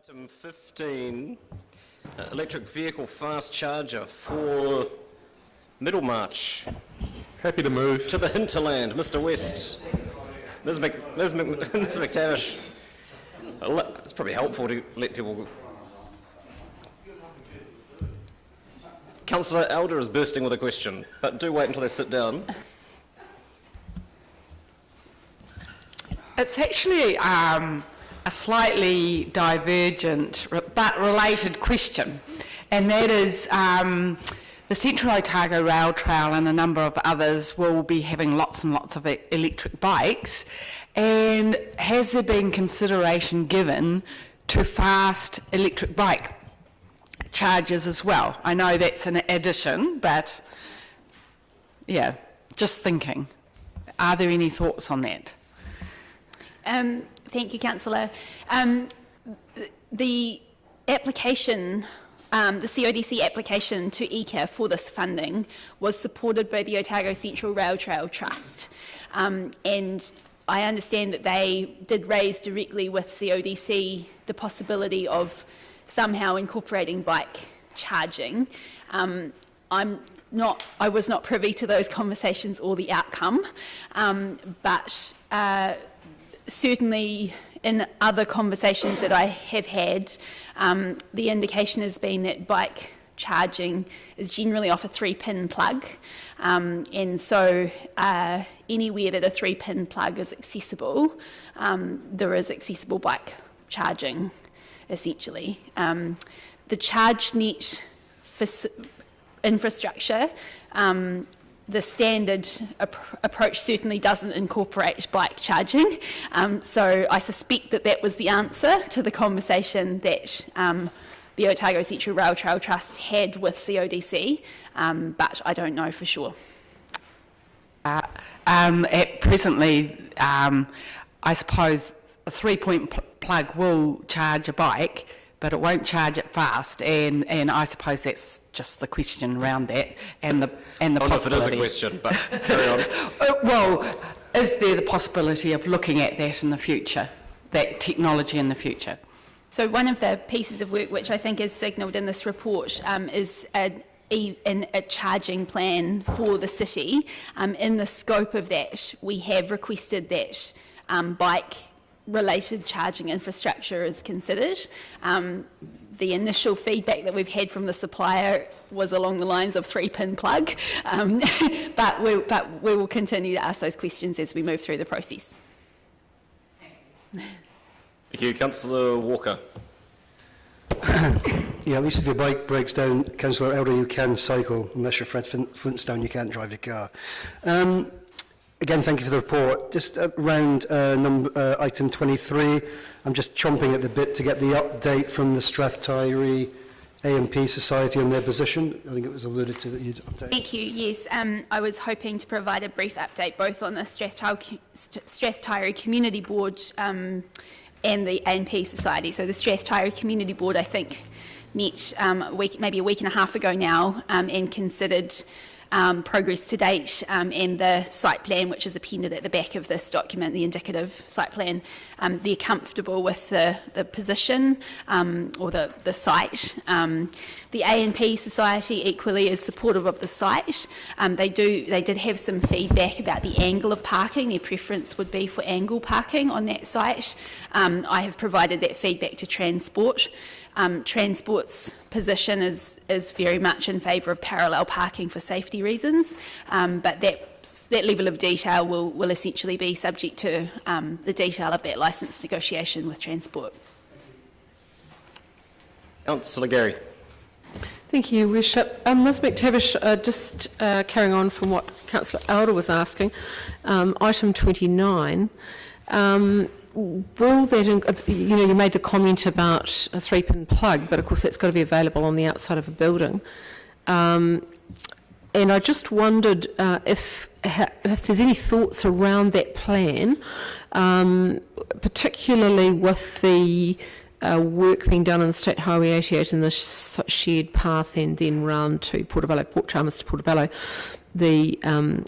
Item 15, electric vehicle fast charger for Middlemarch. Happy to move. To the hinterland, Mr. West. Ms. McTavish. It's probably helpful to let people... Councillor Elder is bursting with a question, but do wait until they sit down. It's actually a slightly divergent but related question, and that is the Central Otago Rail Trail and a number of others will be having lots and lots of electric bikes, and has there been consideration given to fast electric bike charges as well? I know that's an addition, but yeah, just thinking. Are there any thoughts on that? Thank you, Councillor. The application, the CODC application to ECA for this funding was supported by the Otago Central Rail Trail Trust. And I understand that they did raise directly with CODC the possibility of somehow incorporating bike charging. I was not privy to those conversations or the outcome, but certainly in other conversations that I have had, the indication has been that bike charging is generally off a 3-pin plug, and so anywhere that a 3-pin plug is accessible, there is accessible bike charging, essentially. The ChargeNet infrastructure, the standard approach certainly doesn't incorporate bike charging, so I suspect that that was the answer to the conversation that the Otago Central Rail Trail Trust had with CODC, but I don't know for sure. Presently, I suppose a 3-point plug will charge a bike, but it won't charge it fast, and I suppose that's just the question around that, and the possibility. It is a question, but carry on. Well, is there the possibility of looking at that in the future, that technology in the future? So one of the pieces of work which I think is signalled in this report is a charging plan for the city. In the scope of that, we have requested that bike-related charging infrastructure is considered. The initial feedback that we've had from the supplier was along the lines of 3-pin plug, but we will continue to ask those questions as we move through the process. Thank you. Councillor Walker. Yeah, at least if your bike breaks down, Councillor Elder, you can cycle. Unless you're Fred Flintstone, you can't drive your car. Again, thank you for the report. Just around item 23, I'm just chomping at the bit to get the update from the Strathtyre A&P Society on their position. I think it was alluded to that you'd update. Thank you. Yes, I was hoping to provide a brief update both on the Strathtyre Community Board and the A&P Society. So the Strathtyre Community Board, I think, met maybe a week and a half ago now and considered progress to date and the site plan, which is appended at the back of this document, the indicative site plan. They're comfortable with the position or the site. The A&P Society equally is supportive of the site. They did have some feedback about the angle of parking. Their preference would be for angle parking on that site. I have provided that feedback to Transport. Transport's position is very much in favour of parallel parking for safety reasons, but that level of detail will essentially be subject to the detail of that licence negotiation with Transport. Councillor Gary. Thank you, Your Worship. Ms McTavish, just carrying on from what Councillor Elder was asking, item 29, will that, you made the comment about a 3-pin plug, but of course that's got to be available on the outside of a building. And I just wondered if there's any thoughts around that plan, particularly with the work being done on State Highway 88 and the shared path and then round to Portobello, Port Chalmers to Portobello, the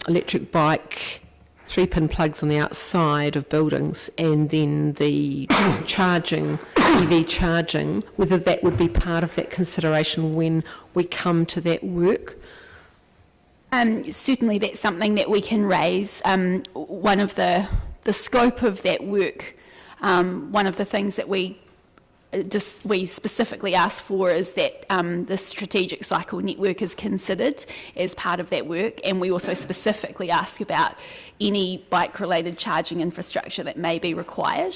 electric bike 3-pin plugs on the outside of buildings and then the charging, EV charging, whether that would be part of that consideration when we come to that work? Certainly that's something that we can raise. One of the scope of that work, one of the things that we specifically ask for is that the strategic cycle network is considered as part of that work, and we also specifically ask about any bike-related charging infrastructure that may be required.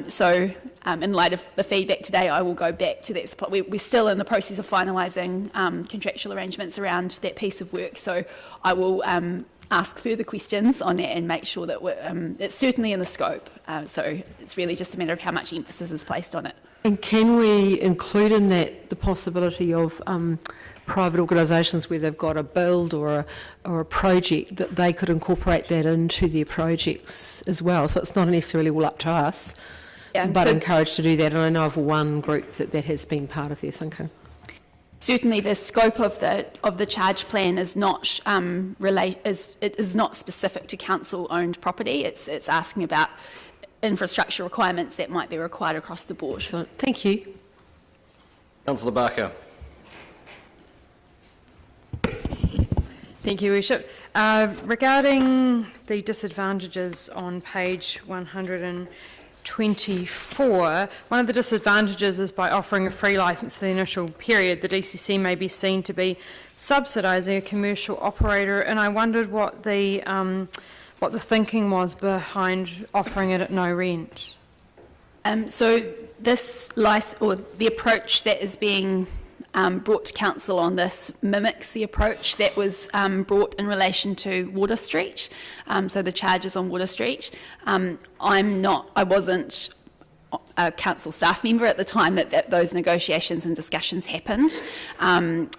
So in light of the feedback today, I will go back to that. We're still in the process of finalising contractual arrangements around that piece of work, so I will ask further questions on that and make sure that it's certainly in the scope. So it's really just a matter of how much emphasis is placed on it. And can we include in that the possibility of private organisations where they've got a build or a project, that they could incorporate that into their projects as well? So it's not necessarily all up to us, but so encouraged to do that. And I know of one group that has been part of their thinking. Certainly, the scope of the charge plan is not it is not specific to council-owned property. It's asking about infrastructure requirements that might be required across the board. Excellent. Thank you. Councillor Barker. Thank you, Worship. Regarding the disadvantages on page 124, one of the disadvantages is by offering a free licence for the initial period, the DCC may be seen to be subsidising a commercial operator, and I wondered what the thinking was behind offering it at no rent. So this the approach that is being brought to council on this mimics the approach that was brought in relation to Water Street, so the charges on Water Street. I wasn't a council staff member at the time that those negotiations and discussions happened,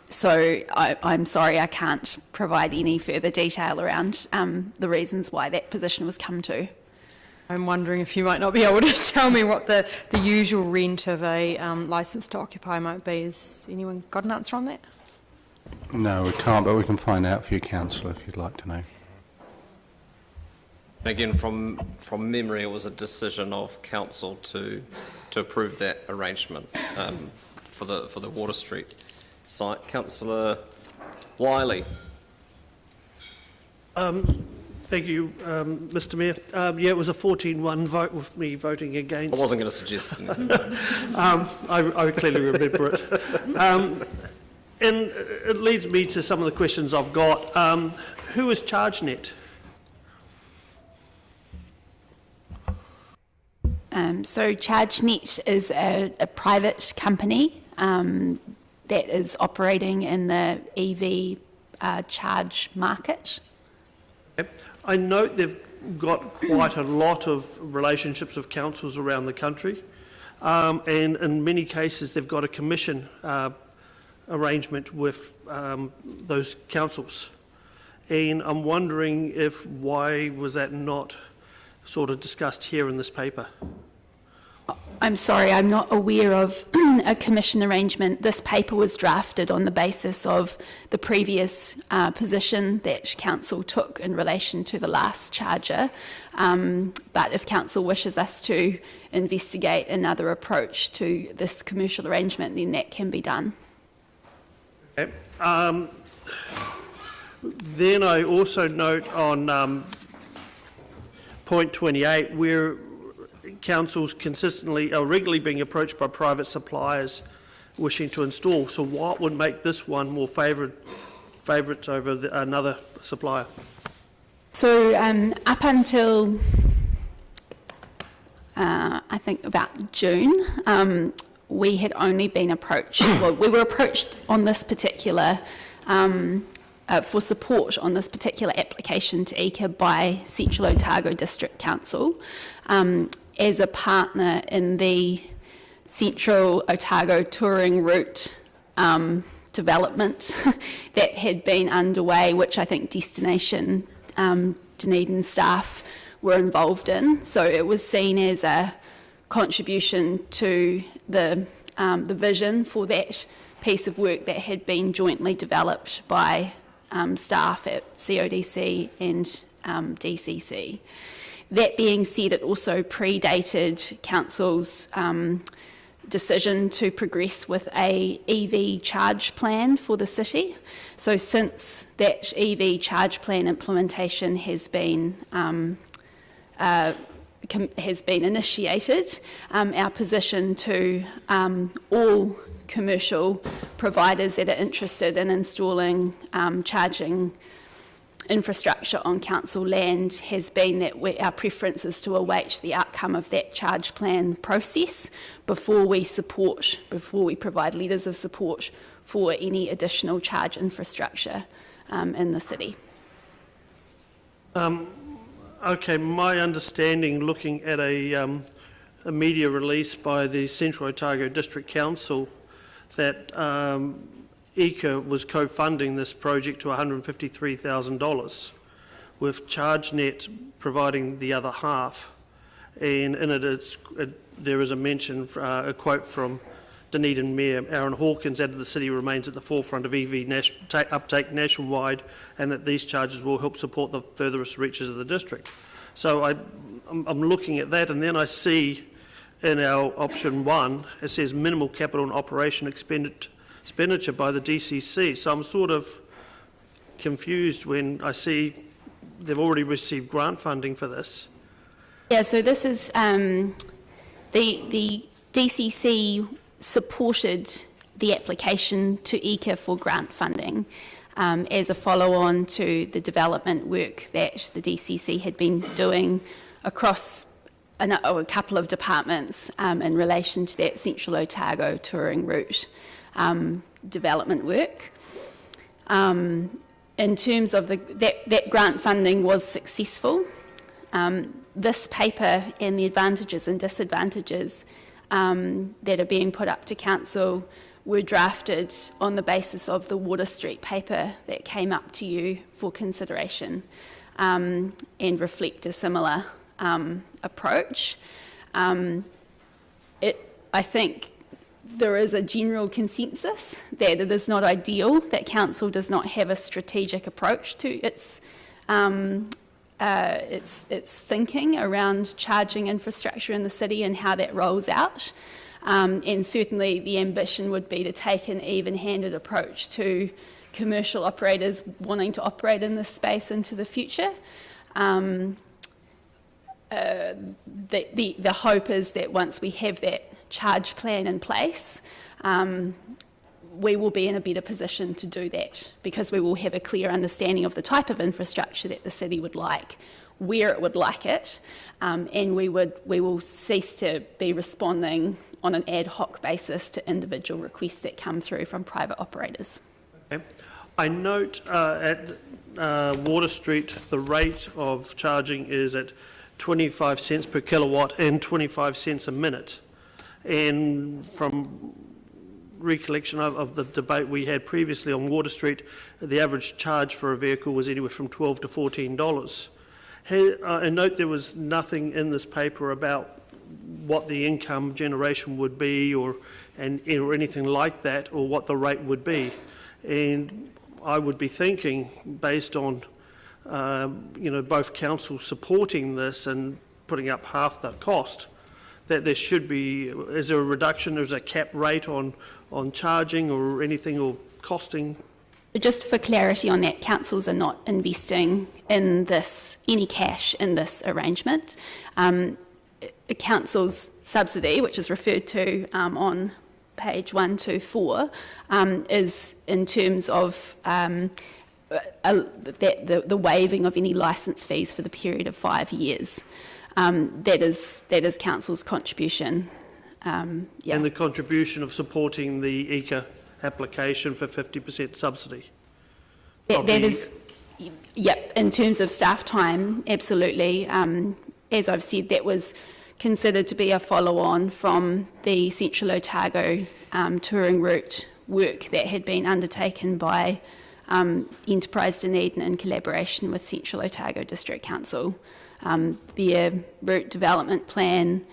so I'm sorry I can't provide any further detail around the reasons why that position was come to. I'm wondering if you might not be able to tell me what the usual rent of a licence to occupy might be. Has anyone got an answer on that? No, we can't, but we can find out for you, councillor, if you'd like to know. Again, from memory, it was a decision of council to approve that arrangement for the Water Street site. Councillor Wiley. Thank you, Mr Mayor. Yeah, it was a 14-1 vote with me voting against. I wasn't going to suggest anything. I clearly remember it. And it leads me to some of the questions I've got. Who is ChargeNet? So ChargeNet is a private company that is operating in the EV charge market. I note they've got quite a lot of relationships with councils around the country, and in many cases they've got a commission arrangement with those councils. And I'm wondering why was that not sort of discussed here in this paper? I'm sorry, I'm not aware of a commission arrangement. This paper was drafted on the basis of the previous position that council took in relation to the last charger. But if council wishes us to investigate another approach to this commercial arrangement, then that can be done. Okay. Then I also note on point 28 where councils consistently are regularly being approached by private suppliers wishing to install. So what would make this one more favourite over another supplier? So up until I think about June, we had only been approached, well, we were approached on this particular for support on this particular application to ECA by Central Otago District Council as a partner in the Central Otago touring route development that had been underway, which I think Destination Dunedin staff were involved in. So it was seen as a contribution to the vision for that piece of work that had been jointly developed by staff at CODC and DCC. That being said, it also predated Council's decision to progress with a EV charge plan for the city. So since that EV charge plan implementation has been initiated, our position to all commercial providers that are interested in installing charging infrastructure on council land has been that our preference is to await the outcome of that charge plan process before we provide letters of support for any additional charge infrastructure in the city. Okay, my understanding, looking at a media release by the Central Otago District Council, that ECA was co-funding this project to $153,000, with ChargeNet providing the other half. And in it, there is a mention, a quote from Dunedin Mayor Aaron Hawkins, added the city remains at the forefront of EV uptake nationwide, and that these charges will help support the furthest reaches of the district. So I'm looking at that, and then I see in our option 1, it says minimal capital and operation expenditure by the DCC. So I'm sort of confused when I see they've already received grant funding for this. Yeah, so this is the DCC supported the application to ECA for grant funding as a follow-on to the development work that the DCC had been doing across a couple of departments in relation to that Central Otago touring route development work. In terms of that grant funding was successful. This paper and the advantages and disadvantages that are being put up to council were drafted on the basis of the Water Street paper that came up to you for consideration and reflect a similar approach. I think there is a general consensus that it is not ideal that council does not have a strategic approach to its thinking around charging infrastructure in the city and how that rolls out. And certainly the ambition would be to take an even-handed approach to commercial operators wanting to operate in this space into the future. The hope is that once we have that charge plan in place, we will be in a better position to do that because we will have a clear understanding of the type of infrastructure that the city would like, where it would like it, and we will cease to be responding on an ad hoc basis to individual requests that come through from private operators. Okay. I note at Water Street the rate of charging is at 25 cents per kilowatt and 25 cents a minute. And from recollection of the debate we had previously on Water Street, the average charge for a vehicle was anywhere from $12 to $14. I note there was nothing in this paper about what the income generation would be or anything like that, or what the rate would be. And I would be thinking, based on both councils supporting this and putting up half the cost, that there should be, is there a reduction, there's a cap rate on charging or anything, or costing? Just for clarity on that, councils are not investing in any cash in this arrangement. A council's subsidy, which is referred to on page 124, is in terms of the waiving of any licence fees for the period of 5 years. That is council's contribution. And the contribution of supporting the ECA application for 50% subsidy? Yep, in terms of staff time, absolutely. As I've said, that was considered to be a follow-on from the Central Otago touring route work that had been undertaken by Enterprise Dunedin in collaboration with Central Otago District Council. Their route development plan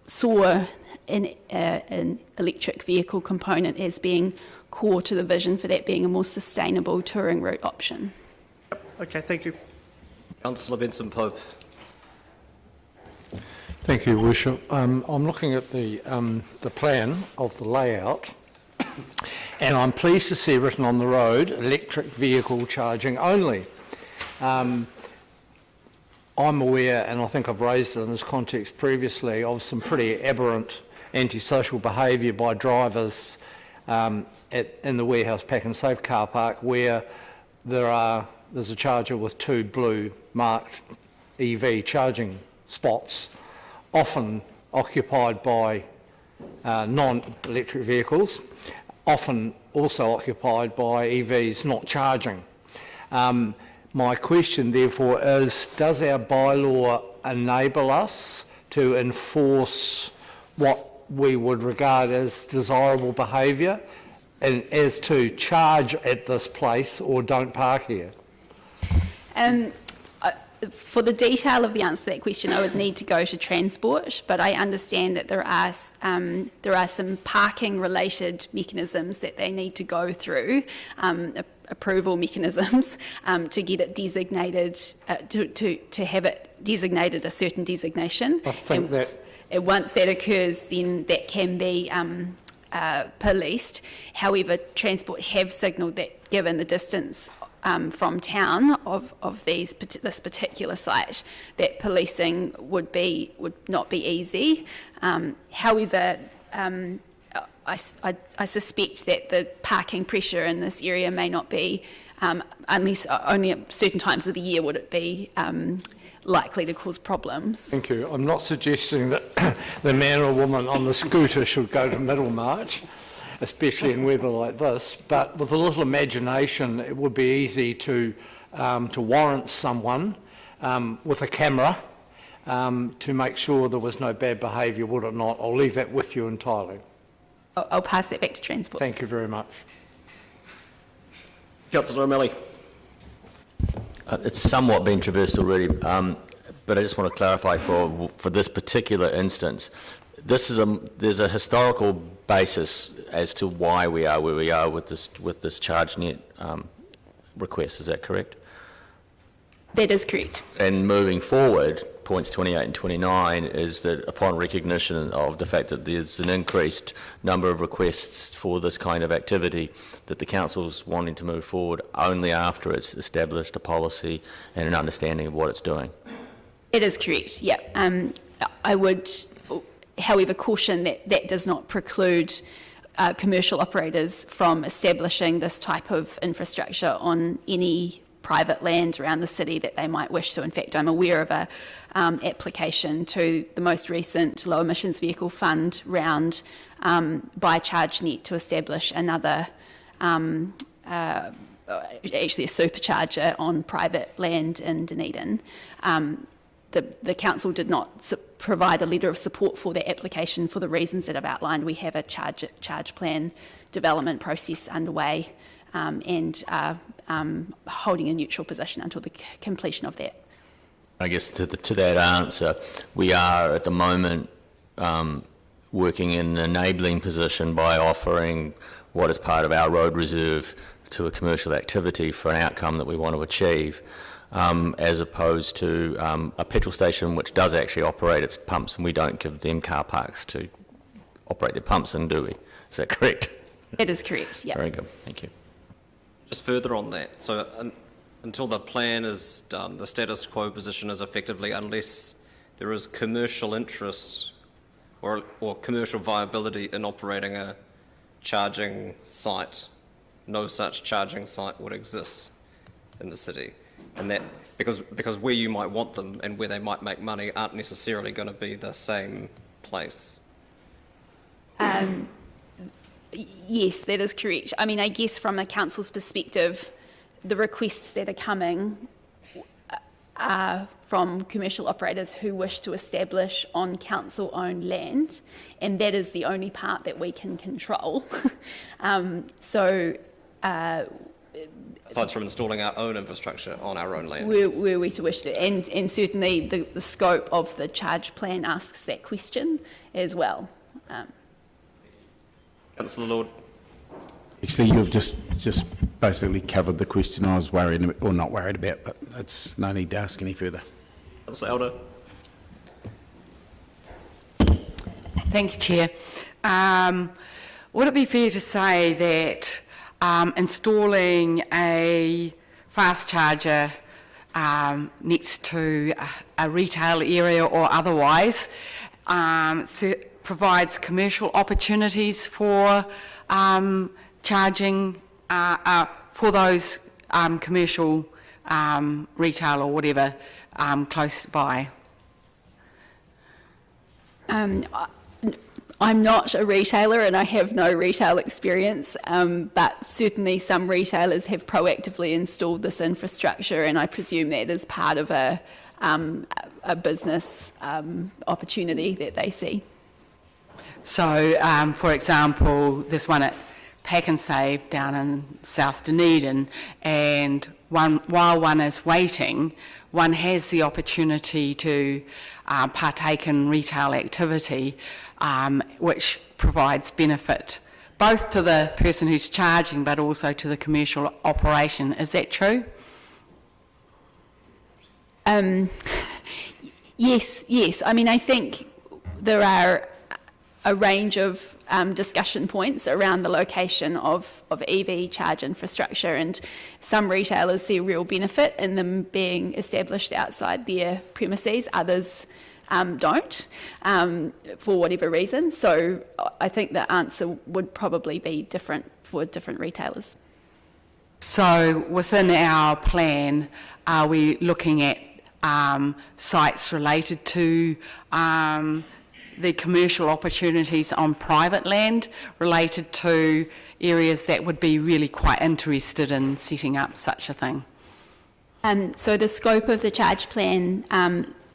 saw an electric vehicle component as being core to the vision for that being a more sustainable touring route option. Okay, thank you. Councillor Benson-Pope. Thank you, Worship. I'm looking at the plan of the layout, and I'm pleased to see written on the road, electric vehicle charging only. I'm aware, and I think I've raised it in this context previously, of some pretty aberrant antisocial behaviour by drivers in the Warehouse Pack and Safe car park, where there's a charger with 2 blue marked EV charging spots, often occupied by non-electric vehicles, often also occupied by EVs not charging. My question, therefore, is, does our bylaw enable us to enforce what we would regard as desirable behaviour, and as to charge at this place or don't park here? For the detail of the answer to that question, I would need to go to Transport, but I understand that there are some parking-related mechanisms that they need to go through, approval mechanisms, to get it designated, to have it designated a certain designation. I think and once that occurs, then that can be policed. However, Transport have signalled that given the distance from town of this particular site, that policing would not be easy. However, I suspect that the parking pressure in this area may not be, unless only at certain times of the year would it be likely to cause problems. Thank you. I'm not suggesting that the man or woman on the scooter should go to Middlemarch, especially in weather like this, but with a little imagination it would be easy to warrant someone with a camera to make sure there was no bad behaviour, would it not? I'll leave that with you entirely. I'll pass that back to Transport. Thank you very much. Councillor O'Malley. It's somewhat been traversed already, but I just want to clarify for this particular instance. There's a historical basis as to why we are where we are with this charge net request. Is that correct? That is correct. And moving forward, points 28 and 29 is that upon recognition of the fact that there's an increased number of requests for this kind of activity, that the council's wanting to move forward only after it's established a policy and an understanding of what it's doing. It is correct, yeah. I would, however, caution that that does not preclude commercial operators from establishing this type of infrastructure on any private land around the city that they might wish to. In fact, I'm aware of a application to the most recent low emissions vehicle fund round by ChargeNet to establish another, actually a supercharger on private land in Dunedin. The council did not provide a letter of support for that application for the reasons that I've outlined. We have a charge plan development process underway and holding a neutral position until the completion of that. I guess to that answer, we are at the moment working in an enabling position by offering what is part of our road reserve to a commercial activity for an outcome that we want to achieve, as opposed to a petrol station which does actually operate its pumps, and we don't give them car parks to operate their pumps in, do we? Is that correct? It is correct, yeah. Very good, thank you. Just further on that, so until the plan is done, the status quo position is effectively, unless there is commercial interest or commercial viability in operating a charging site, no such charging site would exist in the city. And that, because where you might want them and where they might make money aren't necessarily going to be the same place. Yes, that is correct. I mean, I guess from a council's perspective, the requests that are coming are from commercial operators who wish to establish on council-owned land, and that is the only part that we can control. Aside from installing our own infrastructure on our own land. Were we to wish to, and certainly the scope of the charge plan asks that question as well. Councillor Lord. Actually, you've just basically covered the question I was worried, or not worried about, but it's no need to ask any further. Councillor Elder. Thank you, Chair. Would it be fair to say that installing a fast charger next to a retail area or otherwise provides commercial opportunities for charging for those commercial retail or whatever close by? I'm not a retailer and I have no retail experience, but certainly some retailers have proactively installed this infrastructure, and I presume that is part of a business opportunity that they see. So, for example, there's one at Pack and Save down in South Dunedin, and while one is waiting, one has the opportunity to partake in retail activity, which provides benefit both to the person who's charging but also to the commercial operation. Is that true? Yes. I mean, I think there are a range of discussion points around the location of EV charge infrastructure, and some retailers see a real benefit in them being established outside their premises, others don't, for whatever reason. So I think the answer would probably be different for different retailers. So within our plan, are we looking at sites related to the commercial opportunities on private land, related to areas that would be really quite interested in setting up such a thing? So the scope of the charge plan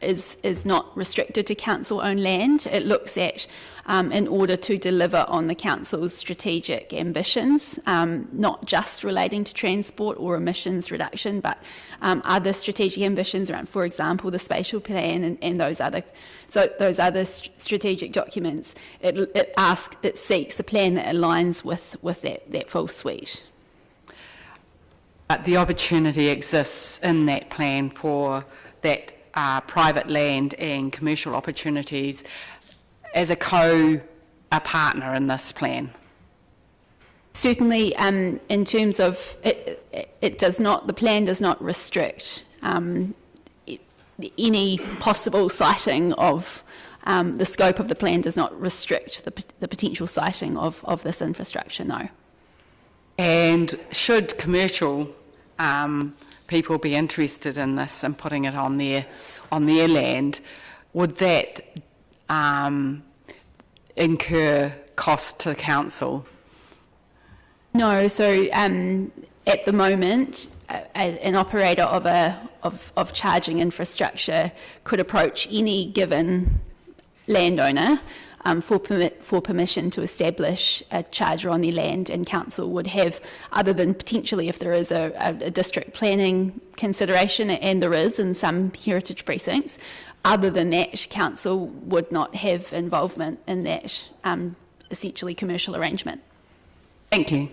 is not restricted to council-owned land. It looks at, in order to deliver on the council's strategic ambitions, not just relating to transport or emissions reduction, but other strategic ambitions around, for example, the spatial plan and those other strategic documents. It seeks a plan that aligns with that full suite. But the opportunity exists in that plan for that private land and commercial opportunities as a partner in this plan. Certainly, in terms of it does not. The plan does not restrict any possible siting of the scope of the plan. Does not restrict the potential siting of this infrastructure. No. And should commercial people be interested in this and putting it on their land, would that incur cost to the council? No. So at the moment, an operator of charging infrastructure could approach any given landowner for permission to establish a charger on their land, and council would have, other than potentially if there is a district planning consideration, and there is in some heritage precincts, other than that, council would not have involvement in that essentially commercial arrangement. Thank you.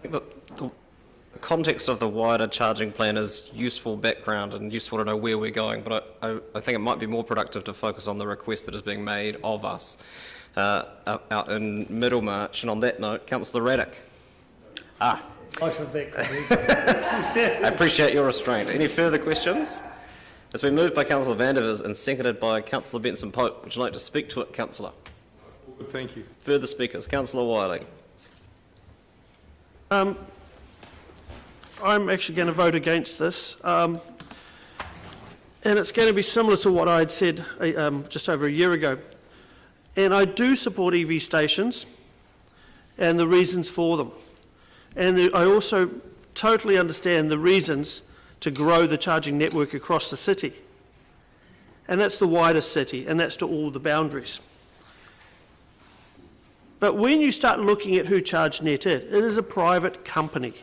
The context of the wider charging plan is useful background and useful to know where we're going, but I think it might be more productive to focus on the request that is being made of us out in Middlemarch. And on that note, Councillor Raddick. I appreciate your restraint. Any further questions? It's been moved by Councillor Vandervers and seconded by Councillor Benson Pope. Would you like to speak to it, Councillor? Good, thank you. Further speakers. Councillor Wiley. I'm actually going to vote against this, and it's going to be similar to what I had said just over a year ago. And I do support EV stations and the reasons for them. And I also totally understand the reasons to grow the charging network across the city. And that's the wider city, and that's to all the boundaries. But when you start looking at who ChargeNet is, it is a private company.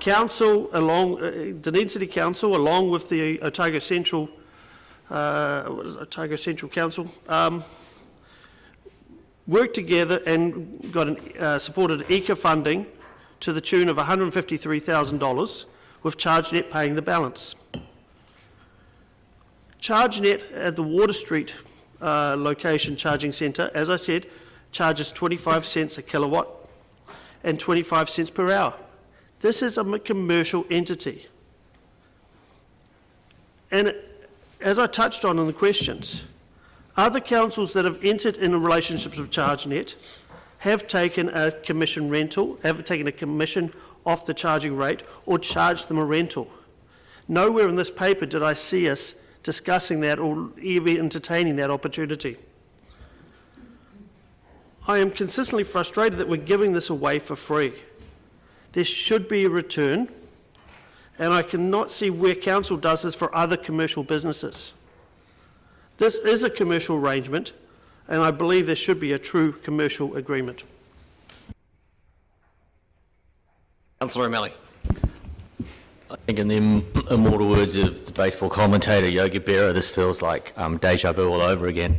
Council, Dunedin City Council, along with the Otago Central Council, worked together and got supported ECA funding to the tune of $153,000, with ChargeNet paying the balance. ChargeNet at the Water Street location charging centre, as I said, charges 25 cents a kilowatt and 25 cents per hour. This is a commercial entity. And as I touched on in the questions, other councils that have entered in relationships with ChargeNet have taken a commission rental, have taken a commission off the charging rate or charged them a rental. Nowhere in this paper did I see us discussing that or even entertaining that opportunity. I am consistently frustrated that we're giving this away for free. There should be a return, and I cannot see where council does this for other commercial businesses. This is a commercial arrangement, and I believe there should be a true commercial agreement. Councillor O'Malley. I think in the immortal words of the baseball commentator Yogi Berra, this feels like deja vu all over again.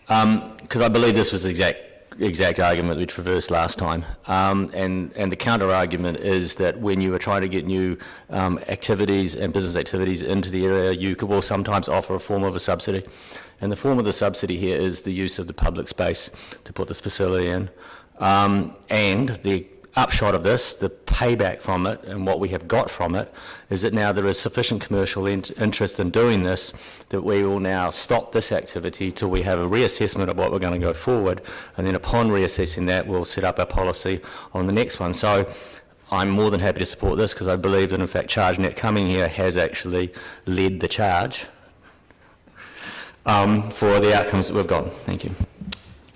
Because I believe this was the exact argument we traversed last time. And the counter-argument is that when you were trying to get new activities and business activities into the area, you will sometimes offer a form of a subsidy. And the form of the subsidy here is the use of the public space to put this facility in. And the upshot of this, the payback from it and what we have got from it, is that now there is sufficient commercial interest in doing this that we will now stop this activity till we have a reassessment of what we're going to go forward, and then upon reassessing that we'll set up our policy on the next one. So I'm more than happy to support this because I believe that in fact ChargeNet coming here has actually led the charge for the outcomes that we've got. Thank you.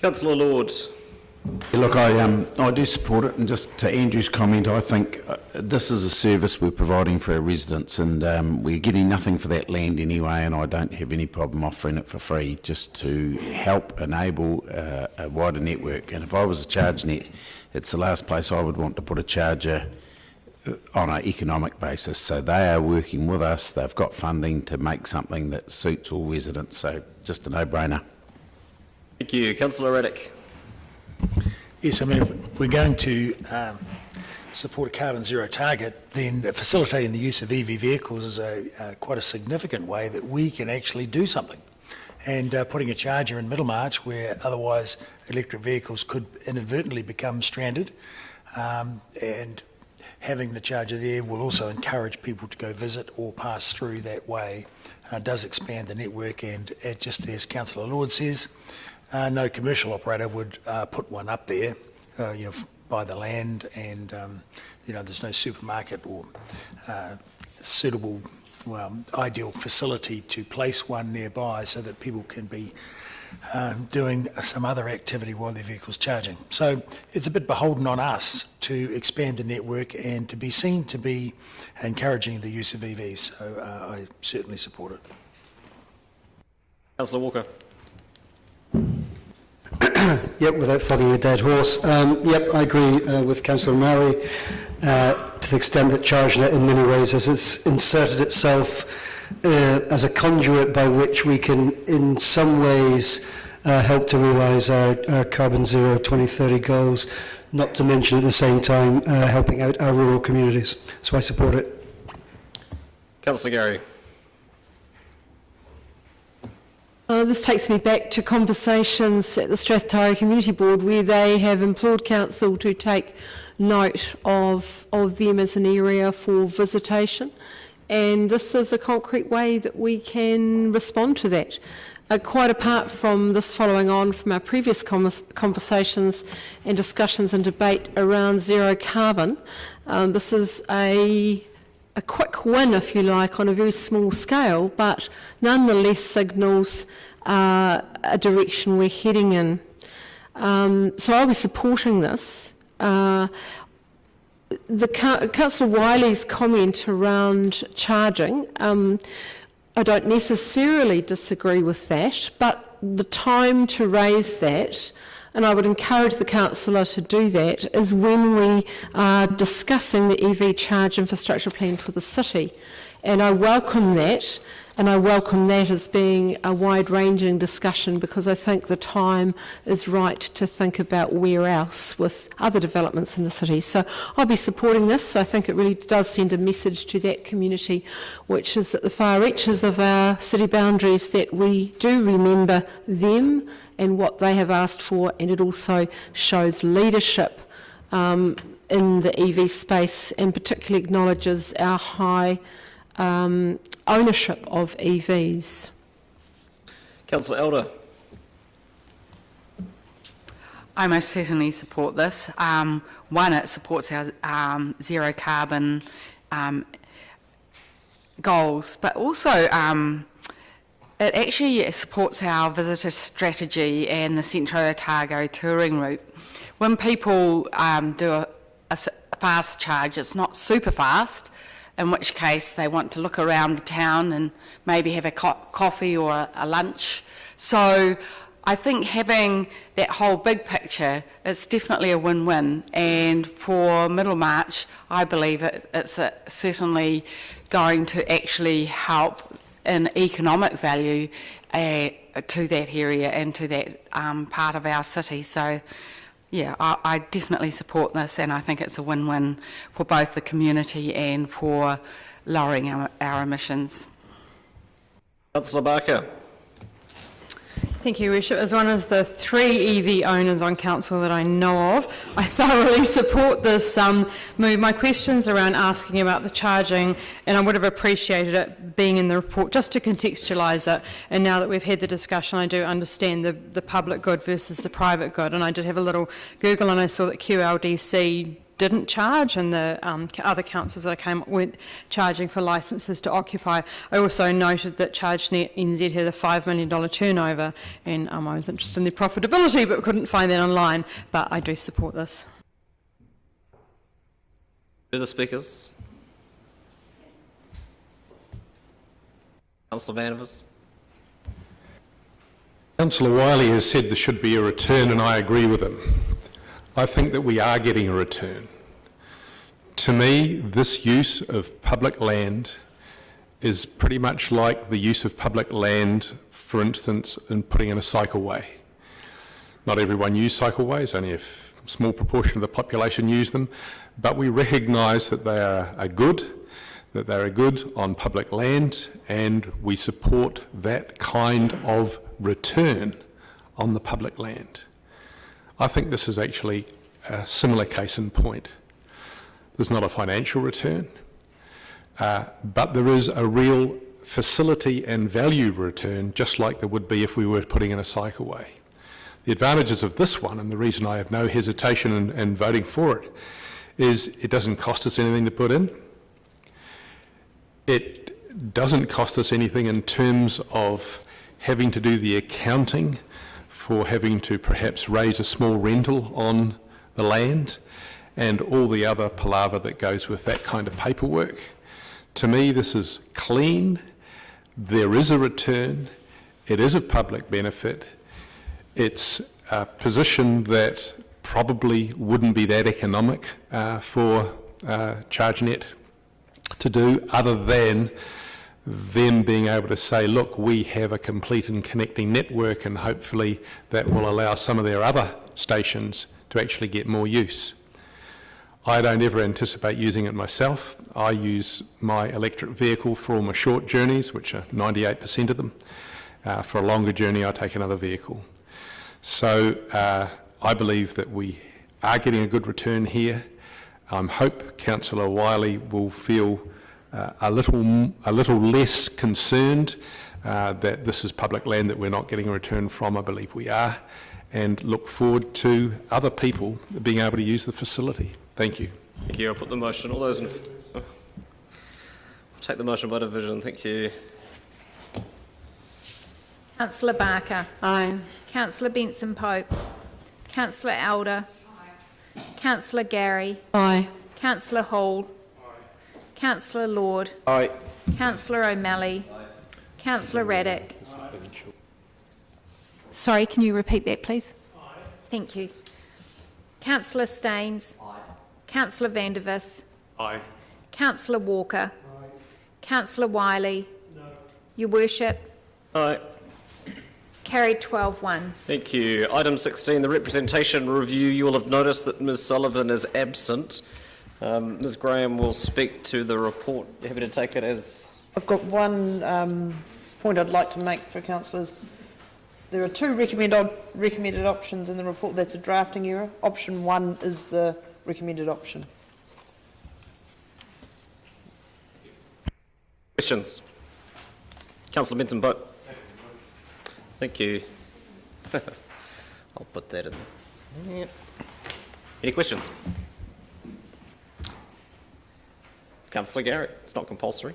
Councillor Lord. Yeah, look, I do support it, and just to Andrew's comment, I think this is a service we're providing for our residents, and we're getting nothing for that land anyway, and I don't have any problem offering it for free just to help enable a wider network. And if I was a ChargeNet, it's the last place I would want to put a charger on an economic basis. So they are working with us, they've got funding to make something that suits all residents, so just a no-brainer. Thank you. Councillor Raddick. Yes, I mean, if we're going to support a carbon zero target, then facilitating the use of EV vehicles is quite a significant way that we can actually do something. And putting a charger in Middlemarch, where otherwise electric vehicles could inadvertently become stranded, and having the charger there will also encourage people to go visit or pass through that way, does expand the network. And just as Councillor Lord says, no commercial operator would put one up there, buy the land, and there's no supermarket or suitable, ideal facility to place one nearby so that people can be doing some other activity while their vehicle's charging. So it's a bit beholden on us to expand the network and to be seen to be encouraging the use of EVs. So I certainly support it. Councillor Walker. Yep, without flogging a dead horse. Yep, I agree with Councillor O'Malley to the extent that ChargeNet in many ways has inserted itself as a conduit by which we can in some ways help to realise our carbon zero 2030 goals, not to mention at the same time helping out our rural communities. So I support it. Councillor Gary. This takes me back to conversations at the Strathtyre Community Board where they have implored council to take note of them as an area for visitation, and this is a concrete way that we can respond to that. Quite apart from this, following on from our previous conversations and discussions and debate around zero carbon, this is a quick win, if you like, on a very small scale, but nonetheless signals a direction we're heading in. So I'll be supporting this. Councillor Wiley's comment around charging, I don't necessarily disagree with that, but the time to raise that, and I would encourage the councillor to do that, is when we are discussing the EV charge infrastructure plan for the city. And I welcome that, And I welcome that as being a wide-ranging discussion, because I think the time is right to think about where else with other developments in the city. So I'll be supporting this. I think it really does send a message to that community, which is at the far reaches of our city boundaries, that we do remember them and what they have asked for, and it also shows leadership in the EV space, and particularly acknowledges our high ownership of EVs. Councillor Elder. I most certainly support this. One, it supports our zero carbon goals, but also it actually supports our visitor strategy and the Centro Otago touring route. When people do a fast charge, it's not super fast, in which case they want to look around the town and maybe have a coffee or a lunch. So I think having that whole big picture is definitely a win-win, and for Middlemarch, I believe it's certainly going to actually help in economic value to that area and to that part of our city. So yeah, I definitely support this, and I think it's a win-win for both the community and for lowering our emissions. Councillor Barker. Thank you, Your Worship. As one of the 3 EV owners on council that I know of, I thoroughly support this move. My question's around asking about the charging, and I would have appreciated it being in the report just to contextualise it. And now that we've had the discussion, I do understand the public good versus the private good. And I did have a little Google, and I saw that QLDC didn't charge, and the other councils that I came up weren't charging for licences to occupy. I also noted that ChargeNet NZ had a $5 million turnover, and I was interested in their profitability but couldn't find that online, but I do support this. Further speakers? Councillor Vandervis. Councillor Wiley has said there should be a return, and I agree with him. I think that we are getting a return. To me, this use of public land is pretty much like the use of public land, for instance, in putting in a cycleway. Not everyone uses cycleways, only a small proportion of the population use them, but we recognise that they are a good, that they're a good on public land, and we support that kind of return on the public land. I think this is actually a similar case in point. There's not a financial return, but there is a real facility and value return, just like there would be if we were putting in a cycleway. The advantages of this one, and the reason I have no hesitation in voting for it, is it doesn't cost us anything to put in. It doesn't cost us anything in terms of having to do the accounting for having to perhaps raise a small rental on the land and all the other palaver that goes with that kind of paperwork. To me, this is clean. There is a return. It is of public benefit. It's a position that probably wouldn't be that economic for ChargeNet to do, other than them being able to say, look, we have a complete and connecting network, and hopefully that will allow some of their other stations to actually get more use. I don't ever anticipate using it myself. I use my electric vehicle for all my short journeys, which are 98% of them. For a longer journey, I take another vehicle. So I believe that we are getting a good return here. I hope Councillor Wiley will feel a little less concerned that this is public land that we're not getting a return from. I believe we are, and look forward to other people being able to use the facility. Thank you. Thank you. I'll put the motion. All those in... I'll take the motion by division. Thank you. Councillor Barker. Aye. Councillor Benson Pope. Councillor Elder. Aye. Councillor Gary. Aye. Councillor Hall. Aye. Councillor Lord. Aye. Councillor O'Malley. Aye. Councillor Raddick. Aye. Sorry, can you repeat that, please? Aye. Thank you. Councillor Staines. Aye. Councillor Vandervis. Aye. Councillor Walker. Aye. Councillor Wiley. No. Your Worship. Aye. Carried 12-1. Thank you. Item 16, the representation review. You will have noticed that Ms Sullivan is absent. Ms Graham will speak to the report. You happy to take it as... I've got one point I'd like to make for councillors. There are two recommended options in the report. That's a drafting error. Option 1 is the recommended option. Questions? Councillor Benson Pope. Thank you. I'll put that in there. Yep. Any questions? Councillor Garrett, it's not compulsory.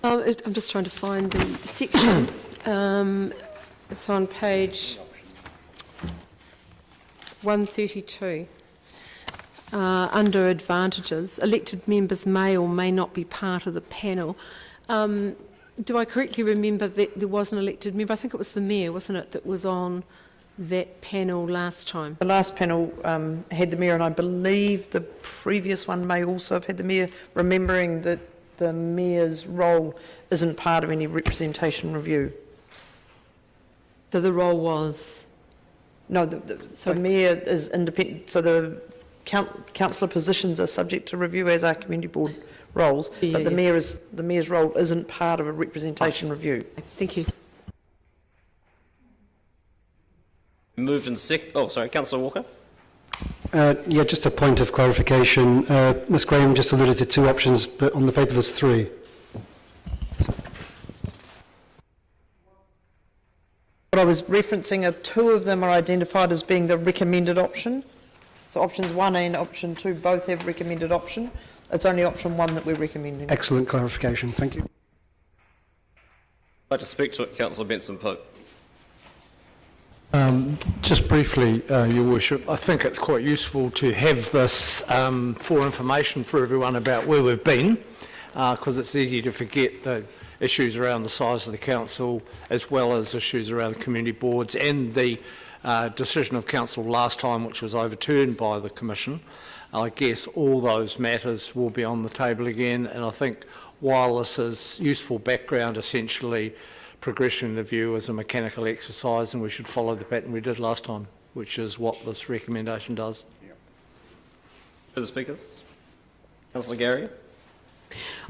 I'm just trying to find the section. It's on page 132. Under advantages, elected members may or may not be part of the panel. Do I correctly remember that there was an elected member? I think it was the Mayor, wasn't it, that was on that panel last time? The last panel had the Mayor, and I believe the previous one may also have had the Mayor, remembering that the Mayor's role isn't part of any representation review. So the role was? No, the Mayor is independent, so the councillor positions are subject to review, as are community board roles, but the Mayor's role isn't part of a representation review. Thank you. Moved in Councillor Walker. Yeah, just a point of clarification. Ms Graham just alluded to two options, but on the paper there's three. What I was referencing are two of them are identified as being the recommended option. So options 1 and option 2 both have recommended option. It's only option 1 that we're recommending. Excellent clarification. Thank you. I'd like to speak to it, Councillor Benson Pope. Just briefly, Your Worship, I think it's quite useful to have this for information for everyone about where we've been, because it's easy to forget the issues around the size of the council, as well as issues around the community boards and the decision of council last time, which was overturned by the Commission. I guess all those matters will be on the table again, and I think while this is useful background, essentially progression in the view is a mechanical exercise, and we should follow the pattern we did last time, which is what this recommendation does. Further speakers? Councillor Gary?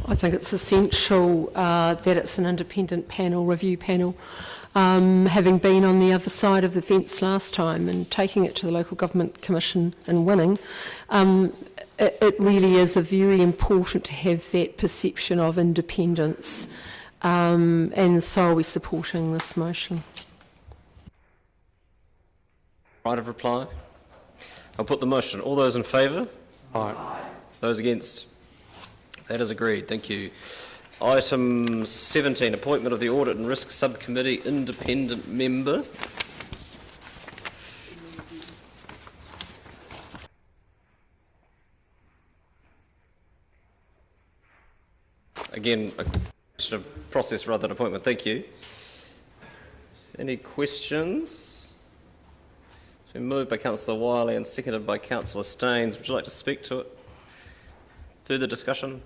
I think it's essential that it's an independent panel, review panel. Having been on the other side of the fence last time and taking it to the Local Government Commission and winning, it really is very important to have that perception of independence. And so are we supporting this motion. Right of reply? I'll put the motion. All those in favour? Aye. Those against? That is agreed. Thank you. Item 17, appointment of the Audit and Risk Subcommittee independent member. Again, a question of process rather than appointment. Thank you. Any questions? It's been moved by Councillor Wiley and seconded by Councillor Staines. Would you like to speak to it? Further discussion?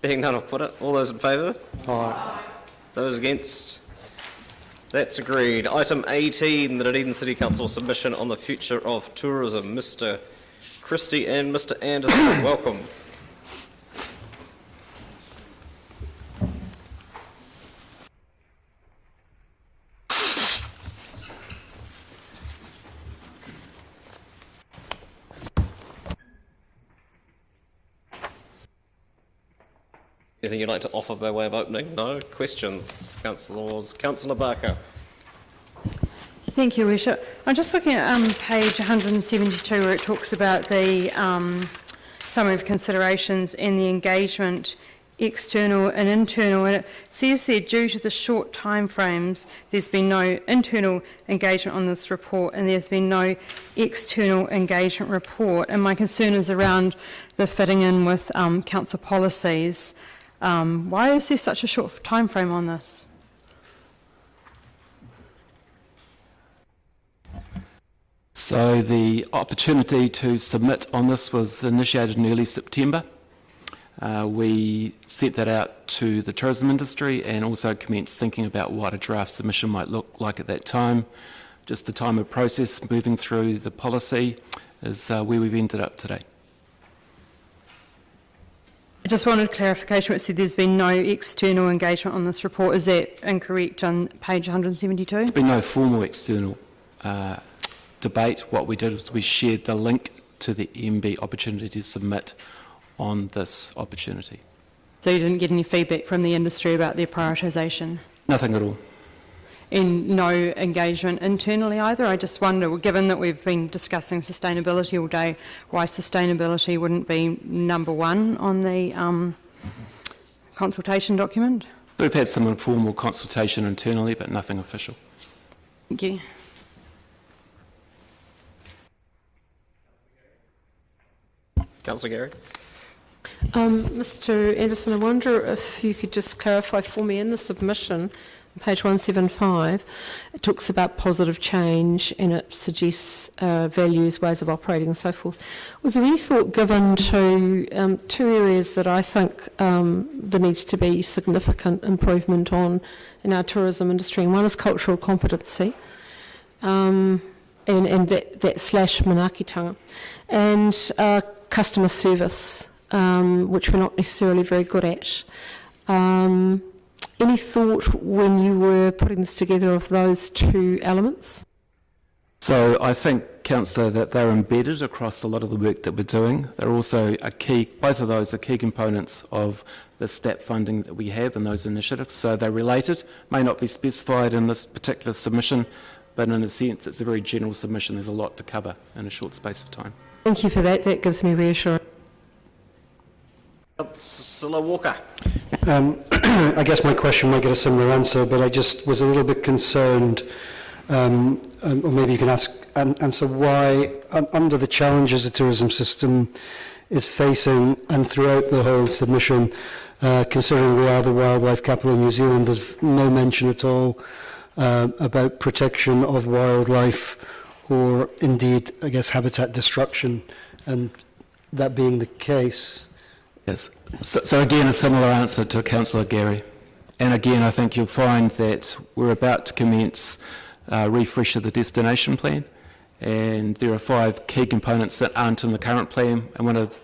Being none, I'll put it. All those in favour? Aye. Those against? That's agreed. Item 18, the Dunedin City Council submission on the future of tourism. Mr. Christie and Mr. Anderson, welcome. Anything you'd like to offer by way of opening? No? Questions? Councillors. Councillor Barker. Thank you, Worship. I'm just looking at page 172 where it talks about the summary of considerations and the engagement, external and internal, and it says there due to the short time frames there's been no internal engagement on this report and there's been no external engagement report, and my concern is around the fitting in with council policies. Why is there such a short time frame on this? So the opportunity to submit on this was initiated in early September. We sent that out to the tourism industry and also commenced thinking about what a draft submission might look like at that time. Just the time of process moving through the policy is where we've ended up today. I just wanted clarification. It said there's been no external engagement on this report. Is that incorrect on page 172? There's been no formal external debate. What we did was we shared the link to the MB opportunity to submit on this opportunity. So you didn't get any feedback from the industry about their prioritisation? Nothing at all. And no engagement internally either? I just wonder, well, given that we've been discussing sustainability all day, why sustainability wouldn't be number one on the consultation document? We've had some informal consultation internally, but nothing official. Thank you. Councillor Gary. Mr. Anderson, I wonder if you could just clarify for me in the submission, on page 175, it talks about positive change and it suggests values, ways of operating and so forth. Was there any thought given to two areas that I think there needs to be significant improvement on in our tourism industry? And one is cultural competency, and that slash manaakitanga, and customer service, which we're not necessarily very good at. Any thought when you were putting this together of those two elements? So I think, Councillor, that they're embedded across a lot of the work that we're doing. They're also a key, both of those are key components of the STAP funding that we have in those initiatives. So they're related, may not be specified in this particular submission, but in a sense it's a very general submission. There's a lot to cover in a short space of time. Thank you for that. That gives me reassurance. Councillor Walker. I guess my question might get a similar answer, but I just was a little bit concerned, or maybe you can answer why, under the challenges the tourism system is facing, and throughout the whole submission, considering we are the wildlife capital of New Zealand, there's no mention at all about protection of wildlife, or indeed, I guess, habitat destruction, and that being the case. Yes. So again, a similar answer to Councillor Gary. And again, I think you'll find that we're about to commence a refresh of the destination plan, and there are 5 key components that aren't in the current plan, and one of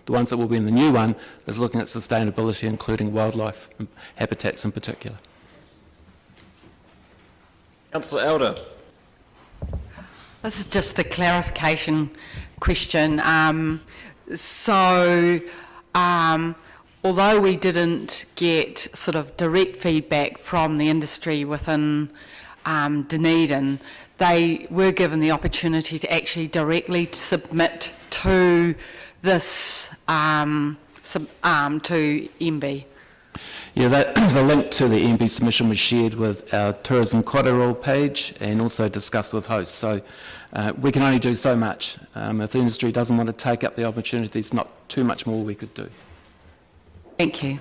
the ones that will be in the new one is looking at sustainability, including wildlife and habitats in particular. Councillor Elder. This is just a clarification question. Although we didn't get sort of direct feedback from the industry within Dunedin, they were given the opportunity to actually directly submit to this to MB. Yeah, the link to the MB submission was shared with our tourism korero page and also discussed with hosts. So we can only do so much. If the industry doesn't want to take up the opportunity, there's not too much more we could do. Thank you.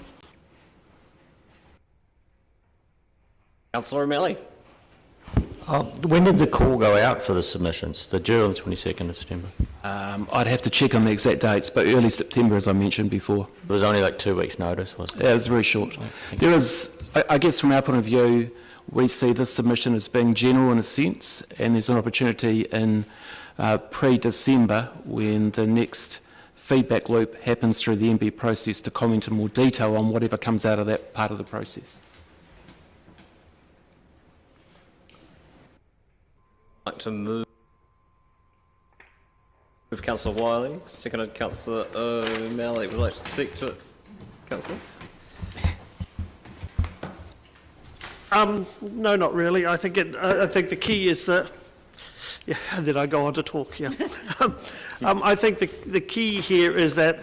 Councillor O'Malley. When did the call go out for the submissions? The due on the 22nd of September? I'd have to check on the exact dates, but early September, as I mentioned before. It was only like 2 weeks' notice, wasn't it? Yeah, it was very short. There is, I guess from our point of view, we see this submission as being general in a sense, and there's an opportunity in pre-December, when the next feedback loop happens through the MB process, to comment in more detail on whatever comes out of that part of the process. I'd like to move Councillor Wiley, seconded Councillor O'Malley. Would you like to speak to it, Councillor? No, not really. I think the key is that, yeah, and then I go on to talk, yeah. I think the key here is that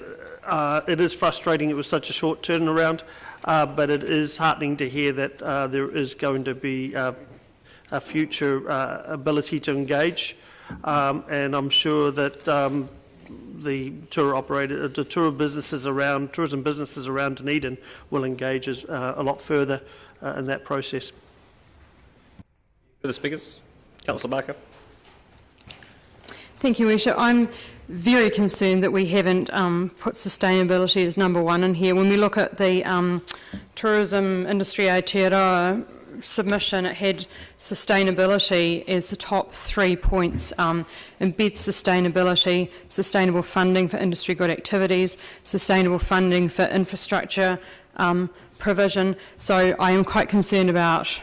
it is frustrating it was such a short turnaround, but it is heartening to hear that there is going to be a future ability to engage, and I'm sure that the tourism businesses around Dunedin will engage a lot further in that process. Further speakers? Councillor Barker. Thank you, Worship. I'm very concerned that we haven't put sustainability as number one in here. When we look at the Tourism Industry Aotearoa submission, it had sustainability as the top 3 points. Embed sustainability, sustainable funding for industry good activities, sustainable funding for infrastructure provision. So I am quite concerned about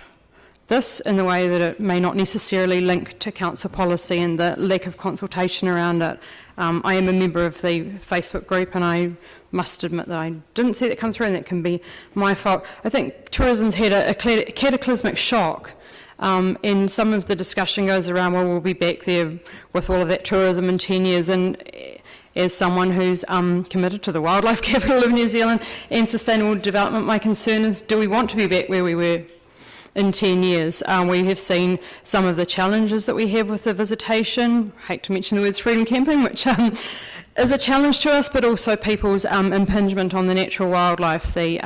this in the way that it may not necessarily link to council policy and the lack of consultation around it. I am a member of the Facebook group, and I must admit that I didn't see that come through, and that can be my fault. I think tourism's had a cataclysmic shock, and some of the discussion goes around, well, we'll be back there with all of that tourism in 10 years, and as someone who's committed to the wildlife capital of New Zealand and sustainable development, my concern is, do we want to be back where we were in 10 years? We have seen some of the challenges that we have with the visitation. I hate to mention the words freedom camping, which is a challenge to us, but also people's impingement on the natural wildlife, the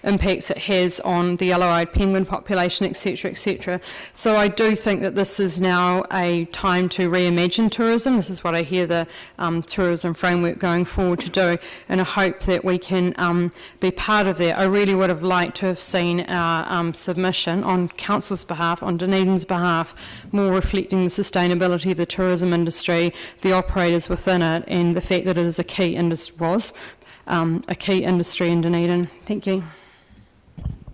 impacts it has on the yellow-eyed penguin population, etc., etc. So I do think that this is now a time to reimagine tourism. This is what I hear the tourism framework going forward to do, and I hope that we can be part of that. I really would have liked to have seen our submission on Council's behalf, on Dunedin's behalf, more reflecting the sustainability of the tourism industry, the operators within it, and the fact that it is a key a key industry in Dunedin. Thank you.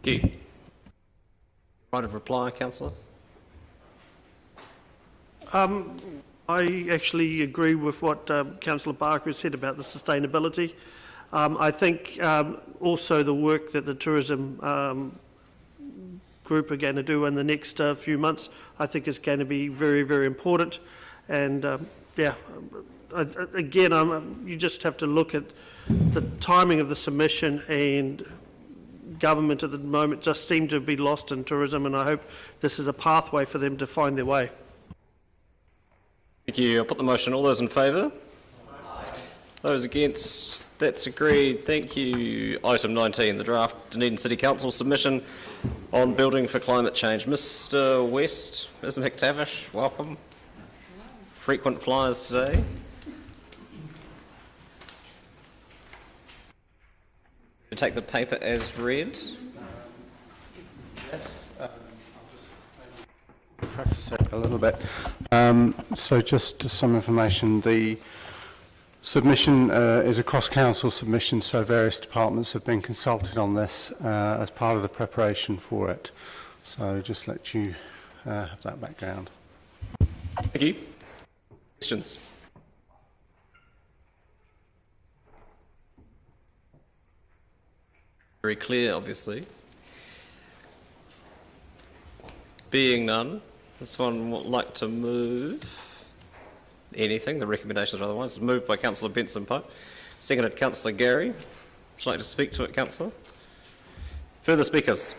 Thank you. Right of reply, Councillor. I actually agree with what Councillor Barker said about the sustainability. I think also the work that the tourism group are going to do in the next few months, I think is going to be very, very important. And again, you just have to look at the timing of the submission, and government at the moment just seem to be lost in tourism, and I hope this is a pathway for them to find their way. Thank you. I'll put the motion. All those in favour? Those against? That's agreed. Thank you. Item 19, the draft Dunedin City Council submission on building for climate change. Mr West, Ms McTavish, welcome. Frequent flyers today. You take the paper as read. Yes, I'll just preface it a little bit. So just some information. The submission is a cross-council submission, so various departments have been consulted on this as part of the preparation for it. So just let you have that background. Thank you. Questions? Very clear, obviously. Being none, would someone like to move anything? The recommendations or otherwise. Moved by Councillor Benson Pope. Seconded Councillor Gary. Would you like to speak to it, Councillor? Further speakers?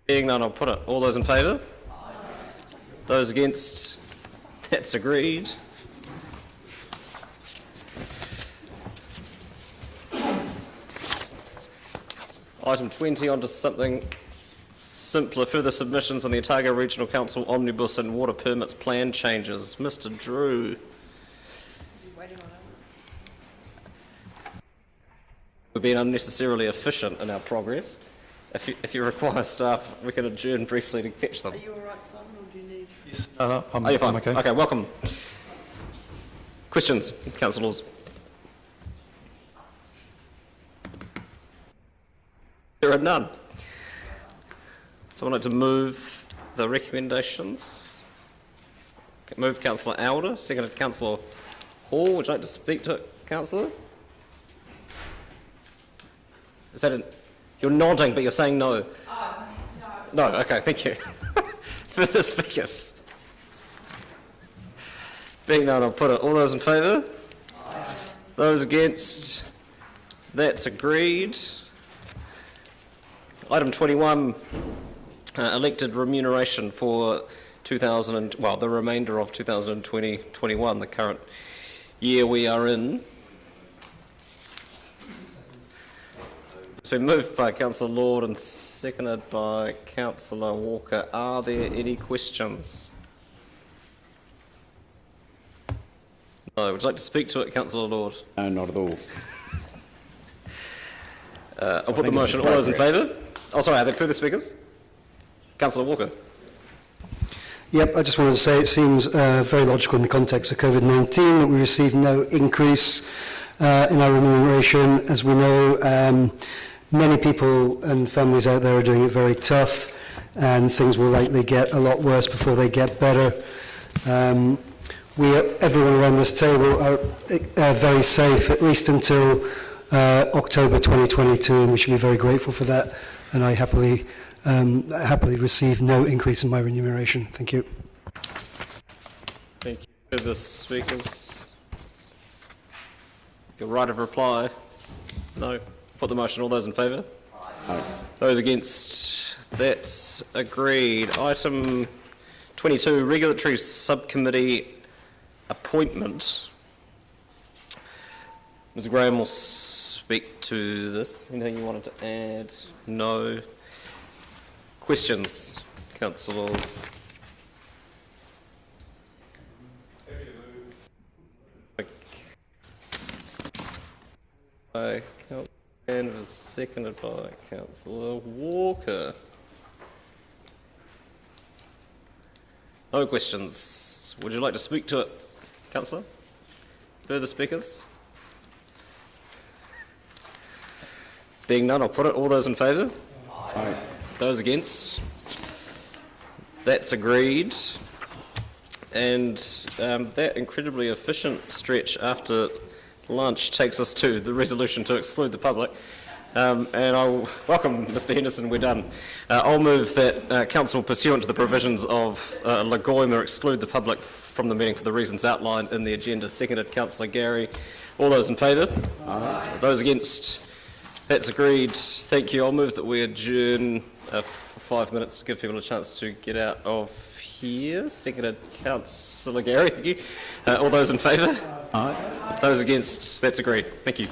Being none, I'll put it. All those in favour? Those against? That's agreed. Item 20, on to something simpler. Further submissions on the Otago Regional Council Omnibus and Water Permits Plan changes. Mr Drew. We've been unnecessarily efficient in our progress. If you require staff, we can adjourn briefly to fetch them. Are you all right, Simon, or do you need... Yes, no, I'm okay. Okay, welcome. Questions, councillors? There are none. Someone like to move the recommendations? Move Councillor Elder, seconded Councillor Hall. Would you like to speak to it, Councillor? Is that you're nodding, but you're saying no? No, okay, thank you. Further speakers? Being none, I'll put it. All those in favour? Those against? That's agreed. Item 21, elected remuneration for the remainder of 2020-21, the current year we are in. been moved by Councillor Lord and seconded by Councillor Walker. Are there any questions? No. Would you like to speak to it, Councillor Lord? No, not at all. I'll put the motion. All those in favour? Oh, sorry, are there further speakers? Councillor Walker. Yep, I just wanted to say it seems very logical in the context of COVID-19 that we receive no increase in our remuneration. As we know, many people and families out there are doing it very tough, and things will likely get a lot worse before they get better. Everyone around this table are very safe, at least until October 2022, and we should be very grateful for that. And I happily receive no increase in my remuneration. Thank you. Thank you. Further speakers? Your right of reply? No. Put the motion. All those in favour? Aye. Those against? That's agreed. Item 22, Regulatory Subcommittee appointment. Ms Graham will speak to this. Anything you wanted to add? No. Questions, councillors? By Councillor Danvers, seconded by Councillor Walker. No questions. Would you like to speak to it, Councillor? Further speakers? Being none, I'll put it. All those in favour? Aye. Those against? That's agreed. And that incredibly efficient stretch after lunch takes us to the resolution to exclude the public. And I'll welcome Mr Henderson, we're done. I'll move that Council, pursuant to the provisions of Lagoima, exclude the public from the meeting for the reasons outlined in the agenda. Seconded, Councillor Gary. All those in favour? Aye. Those against? That's agreed. Thank you. I'll move that we adjourn for 5 minutes to give people a chance to get out of here. Seconded, Councillor Gary. Thank you. All those in favour? Aye. Those against? That's agreed. Thank you.